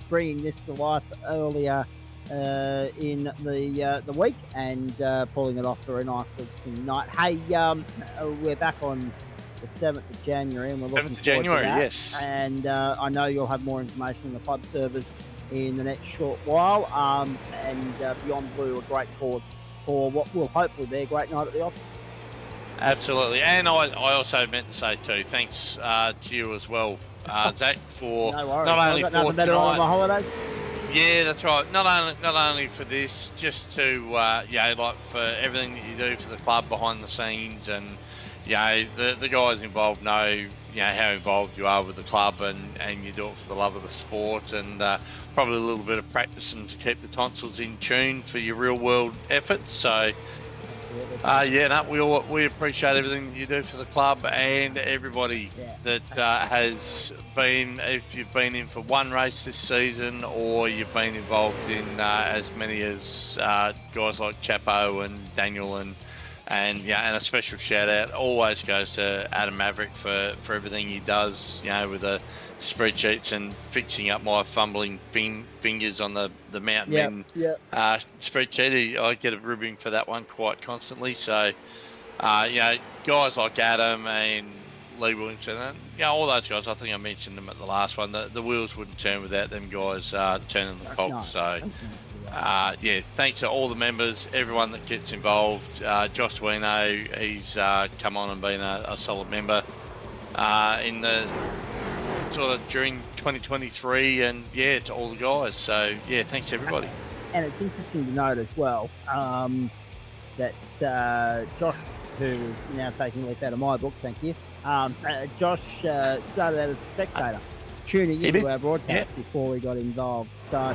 bringing this to life earlier in the week and pulling it off very nicely tonight. Hey, we're back on the 7th of January, and we're looking forward to that. Yes. And I know you'll have more information on the club servers in the next short while. And Beyond Blue, a great cause for what will hopefully be a great night at the office. Absolutely. And I also meant to say too, thanks to you as well, Zach, for No worries. not only I've got for nothing better on tonight. my holidays. Yeah, that's right. Not only for this, just to like for everything that you do for the club behind the scenes, and the guys involved know how involved you are with the club, and you do it for the love of the sport, and probably a little bit of practicing to keep the tonsils in tune for your real world efforts. So We appreciate everything you do for the club and everybody that has been. If you've been in for one race this season, or you've been involved in as many as guys like Chapo and Daniel and a special shout out always goes to Adam Maverick for everything he does. With the spreadsheets and fixing up my fumbling fingers on the Mountain Men spreadsheet. I get a ribbing for that one quite constantly. So, guys like Adam and Lee Williamson, and all those guys. I think I mentioned them at the last one. The wheels wouldn't turn without them guys turning the cogs. So, thanks to all the members, everyone that gets involved. Josh Wino, he's come on and been a solid member in the sort of during 2023, and to all the guys. So thanks to everybody. And it's interesting to note as well that Josh, who is now taking a leaf out of my book, thank you. Josh started out as a spectator, tuning into our broadcast before we got involved. So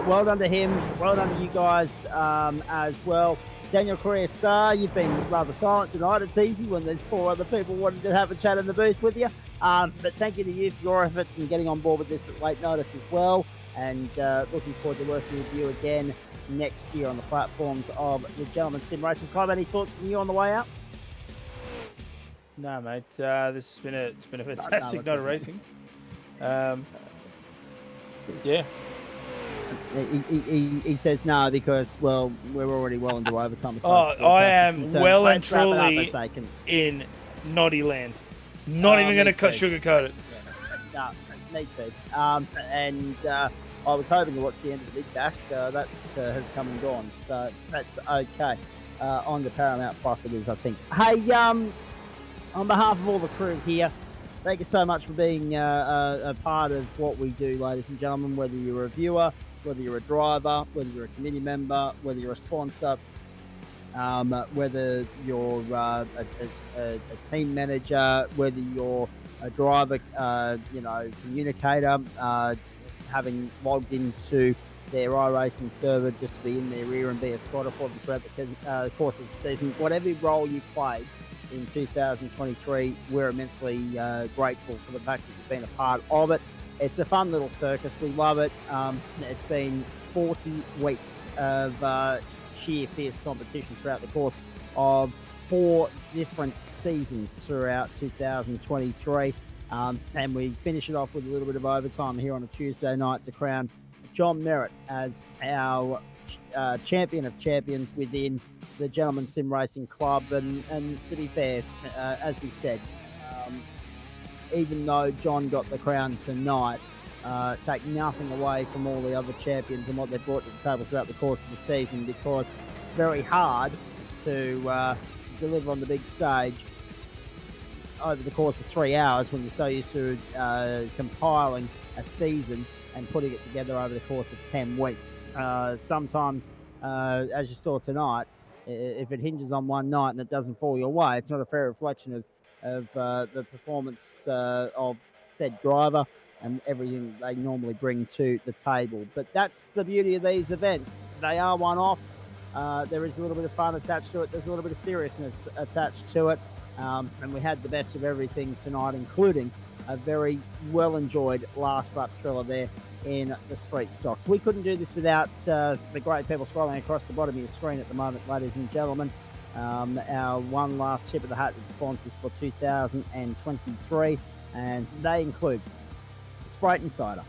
well done to him, well done to you guys as well. Daniel Correa, you've been rather silent tonight. It's easy when there's 4 other people wanting to have a chat in the booth with you. But thank you to you for your efforts in getting on board with this at late notice as well. And looking forward to working with you again next year on the platforms of the Gentleman Sim Racing Club. Any thoughts from you on the way out? No, mate. It's been a fantastic night of racing. He says no because, well, we're already well into overtime. I am well and truly in Noddy land. Not even going to sugarcoat it. No, me too. And I was hoping to watch the end of the Big Bash. That has come and gone, so that's okay. On the Paramount Plus it is, I think. Hey, on behalf of all the crew here, thank you so much for being a part of what we do, ladies and gentlemen, whether you're a viewer, whether you're a driver, whether you're a committee member, whether you're a sponsor, whether you're a team manager, whether you're a driver, communicator, having logged into their iRacing server just to be in their ear and be a spotter for them throughout the course of the season. Whatever role you played in 2023, we're immensely grateful for the fact that you've been a part of it. It's a fun little circus. We love it. It's been 40 weeks of sheer fierce competition throughout the course of 4 different seasons throughout 2023. And we finish it off with a little bit of overtime here on a Tuesday night to crown John Merritt as our champion of champions within the Gentleman Sim Racing Club. And to be fair, as we said, even though John got the crown tonight, take nothing away from all the other champions and what they've brought to the table throughout the course of the season, because it's very hard to deliver on the big stage over the course of 3 hours when you're so used to compiling a season and putting it together over the course of 10 weeks. Sometimes, as you saw tonight, if it hinges on one night and it doesn't fall your way, it's not a fair reflection of the performance of said driver and everything they normally bring to the table. But that's the beauty of these events. They are one-off. There is a little bit of fun attached to it. There's a little bit of seriousness attached to it. And we had the best of everything tonight, including a very well-enjoyed last lap thriller there in the street stocks. We couldn't do this without the great people scrolling across the bottom of your screen at the moment, ladies and gentlemen. Our one last tip of the hat with sponsors for 2023, and they include Sprite Insider,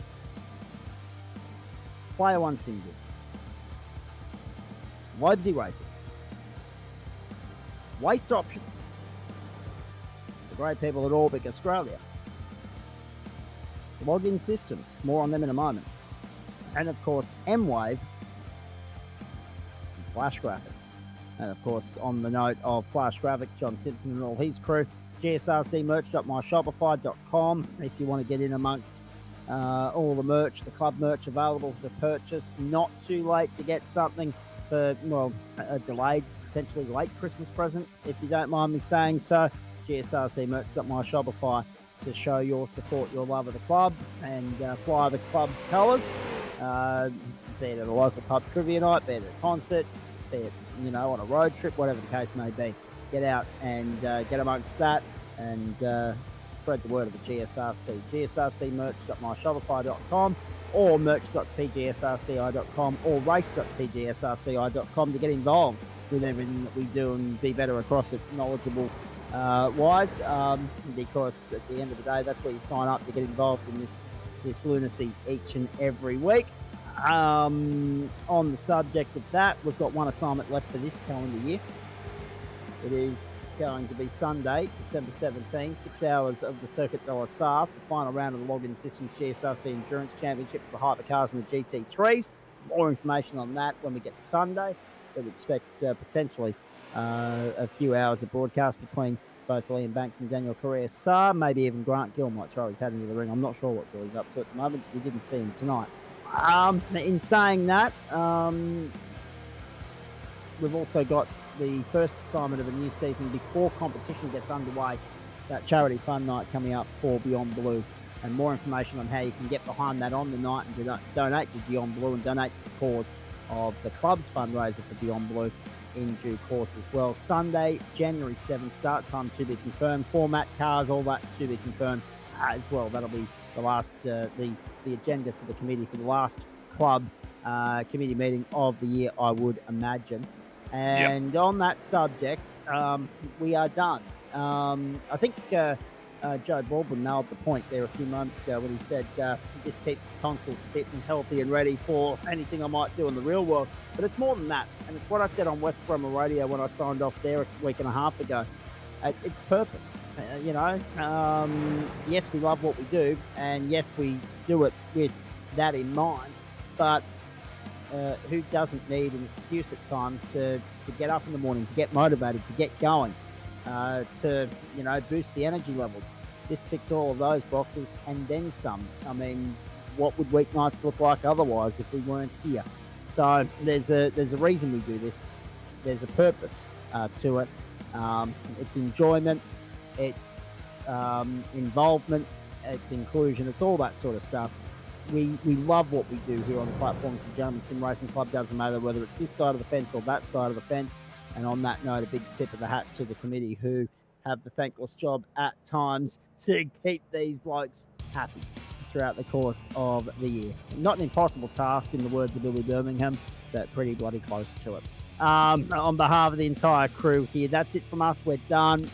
Player One Single, Leipzig Racing, Waste Options, the great people at Orbic Australia, Login Systems, more on them in a moment, and of course M-Wave and Flash Graphics. And of course, on the note of Flash Graphics, John Simpson and all his crew, GSRC.inc, if you want to get in amongst all the merch, the club merch available for purchase. Not too late to get something for, well, a delayed, potentially late Christmas present, if you don't mind me saying so. GSRC.Shopify to show your support, your love of the club, and fly the club's colours, be it at a local pub trivia night, be it at a concert, be it you know, on a road trip, whatever the case may be. Get out and get amongst that and spread the word of the GSRC. GSRC.merch.myshopify.com or merch.tgsrci.com or race.tgsrci.com to get involved with everything that we do and be better across it, knowledgeable wise, because at the end of the day, that's where you sign up to get involved in this lunacy each and every week. On the subject of that, we've got one assignment left for this calendar year. It is going to be Sunday, December 17, 6 hours of the Circuit de la Sarre, the final round of the Login Systems GSRC Endurance Championship for the Hypercars and the GT3s. More information on that when we get to Sunday. We expect potentially a few hours of broadcast between both Liam Banks and Daniel Correa-Sarr. Maybe even Grant Gill might throw his hat into the ring. I'm not sure what Gill's up to at the moment. We didn't see him tonight. In saying that, we've also got the first assignment of a new season before competition gets underway, that charity fun night coming up for Beyond Blue, and more information on how you can get behind that on the night and donate to Beyond Blue and donate to the cause of the club's fundraiser for Beyond Blue in due course as well. Sunday, January 7th, start time to be confirmed, format, cars, all that to be confirmed as well. That'll be the last, the agenda for the committee for the last club committee meeting of the year, I would imagine. And on that subject, we are done. I think Joe Baldwin nailed the point there a few moments ago when he said just keep the tonsils fit and healthy and ready for anything I might do in the real world. But it's more than that, and it's what I said on West Bromwell Radio when I signed off there a week and a half ago. It's purpose. You know, yes, we love what we do, and yes, we do it with that in mind, but who doesn't need an excuse at times to get up in the morning, to get motivated, to get going, to, you know, boost the energy levels? This ticks all of those boxes and then some. I mean, what would weeknights look like otherwise if we weren't here? So there's a reason we do this. There's a purpose to it. It's enjoyment, it's involvement, it's inclusion, it's all that sort of stuff. We love what we do here on the platforms of the Gentleman Sim Racing Club. Doesn't matter whether it's this side of the fence or that side of the fence. And on that note, a big tip of the hat to the committee who have the thankless job at times to keep these blokes happy throughout the course of the year. Not an impossible task, in the words of Billy Birmingham, but pretty bloody close to it. On behalf of the entire crew here, that's it from us. We're done.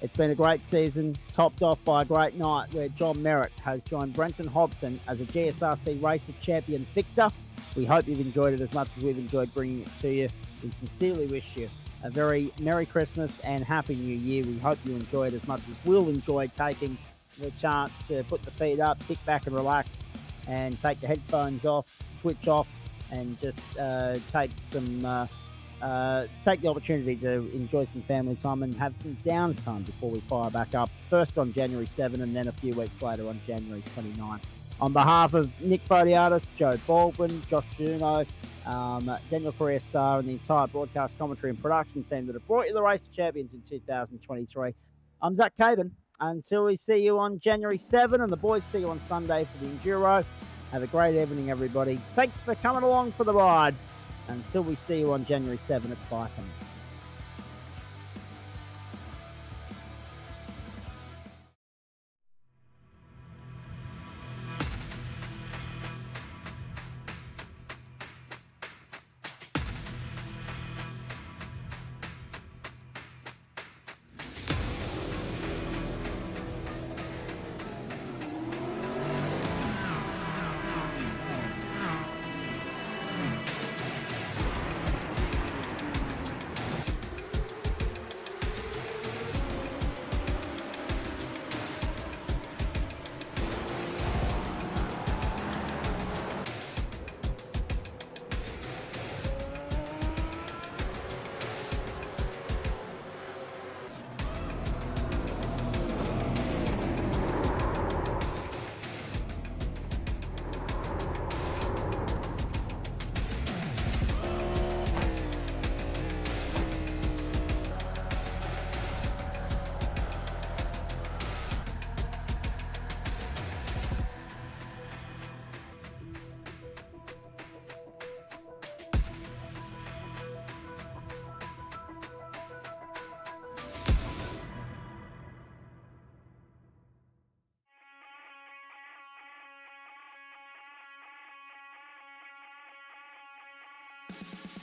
It's been a great season, topped off by a great night where John Merritt has joined Brenton Hobson as a GSRC Race of Champions victor. We hope you've enjoyed it as much as we've enjoyed bringing it to you. We sincerely wish you a very Merry Christmas and Happy New Year. We hope you enjoy it as much as we'll enjoy taking the chance to put the feet up, kick back and relax, and take the headphones off, switch off, and just take the opportunity to enjoy some family time and have some downtime before we fire back up. First on January 7 and then a few weeks later on January 29. On behalf of Nick Fodiatis, Joe Baldwin, Josh Juno, Daniel Correa-Sarr, and the entire broadcast commentary and production team that have brought you the Race of Champions in 2023, I'm Zach Caban. Until we see you on January 7 and the boys see you on Sunday for the Enduro, have a great evening, everybody. Thanks for coming along for the ride. Until we see you on January 7 at 5. Bye.